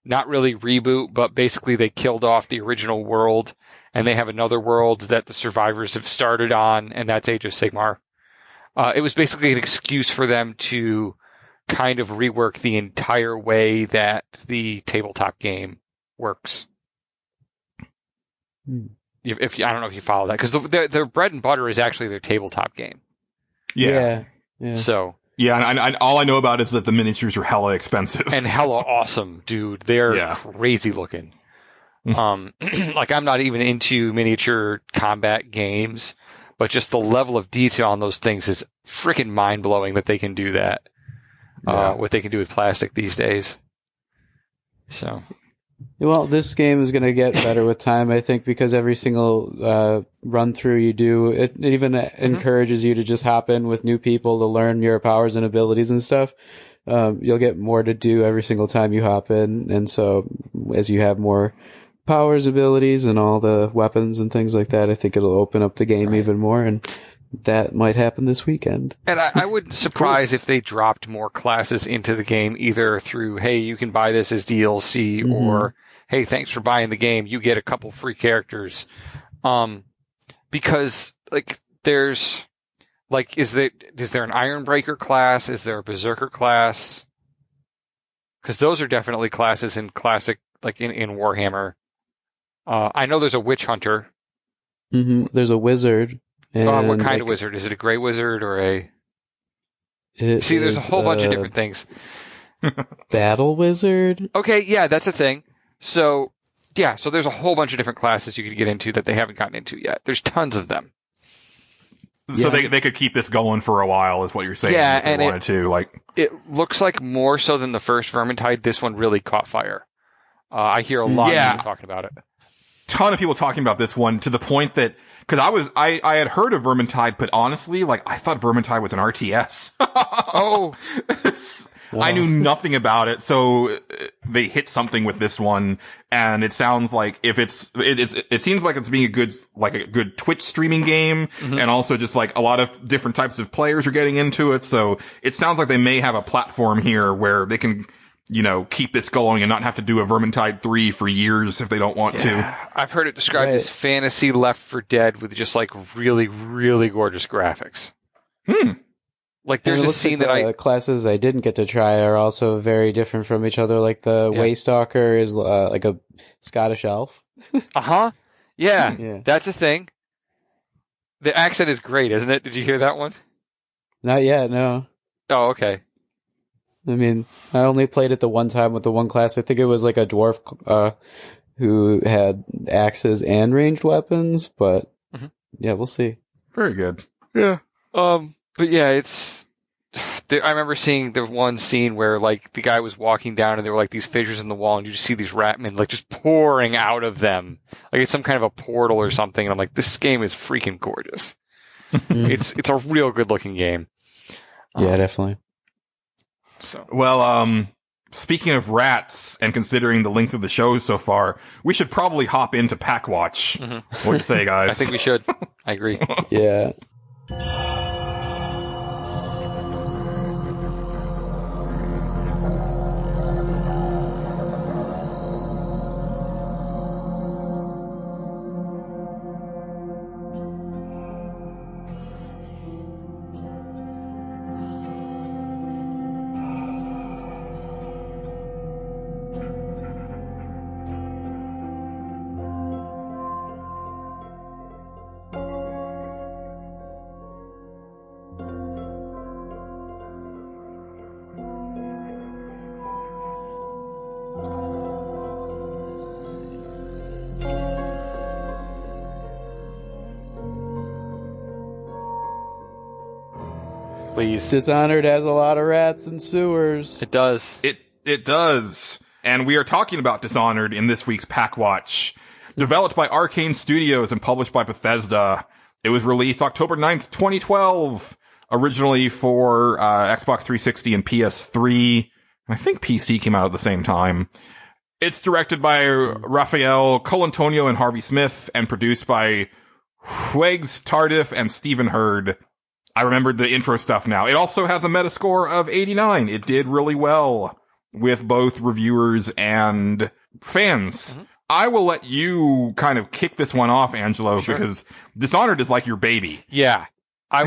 not really reboot, but basically they killed off the original world, and they have another world that the survivors have started on, and that's Age of Sigmar. It was basically an excuse for them to kind of rework the entire way that the tabletop game works. If I don't know if you follow that, because their bread and butter is actually their tabletop game. Yeah. So yeah, and all I know about is that the miniatures are hella expensive and hella awesome, dude. They're crazy looking. Like I'm not even into miniature combat games, but just the level of detail on those things is freaking mind blowing that they can do that. What they can do with plastic these days. So. Well, this game is going to get better with time, I think, because every single run through you do, it even encourages you to just hop in with new people to learn your powers and abilities and stuff. You'll get more to do every single time you hop in, and so as you have more powers, abilities, and all the weapons and things like that, I think it'll open up the game even more, and that might happen this weekend. And I wouldn't surprise if they dropped more classes into the game, either through, hey, you can buy this as DLC, or, hey, thanks for buying the game, you get a couple free characters. because like there's like is there an Ironbreaker class? Is there a Berserker class? Because those are definitely classes in classic, like in Warhammer. I know there's a Witch Hunter. Mm-hmm. There's a wizard. And what kind of wizard? Is it a gray wizard or a? See, there's a whole bunch of different things. Battle wizard. Okay, yeah, that's a thing. So there's a whole bunch of different classes you could get into that they haven't gotten into yet. There's tons of them. So they could keep this going for a while, is what you're saying. Yeah, if they wanted to. Like, it looks like more so than the first Vermintide, this one really caught fire. I hear a lot of people talking about it. Ton of people talking about this one to the point that because I had heard of Vermintide, but honestly, like I thought Vermintide was an RTS. Oh. I knew nothing about it, so they hit something with this one, and it sounds like it seems like it's being a good Twitch streaming game, and also just like a lot of different types of players are getting into it, so it sounds like they may have a platform here where they can, keep this going and not have to do a Vermintide 3 for years if they don't want to. I've heard it described as fantasy Left 4 Dead with just like really, really gorgeous graphics. Like there's a scene that classes I didn't get to try are also very different from each other. Like the Waystalker is like a Scottish elf. Yeah, that's a thing. The accent is great, isn't it? Did you hear that one? Not yet, no. Oh, okay. I mean, I only played it the one time with the one class. I think it was like a dwarf who had axes and ranged weapons, but yeah, we'll see. Very good. Yeah. But yeah, I remember seeing the one scene where like the guy was walking down and there were like these fissures in the wall and you just see these ratmen like just pouring out of them. Like it's some kind of a portal or something. And I'm like, this game is freaking gorgeous. It's a real good looking game. Yeah, definitely. So. Well, speaking of rats and considering the length of the show so far, we should probably hop into PAK WATCH. What do you say, guys? I think we should. I agree. Yeah. Please. Dishonored has a lot of rats and sewers. It does. It does. And we are talking about Dishonored in this week's PAK WATCH. Developed by Arcane Studios and published by Bethesda. It was released October 9th, 2012. Originally for Xbox 360 and PS3. I think PC came out at the same time. It's directed by Raphael Colantonio and Harvey Smith and produced by Huegs Tardif and Stephen Hurd. I remembered the intro stuff now. It also has a Metascore of 89. It did really well with both reviewers and fans. I will let you kind of kick this one off, Angelo, because Dishonored is like your baby. Yeah. I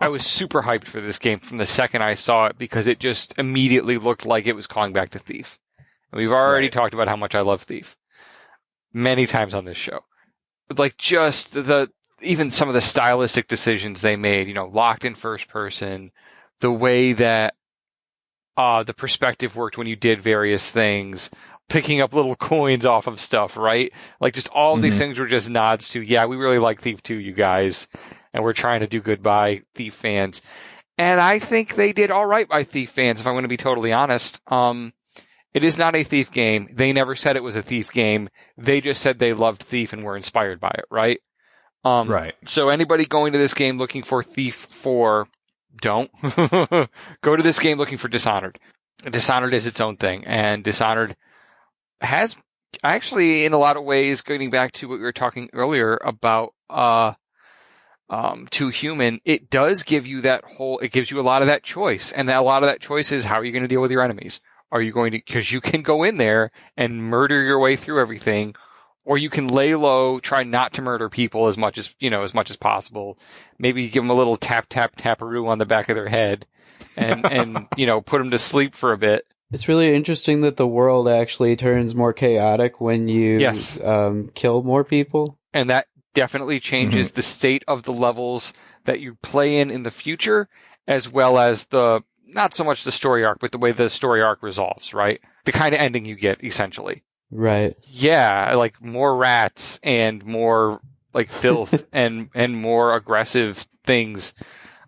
was super hyped for this game from the second I saw it because it just immediately looked like it was calling back to Thief. And we've already talked about how much I love Thief many times on this show. Like just even some of the stylistic decisions they made, locked in first person, the way that the perspective worked when you did various things, picking up little coins off of stuff, right? Like just all of these things were just nods to, yeah, we really like Thief 2, you guys, and we're trying to do good by Thief fans. And I think they did all right by Thief fans, if I'm going to be totally honest. It is not a Thief game. They never said it was a Thief game. They just said they loved Thief and were inspired by it, right? Right. So anybody going to this game looking for Thief 4, don't. Go to this game looking for Dishonored. Dishonored is its own thing, and Dishonored has actually, in a lot of ways, getting back to what we were talking earlier about Too Human, it does give you it gives you a lot of that choice, and a lot of that choice is how are you going to deal with your enemies? Are you going to, because you can go in there and murder your way through everything, Or you can lay low, try not to murder people as much as possible. Maybe give them a little tap, tap, taparoo on the back of their head and put them to sleep for a bit. It's really interesting that the world actually turns more chaotic when you kill more people. And that definitely changes the state of the levels that you play in the future, as well as not so much the story arc, but the way the story arc resolves, right? The kind of ending you get, essentially. Right. Yeah, like more rats and more like filth and more aggressive things.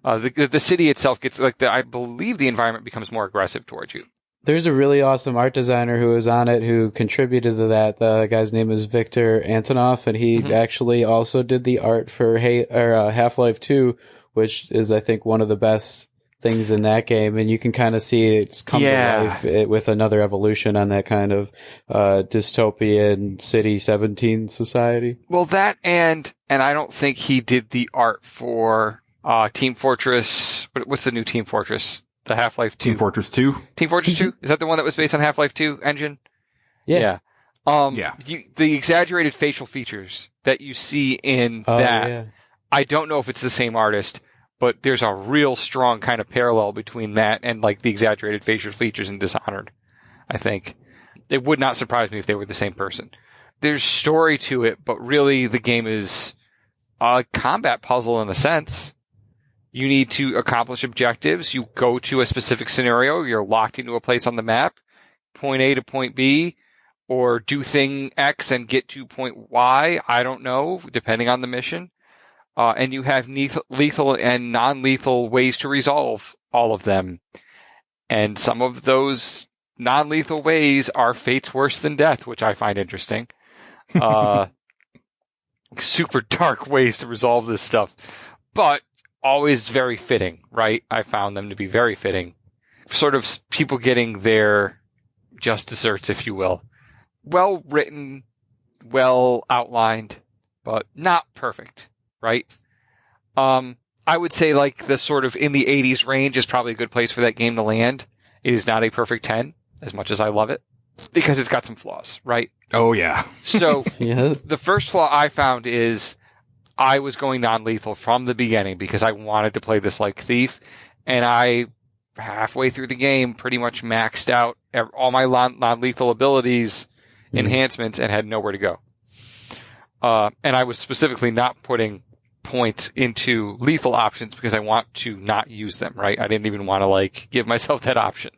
The city itself gets I believe the environment becomes more aggressive towards you. There's a really awesome art designer who was on it who contributed to that. The guy's name is Victor Antonov, and he actually also did the art for Half-Life 2, which is, I think, one of the best things in that game. And you can kind of see it's come to life with another evolution on that kind of dystopian City 17 society. Well, that and I don't think he did the art for Team Fortress. What's the new Team Fortress? The Half-Life 2. Team Fortress 2? Team Fortress 2? Is that the one that was based on Half-Life 2 engine? Yeah. The exaggerated facial features that you see in I don't know if it's the same artist, but there's a real strong kind of parallel between that and like the exaggerated facial features in Dishonored, I think. It would not surprise me if they were the same person. There's story to it, but really the game is a combat puzzle in a sense. You need to accomplish objectives. You go to a specific scenario. You're locked into a place on the map, point A to point B, or do thing X and get to point Y. I don't know, depending on the mission. And you have lethal and non-lethal ways to resolve all of them. And some of those non-lethal ways are fates worse than death, which I find interesting. Super dark ways to resolve this stuff. But always very fitting, right? I found them to be very fitting. Sort of people getting their just desserts, if you will. Well written, well outlined, but not perfect, right? I would say like the sort of in the 80s range is probably a good place for that game to land. It is not a perfect 10, as much as I love it, because it's got some flaws, right? Oh, yeah. So the first flaw I found is I was going non-lethal from the beginning because I wanted to play this like Thief, and I, halfway through the game, pretty much maxed out all my non-lethal abilities, enhancements, and had nowhere to go. And I was specifically not putting points into lethal options because I want to not use them, right? I didn't even want to like give myself that option.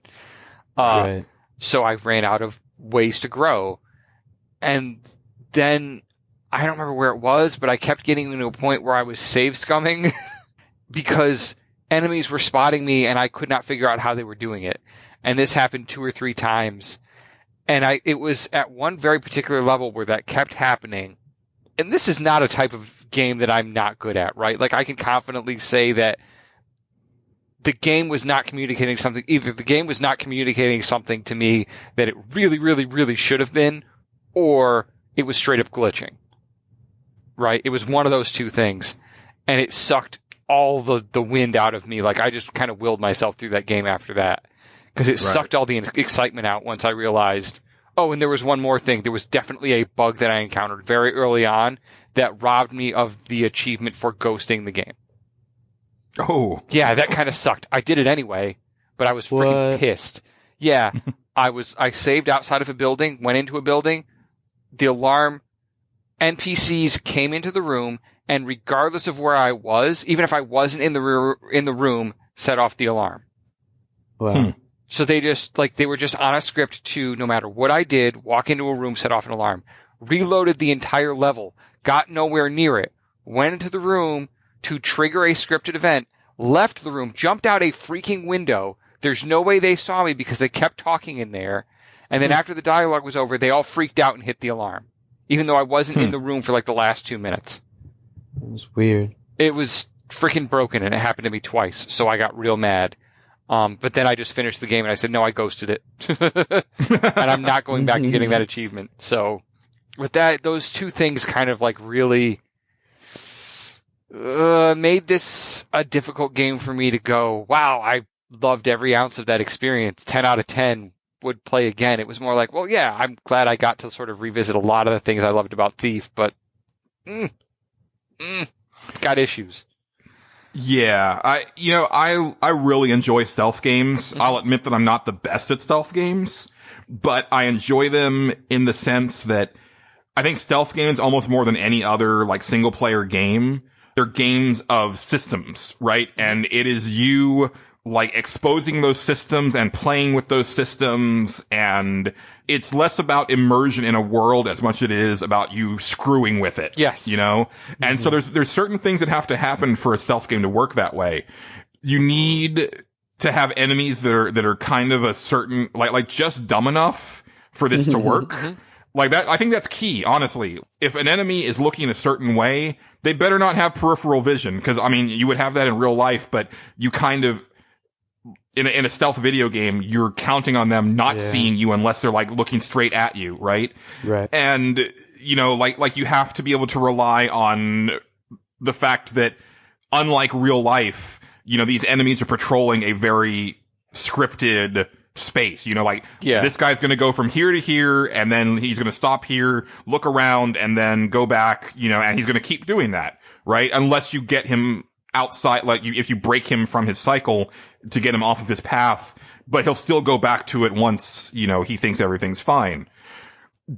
Right. So I ran out of ways to grow. And then I don't remember where it was, but I kept getting to a point where I was save scumming because enemies were spotting me and I could not figure out how they were doing it. And this happened 2 or 3 times. And it was at one very particular level where that kept happening. And this is not a type of game that I'm not good at, right? Like I can confidently say that the game was not communicating something. Either the game was not communicating something to me that it really, really, really should have been, or it was straight up glitching. Right? It was one of those two things. And it sucked all the wind out of me. Like I just kind of willed myself through that game after that. Because it sucked all the excitement out once I realized, oh, and there was one more thing. There was definitely a bug that I encountered very early on that robbed me of the achievement for ghosting the game. Oh. Yeah, that kind of sucked. I did it anyway, but I was freaking pissed. Yeah, I saved outside of a building, went into a building, the alarm, NPCs came into the room, and regardless of where I was, even if I wasn't in the room, set off the alarm. Wow. So they were just on a script to, no matter what I did, walk into a room, set off an alarm. Reloaded the entire level, got nowhere near it, went into the room to trigger a scripted event, left the room, jumped out a freaking window. There's no way they saw me because they kept talking in there. And then after the dialogue was over, they all freaked out and hit the alarm, even though I wasn't in the room for like the last 2 minutes. It was weird. It was freaking broken, and it happened to me twice, so I got real mad. But then I just finished the game, and I said, no, I ghosted it. And I'm not going back and getting that achievement. So with that, those two things kind of like really made this a difficult game for me to go, wow, I loved every ounce of that experience. 10 out of 10. would play again. It was more like, well, yeah, I'm glad I got to sort of revisit a lot of the things I loved about Thief, but got issues. Yeah, I really enjoy stealth games. I'll admit that I'm not the best at stealth games, but I enjoy them in the sense that I think stealth games, almost more than any other like single player game, they're games of systems, right? And it is you like exposing those systems and playing with those systems, and it's less about immersion in a world as much as it is about you screwing with it. Yes. You know? And so there's certain things that have to happen for a stealth game to work that way. You need to have enemies that are kind of a certain, like just dumb enough for this to work. Like that, I think that's key, honestly. If an enemy is looking a certain way, they better not have peripheral vision, because, I mean, you would have that in real life, but you kind of, in a stealth video game, you're counting on them not seeing you unless they're like looking straight at you, right? Right. And, you know, like you have to be able to rely on the fact that, unlike real life, you know, these enemies are patrolling a very scripted space. You know, like, this guy's gonna go from here to here, and then he's gonna stop here, look around, and then go back, you know, and he's gonna keep doing that, right? Unless you get him outside, like, if you break him from his cycle to get him off of his path, but he'll still go back to it once, you know, he thinks everything's fine.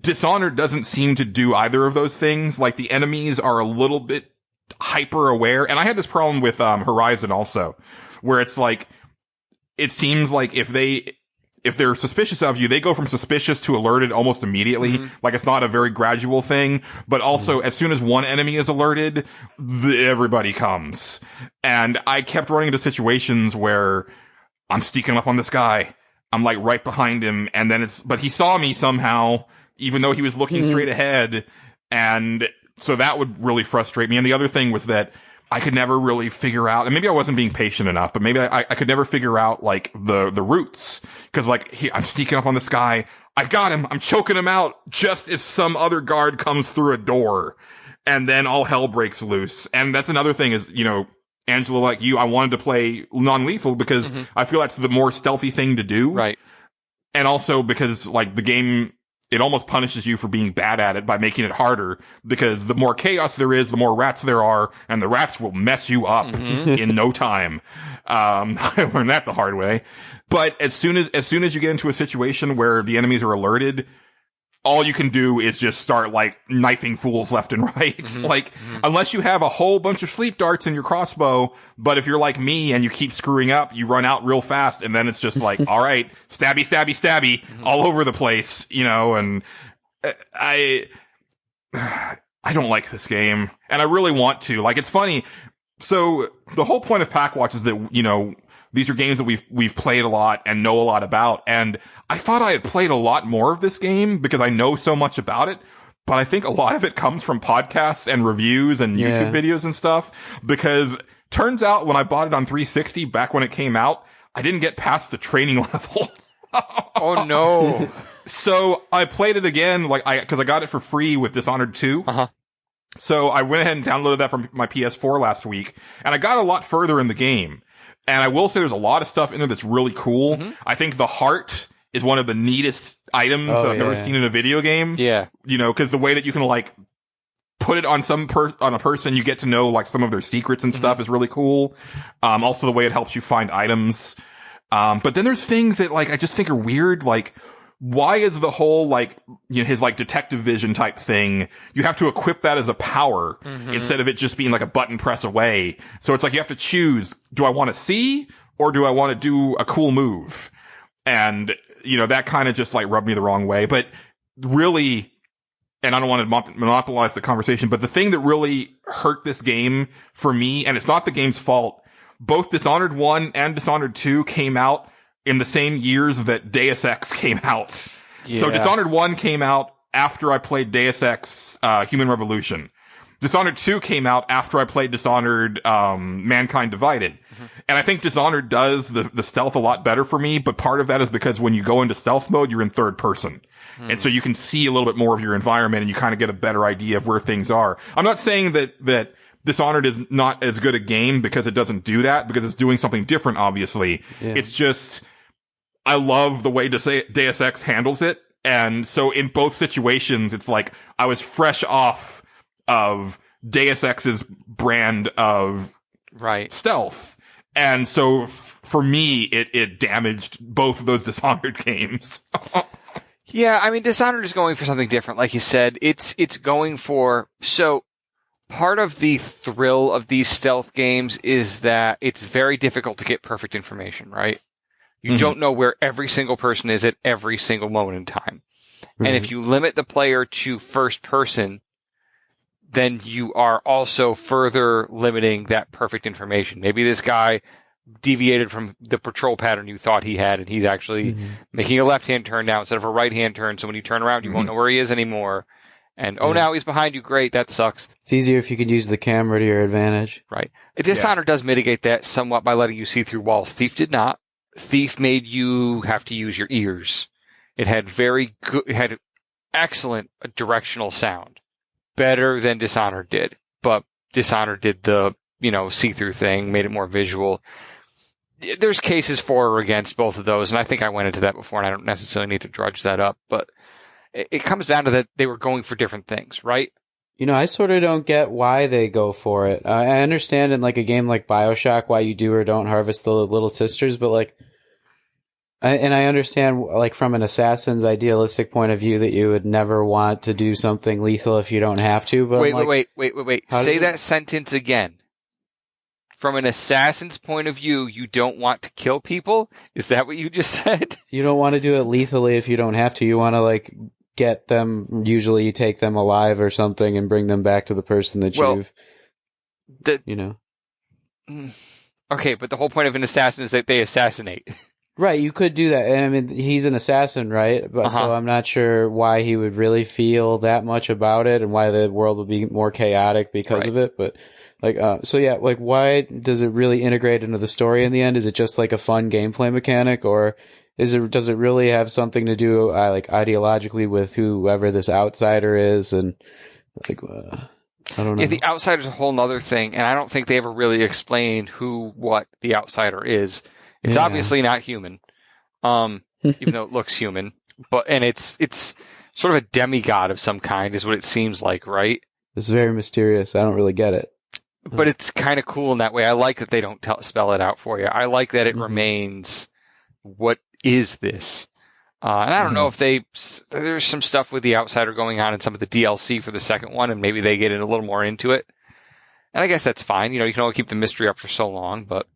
Dishonored doesn't seem to do either of those things. Like, the enemies are a little bit hyper aware, and I had this problem with Horizon also, where it's like, it seems like if they're suspicious of you, they go from suspicious to alerted almost immediately. Like, it's not a very gradual thing, but also as soon as one enemy is alerted, everybody comes. And I kept running into situations where I'm sneaking up on this guy. I'm like right behind him, and then but he saw me somehow, even though he was looking straight ahead. And so that would really frustrate me. And the other thing was that I could never really figure out, and maybe I wasn't being patient enough, but maybe I could never figure out like the routes. Cause like, I'm sneaking up on this guy. I got him. I'm choking him out just as some other guard comes through a door, and then all hell breaks loose. And that's another thing is, you know, Angela, like you, I wanted to play non-lethal because I feel that's the more stealthy thing to do. Right. And also because like the game, it almost punishes you for being bad at it by making it harder, because the more chaos there is, the more rats there are, and the rats will mess you up in no time. I learned that the hard way. But as soon as you get into a situation where the enemies are alerted, all you can do is just start like knifing fools left and right. Like, unless you have a whole bunch of sleep darts in your crossbow, but if you're like me and you keep screwing up, you run out real fast, and then it's just like, all right, stabby, stabby, stabby, all over the place, you know. And I don't like this game, and I really want to. Like, it's funny. So the whole point of PAK Watch is that, you know, these are games that we've played a lot and know a lot about. And I thought I had played a lot more of this game because I know so much about it. But I think a lot of it comes from podcasts and reviews and YouTube videos and stuff. Because turns out when I bought it on 360 back when it came out, I didn't get past the training level. Oh no. So I played it again, cause I got it for free with Dishonored 2. So I went ahead and downloaded that from my PS4 last week, and I got a lot further in the game. And I will say there's a lot of stuff in there that's really cool. I think the heart is one of the neatest items that I've ever seen in a video game. Yeah. You know, cause the way that you can like put it on on a person, you get to know like some of their secrets and stuff is really cool. Also the way it helps you find items. But then there's things that like I just think are weird. Like, why is the whole like, you know, his like detective vision type thing, you have to equip that as a power instead of it just being like a button press away. So it's like you have to choose, do I want to see or do I want to do a cool move? And, you know, that kind of just like rubbed me the wrong way. But really, and I don't want to monopolize the conversation, but the thing that really hurt this game for me, and it's not the game's fault, both Dishonored 1 and Dishonored 2 came out in the same years that Deus Ex came out. Yeah. So Dishonored 1 came out after I played Deus Ex, Human Revolution. Dishonored 2 came out after I played Dishonored, Mankind Divided. And I think Dishonored does the stealth a lot better for me, but part of that is because when you go into stealth mode, you're in third person. And so you can see a little bit more of your environment and you kind of get a better idea of where things are. I'm not saying that Dishonored is not as good a game because it doesn't do that, because it's doing something different, obviously. Yeah. It's just, I love the way Deus Ex handles it. And so in both situations, it's like I was fresh off of Deus Ex's brand of stealth. And so for me, it damaged both of those Dishonored games. Yeah, I mean, Dishonored is going for something different. Like you said, it's going for, so part of the thrill of these stealth games is that it's very difficult to get perfect information, right? You don't know where every single person is at every single moment in time. And if you limit the player to first person, then you are also further limiting that perfect information. Maybe this guy deviated from the patrol pattern you thought he had, and he's actually making a left-hand turn now instead of a right-hand turn, so when you turn around, you won't know where he is anymore. And, now he's behind you, great, that sucks. It's easier if you could use the camera to your advantage. Right. Dishonored does mitigate that somewhat by letting you see through walls. Thief did not. Thief made you have to use your ears. It had excellent directional sound. Better than Dishonored did. But Dishonored did the, see-through thing, made it more visual. There's cases for or against both of those, and I think I went into that before, and I don't necessarily need to drudge that up, but it comes down to that they were going for different things, right? I sort of don't get why they go for it. I understand in like a game like BioShock why you do or don't harvest the little sisters, but I understand like from an assassin's idealistic point of view that you would never want to do something lethal if you don't have to. But wait. Say that sentence again. From an assassin's point of view, you don't want to kill people? Is that what you just said? You don't want to do it lethally if you don't have to. You want to get them, usually you take them alive or something and bring them back to the person that Okay, but the whole point of an assassin is that they assassinate. Right, you could do that. And I mean, he's an assassin, right? But so I'm not sure why he would really feel that much about it and why the world would be more chaotic because of it. But why does it really integrate into the story in the end? Is it just like a fun gameplay mechanic, or does it really have something to do ideologically with whoever this outsider is? And I don't know. Yeah, the outsider's a whole nother thing, and I don't think they ever really explained what the outsider is. It's obviously not human, even though it looks human. And it's sort of a demigod of some kind, is what it seems like, right? It's very mysterious. I don't really get it. But it's kind of cool in that way. I like that they don't spell it out for you. I like that it remains, what is this? And I don't know if there's some stuff with the outsider going on in some of the DLC for the second one, and maybe they get a little more into it. And I guess that's fine. You can only keep the mystery up for so long, but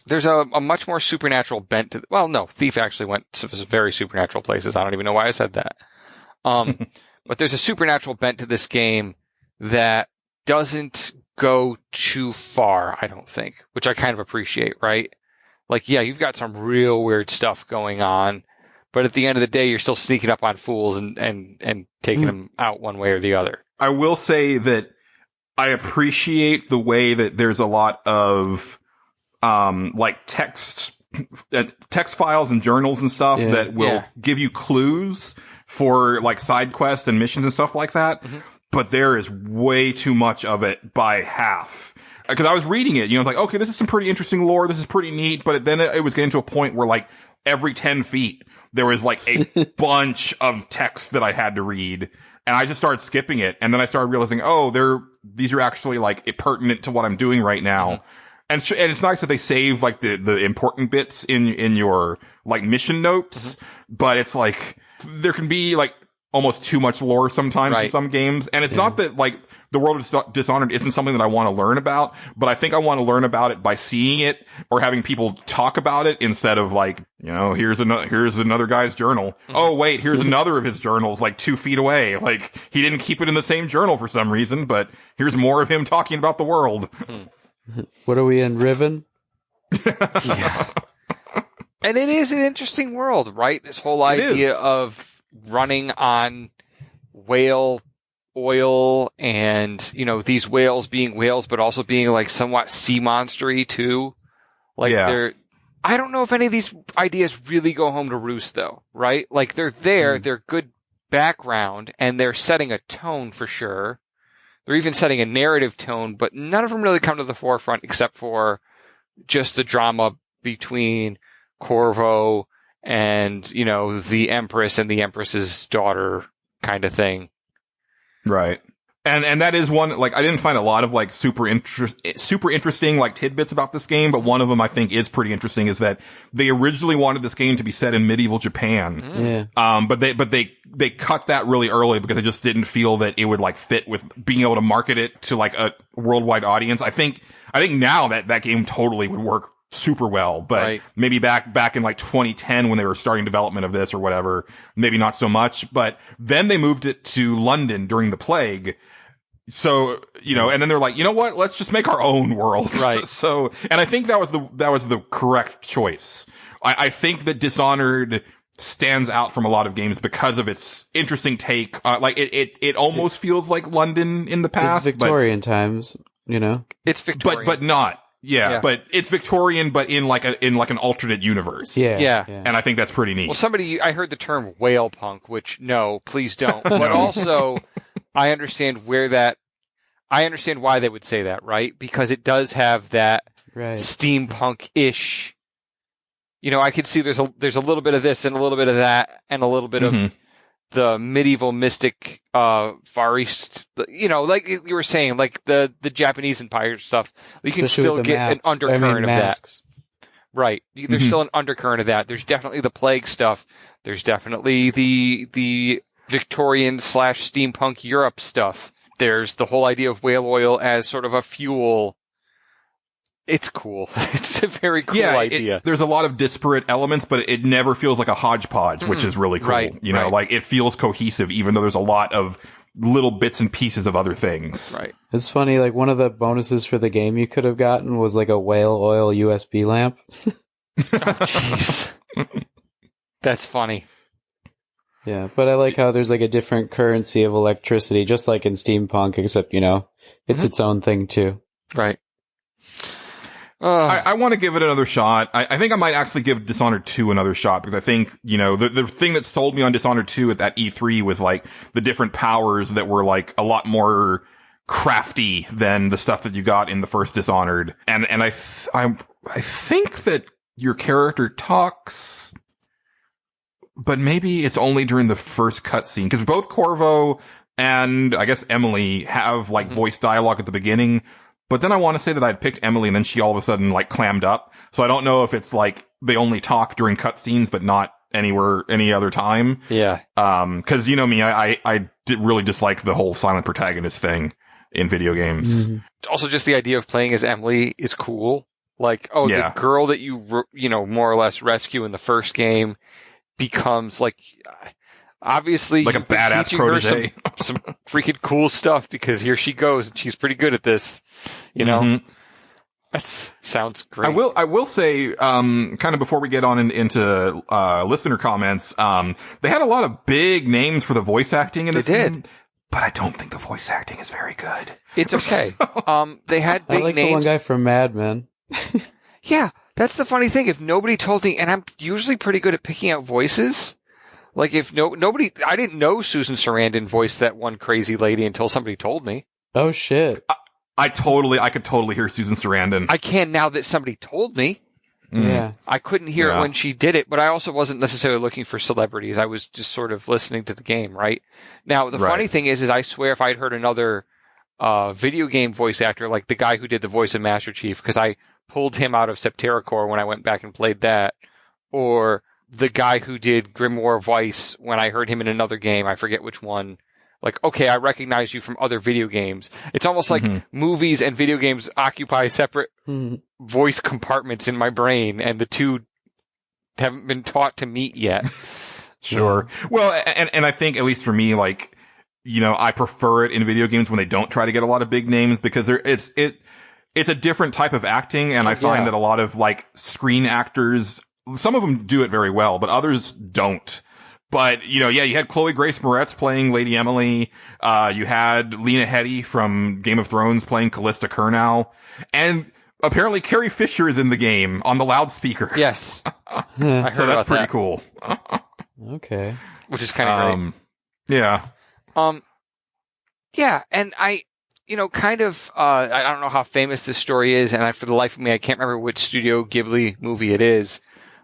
there's a much more supernatural bent to, Thief actually went to very supernatural places. I don't even know why I said that. But there's a supernatural bent to this game that doesn't go too far, I don't think, which I kind of appreciate, right? You've got some real weird stuff going on, but at the end of the day, you're still sneaking up on fools and taking them out one way or the other. I will say that I appreciate the way that there's a lot of, text files and journals and stuff that will give you clues for side quests and missions and stuff like that. But there is way too much of it by half. Because I was reading it, okay, this is some pretty interesting lore. This is pretty neat. But then it was getting to a point where every 10 feet, there was a bunch of text that I had to read. And I just started skipping it. And then I started realizing, these are actually pertinent to what I'm doing right now. And it's nice that they save the important bits in your mission notes. But it's there can be almost too much lore sometimes in some games. And it's not that the world of Dishonored isn't something that I want to learn about, but I think I want to learn about it by seeing it or having people talk about it instead of here's another guy's journal. Oh wait, here's another of his journals 2 feet away. He didn't keep it in the same journal for some reason, but here's more of him talking about the world. What are we in, Riven? Yeah. And it is an interesting world, right? This whole idea of running on whale oil and, these whales being whales, but also being somewhat sea monstery too. I don't know if any of these ideas really go home to roost though, right? They're there, they're good background, and they're setting a tone for sure. They're even setting a narrative tone, but none of them really come to the forefront except for just the drama between Corvo and, you know, the Empress and the Empress's daughter kind of thing. Right. And that is one, like, I didn't find a lot of, like, super interesting, like, tidbits about this game, but one of them I think is pretty interesting is that they originally wanted this game to be set in medieval Japan. Yeah. But they cut that really early because they just didn't feel that it would, like, fit with being able to market it to, like, a worldwide audience. I think now that game totally would work super well, but maybe back in like 2010 when they were starting development of this or whatever, maybe not so much. But then they moved it to London during the plague. So, you know, and then they're like, you know what? Let's just make our own world. Right. So, and I think that was the correct choice. I think that Dishonored stands out from a lot of games because of its interesting take. Like it almost feels like London in the past. It's Victorian times, you know? It's Victorian. But not. Yeah, but it's Victorian, but in like an alternate universe. Yeah. And I think that's pretty neat. Well, I heard the term whale punk, which no, please don't. But also, I understand why they would say that, right? Because it does have that steampunk-ish. You know, I could see there's a little bit of this and a little bit of that and a little bit of the medieval mystic Far East, you know, like you were saying, like the Japanese Empire stuff. You can still get an undercurrent of that. Right. There's still an undercurrent of that. There's definitely the plague stuff. There's definitely the Victorian / steampunk Europe stuff. There's the whole idea of whale oil as sort of a fuel. It's cool. It's a very cool idea. There's a lot of disparate elements, but it never feels like a hodgepodge, which is really cool. Right, you know, like it feels cohesive, even though there's a lot of little bits and pieces of other things. Right. It's funny, like one of the bonuses for the game you could have gotten was like a whale oil USB lamp. Jeez. That's funny. Yeah, but I like how there's like a different currency of electricity, just like in steampunk, except, you know, it's its own thing too. Right. I want to give it another shot. I think I might actually give Dishonored 2 another shot because I think, you know, the thing that sold me on Dishonored 2 at that E3 was like the different powers that were like a lot more crafty than the stuff that you got in the first Dishonored. And I think that your character talks, but maybe it's only during the first cutscene because both Corvo and I guess Emily have like voice dialogue at the beginning. But then I want to say that I'd picked Emily and then she all of a sudden like clammed up. So I don't know if it's like they only talk during cutscenes, but not any other time. Yeah. Cause you know me, I really dislike the whole silent protagonist thing in video games. Also just the idea of playing as Emily is cool. Like, the girl that you know, more or less rescue in the first game becomes like, obviously, like a badass protege. some freaking cool stuff because here she goes and she's pretty good at this. You know, that sounds great. I will say, kind of before we get on into listener comments, they had a lot of big names for the voice acting in this game, but I don't think the voice acting is very good. It's okay. They had big I like names. the one guy from Mad Men. Yeah, that's the funny thing. If nobody told me, and I'm usually pretty good at picking out voices. Like if nobody, I didn't know Susan Sarandon voiced that one crazy lady until somebody told me. Oh shit! I could totally hear Susan Sarandon. I can now that somebody told me. Yeah, I couldn't hear it when she did it, but I also wasn't necessarily looking for celebrities. I was just sort of listening to the game, right? Now the funny thing is I swear if I'd heard another video game voice actor like the guy who did the voice of Master Chief, because I pulled him out of Septerra Core when I went back and played that, or the guy who did Grimoire Weiss, when I heard him in another game, I forget which one. Like, okay, I recognize you from other video games. It's almost like movies and video games occupy separate voice compartments in my brain, and the two haven't been taught to meet yet. Sure. Well, and I think, at least for me, like, you know, I prefer it in video games when they don't try to get a lot of big names because it's a different type of acting, and I find that a lot of, like, screen actors, some of them do it very well, but others don't. But, you know, you had Chloe Grace Moretz playing Lady Emily. You had Lena Headey from Game of Thrones playing Callista Kurnow. And apparently Carrie Fisher is in the game on the loudspeaker. Yes. I heard so that's pretty that. cool. Okay. Which is kind of great. Yeah. Yeah, and I kind of, I don't know how famous this story is, and for the life of me, I can't remember which Studio Ghibli movie it is,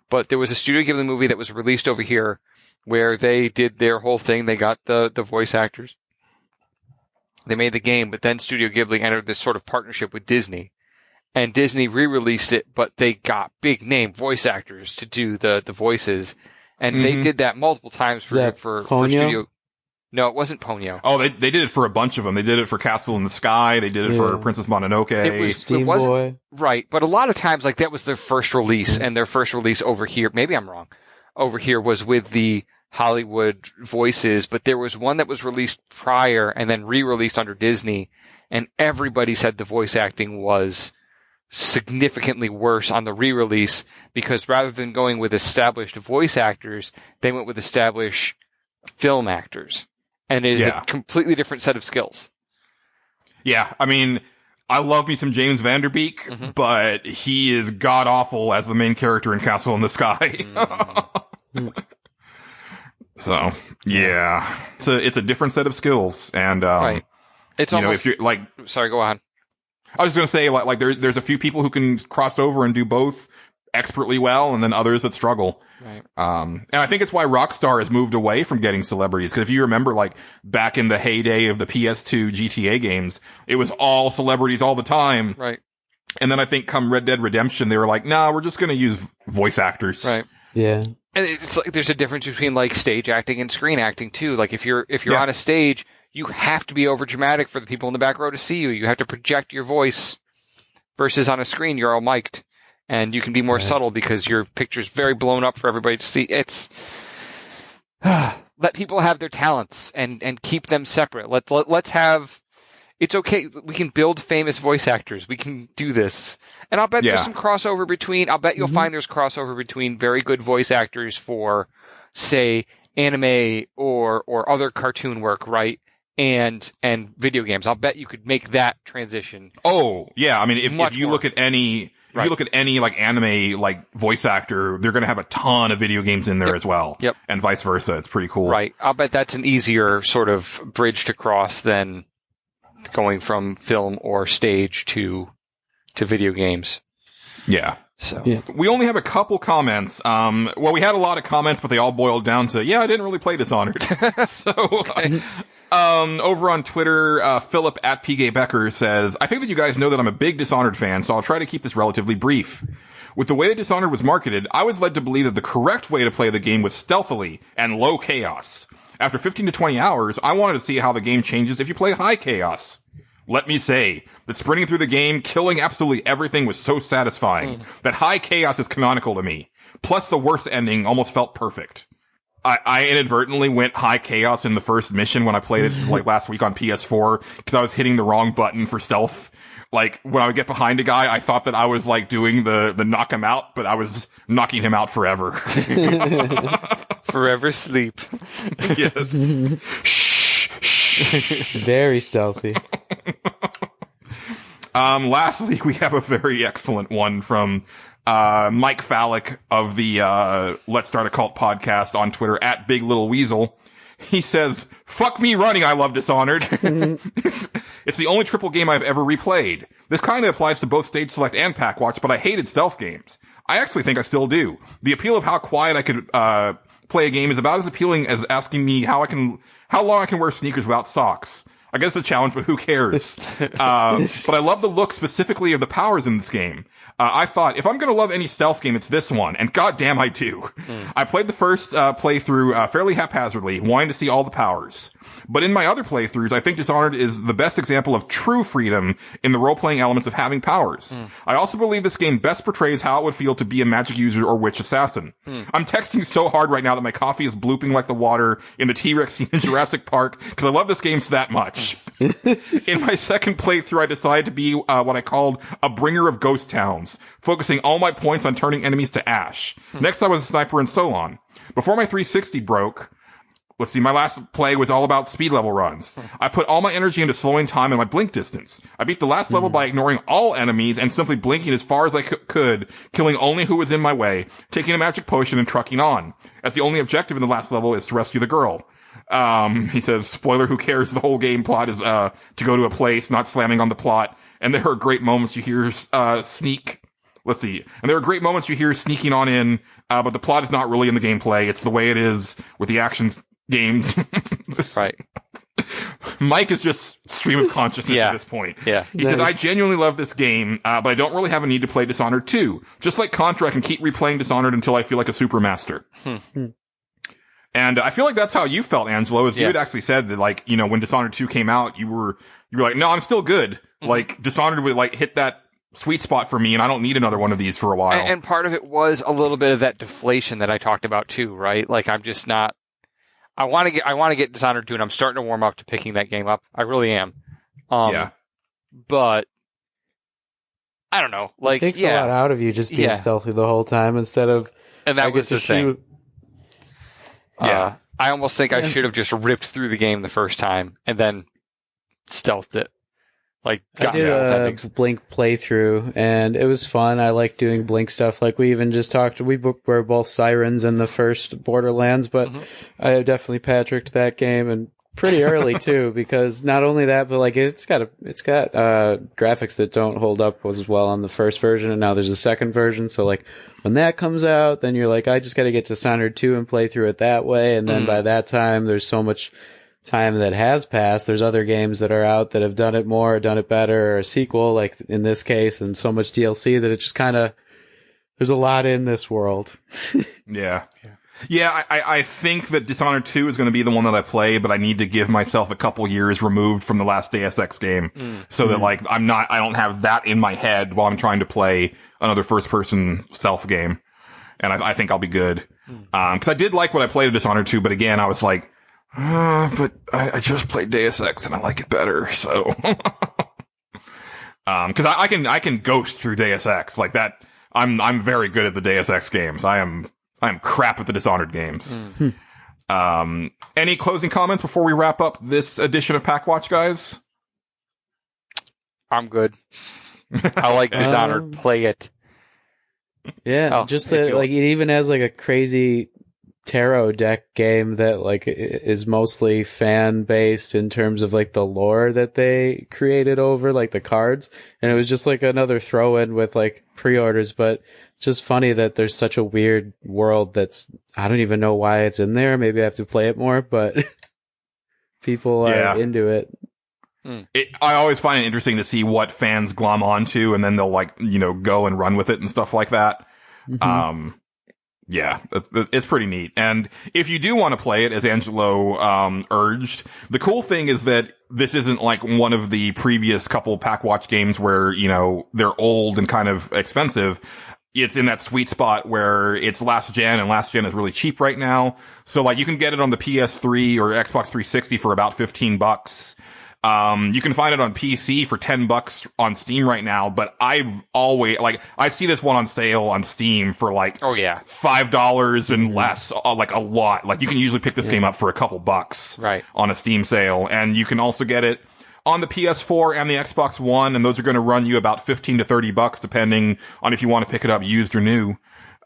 but there was a Studio Ghibli movie that was released over here where they did their whole thing. They got the voice actors. They made the game, but then Studio Ghibli entered this sort of partnership with Disney, and Disney re-released it, but they got big name voice actors to do the voices, and they did that multiple times for Studio. No, it wasn't Ponyo. Oh, they did it for a bunch of them. They did it for Castle in the Sky. They did it for Princess Mononoke. It wasn't right, but a lot of times, like, that was their first release, and their first release over here, maybe I'm wrong, over here was with the Hollywood voices, but there was one that was released prior and then re-released under Disney, and everybody said the voice acting was significantly worse on the re-release, because rather than going with established voice actors, they went with established film actors. And it is a completely different set of skills. Yeah, I mean, I love me some James Van Der Beek, but he is god-awful as the main character in Castle in the Sky. So, yeah. It's a different set of skills, and, right. It's almost, if you're, like... Sorry, go on. I was just gonna say, like there's a few people who can cross over and do both expertly well, and then others that struggle. Right. And I think it's why Rockstar has moved away from getting celebrities. Cause if you remember, like, back in the heyday of the PS2 GTA games, it was all celebrities all the time. Right. And then I think come Red Dead Redemption, they were like, nah, we're just gonna use voice actors. Right. Yeah. And it's like, there's a difference between, like, stage acting and screen acting too. Like, if you're on a stage, you have to be over dramatic for the people in the back row to see you. You have to project your voice, versus on a screen, you're all mic'd. And you can be more subtle because your picture's very blown up for everybody to see. It's let people have their talents and keep them separate. Let's have. It's okay. We can build famous voice actors. We can do this, and I'll bet there's some crossover between. I'll bet you'll find there's crossover between very good voice actors for, say, anime or other cartoon work, right? And video games. I'll bet you could make that transition. Oh yeah, I mean, if you look at any. If you look at any, like, anime, like, voice actor, they're gonna have a ton of video games in there as well. Yep. And vice versa. It's pretty cool. Right. I'll bet that's an easier sort of bridge to cross than going from film or stage to video games. Yeah. So. Yeah. We only have a couple comments. Well, we had a lot of comments, but they all boiled down to, I didn't really play Dishonored. So, over on Twitter, Philip at PG Becker says, I think that you guys know that I'm a big Dishonored fan, so I'll try to keep this relatively brief. With the way that Dishonored was marketed, I was led to believe that the correct way to play the game was stealthily and low chaos. After 15 to 20 hours, I wanted to see how the game changes if you play high chaos. Let me say that sprinting through the game, killing absolutely everything was so satisfying that high chaos is canonical to me. Plus the worst ending almost felt perfect. I inadvertently went high chaos in the first mission when I played it, like, last week on PS4, because I was hitting the wrong button for stealth. Like, when I would get behind a guy, I thought that I was, like, doing the knock him out, but I was knocking him out forever. Forever sleep. Yes. Very stealthy. Lastly, we have a very excellent one from Mike Fallick of the Let's Start a Cult podcast on Twitter at Big Little Weasel. He says, fuck me running, I love Dishonored. It's the only triple game I've ever replayed. This kind of applies to both Stage Select and PAK Watch, but I hated stealth games. I actually think I still do. The appeal of how quiet I could play a game is about as appealing as asking me how long I can wear sneakers without socks. I guess it's a challenge, but who cares? But I love the look specifically of the powers in this game. I thought, if I'm gonna love any stealth game, it's this one, and goddamn I do. I played the first playthrough fairly haphazardly, wanting to see all the powers. But in my other playthroughs, I think Dishonored is the best example of true freedom in the role-playing elements of having powers. I also believe this game best portrays how it would feel to be a magic user or witch assassin. I'm texting so hard right now that my coffee is blooping like the water in the T-Rex scene in Jurassic Park, because I love this game that much. In my second playthrough, I decided to be what I called a bringer of ghost towns, focusing all my points on turning enemies to ash. Next, I was a sniper and so on. Before my 360 broke, let's see, my last play was all about speed level runs. I put all my energy into slowing time and my blink distance. I beat the last level by ignoring all enemies and simply blinking as far as I could, killing only who was in my way, taking a magic potion and trucking on, as the only objective in the last level is to rescue the girl. He says, spoiler, who cares? The whole game plot is, to go to a place, not slamming on the plot. And there are great moments you hear, sneak. Let's see. And there are great moments you hear sneaking on in, but the plot is not really in the gameplay. It's the way it is with the action games. Right. Mike is just stream of consciousness at this point. Yeah. He says, I genuinely love this game, but I don't really have a need to play Dishonored 2. Just like Contra, I can keep replaying Dishonored until I feel like a super master. And I feel like that's how you felt, Angelo, is you had actually said that, like, you know, when Dishonored 2 came out, you were like, no, I'm still good. Like, Dishonored would, like, hit that sweet spot for me, and I don't need another one of these for a while. And part of it was a little bit of that deflation that I talked about too, right? Like, I'm just not. I want to get Dishonored 2, and I'm starting to warm up to picking that game up. I really am. But I don't know. Like, it takes a lot out of you just being stealthy the whole time instead of. And that was the thing. I almost think I should have just ripped through the game the first time and then stealthed it. Like, I did a Blink playthrough, and it was fun. I like doing Blink stuff. Like, we even just talked, we were both Sirens in the first Borderlands, but I definitely Patricked that game, and pretty early too, because not only that, but like, it's got graphics that don't hold up as well on the first version, and now there's a second version, so like, when that comes out, then you're like, I just gotta get to Dishonored 2 and play through it that way, and then by that time, there's so much time that has passed. There's other games that are out that have done it more, done it better, or a sequel, like in this case, and so much DLC that it just kind of, there's a lot in this world. I think that Dishonored 2 is going to be the one that I play, but I need to give myself a couple years removed from the last Deus Ex game so that, like, I don't have that in my head while I'm trying to play another first-person stealth game. And I think I'll be good. Cause I did like what I played of Dishonored 2, but again, I was like, but I just played Deus Ex and I like it better, so. Cause I can ghost through Deus Ex like that. I'm very good at the Deus Ex games. I'm crap at the Dishonored games. Any closing comments before we wrap up this edition of PAK Watch, guys? I'm good. I like Dishonored. Play it. Yeah, just that, like, it even has like a crazy tarot deck game that like is mostly fan based in terms of like the lore that they created over like the cards, and it was just like another throw in with like pre-orders, but it's just funny that there's such a weird world that's, I don't even know why it's in there. Maybe I have to play it more, but people are into it. I always find it interesting to see what fans glom onto, and then they'll, like, you know, go and run with it and stuff like that. Yeah, it's pretty neat. And if you do want to play it, as Angelo urged, the cool thing is that this isn't like one of the previous couple PAK Watch games where, you know, they're old and kind of expensive. It's in that sweet spot where it's last gen, and last gen is really cheap right now. So, like, you can get it on the PS3 or Xbox 360 for about $15. You can find it on PC for $10 on Steam right now, but I've always, like, I see this one on sale on Steam for like, $5 and less, like a lot. Like, you can usually pick this game up for a couple bucks on a Steam sale. And you can also get it on the PS4 and the Xbox One, and those are going to run you about $15 to $30 depending on if you want to pick it up used or new.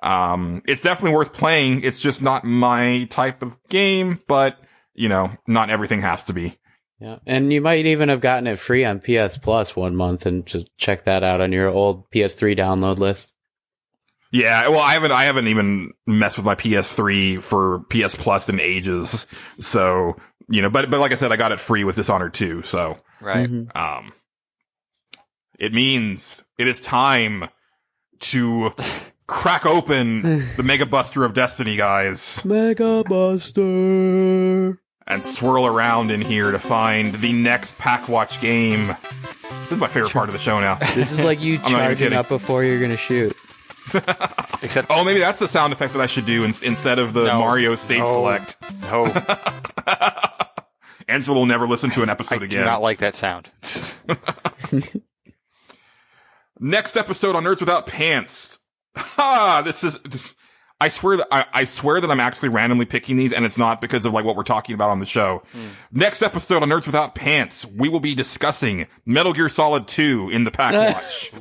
It's definitely worth playing. It's just not my type of game, but, you know, not everything has to be. Yeah, and you might even have gotten it free on PS Plus 1 month, and just check that out on your old PS3 download list. Yeah, well, I haven't even messed with my PS3 for PS Plus in ages. So, you know, but like I said, I got it free with Dishonored 2, so. Right. It means it is time to crack open the Mega Buster of Destiny, guys. Mega Buster. And swirl around in here to find the next PAK Watch game. This is my favorite part of the show now. This is like you charging up before you're going to shoot. Except, maybe that's the sound effect that I should do instead of the Mario stage select. No. Angela will never listen to an episode again. I do not like that sound. Next episode on Nerds Without Pants. I swear that I'm actually randomly picking these, and it's not because of like what we're talking about on the show. Next episode on Nerds Without Pants, we will be discussing Metal Gear Solid 2 in the PAK Watch.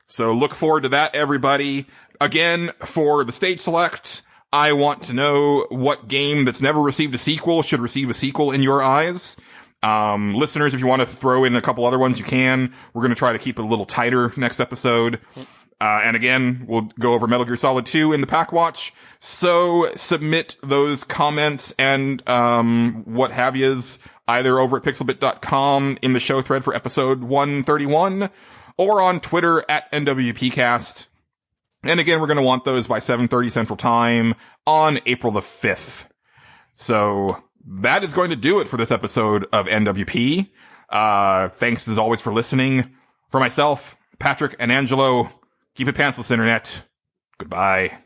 So look forward to that, everybody. Again, for the stage select, I want to know what game that's never received a sequel should receive a sequel in your eyes. Listeners, if you want to throw in a couple other ones, you can. We're going to try to keep it a little tighter next episode. And again, we'll go over Metal Gear Solid 2 in the PAK Watch. So submit those comments and, what have yous either over at pixelbit.com in the show thread for episode 131 or on Twitter at NWPcast. And again, we're going to want those by 7:30 Central Time on April the 5th. So that is going to do it for this episode of NWP. Thanks as always for listening. For myself, Patrick, and Angelo, keep it pantsless, Internet. Goodbye.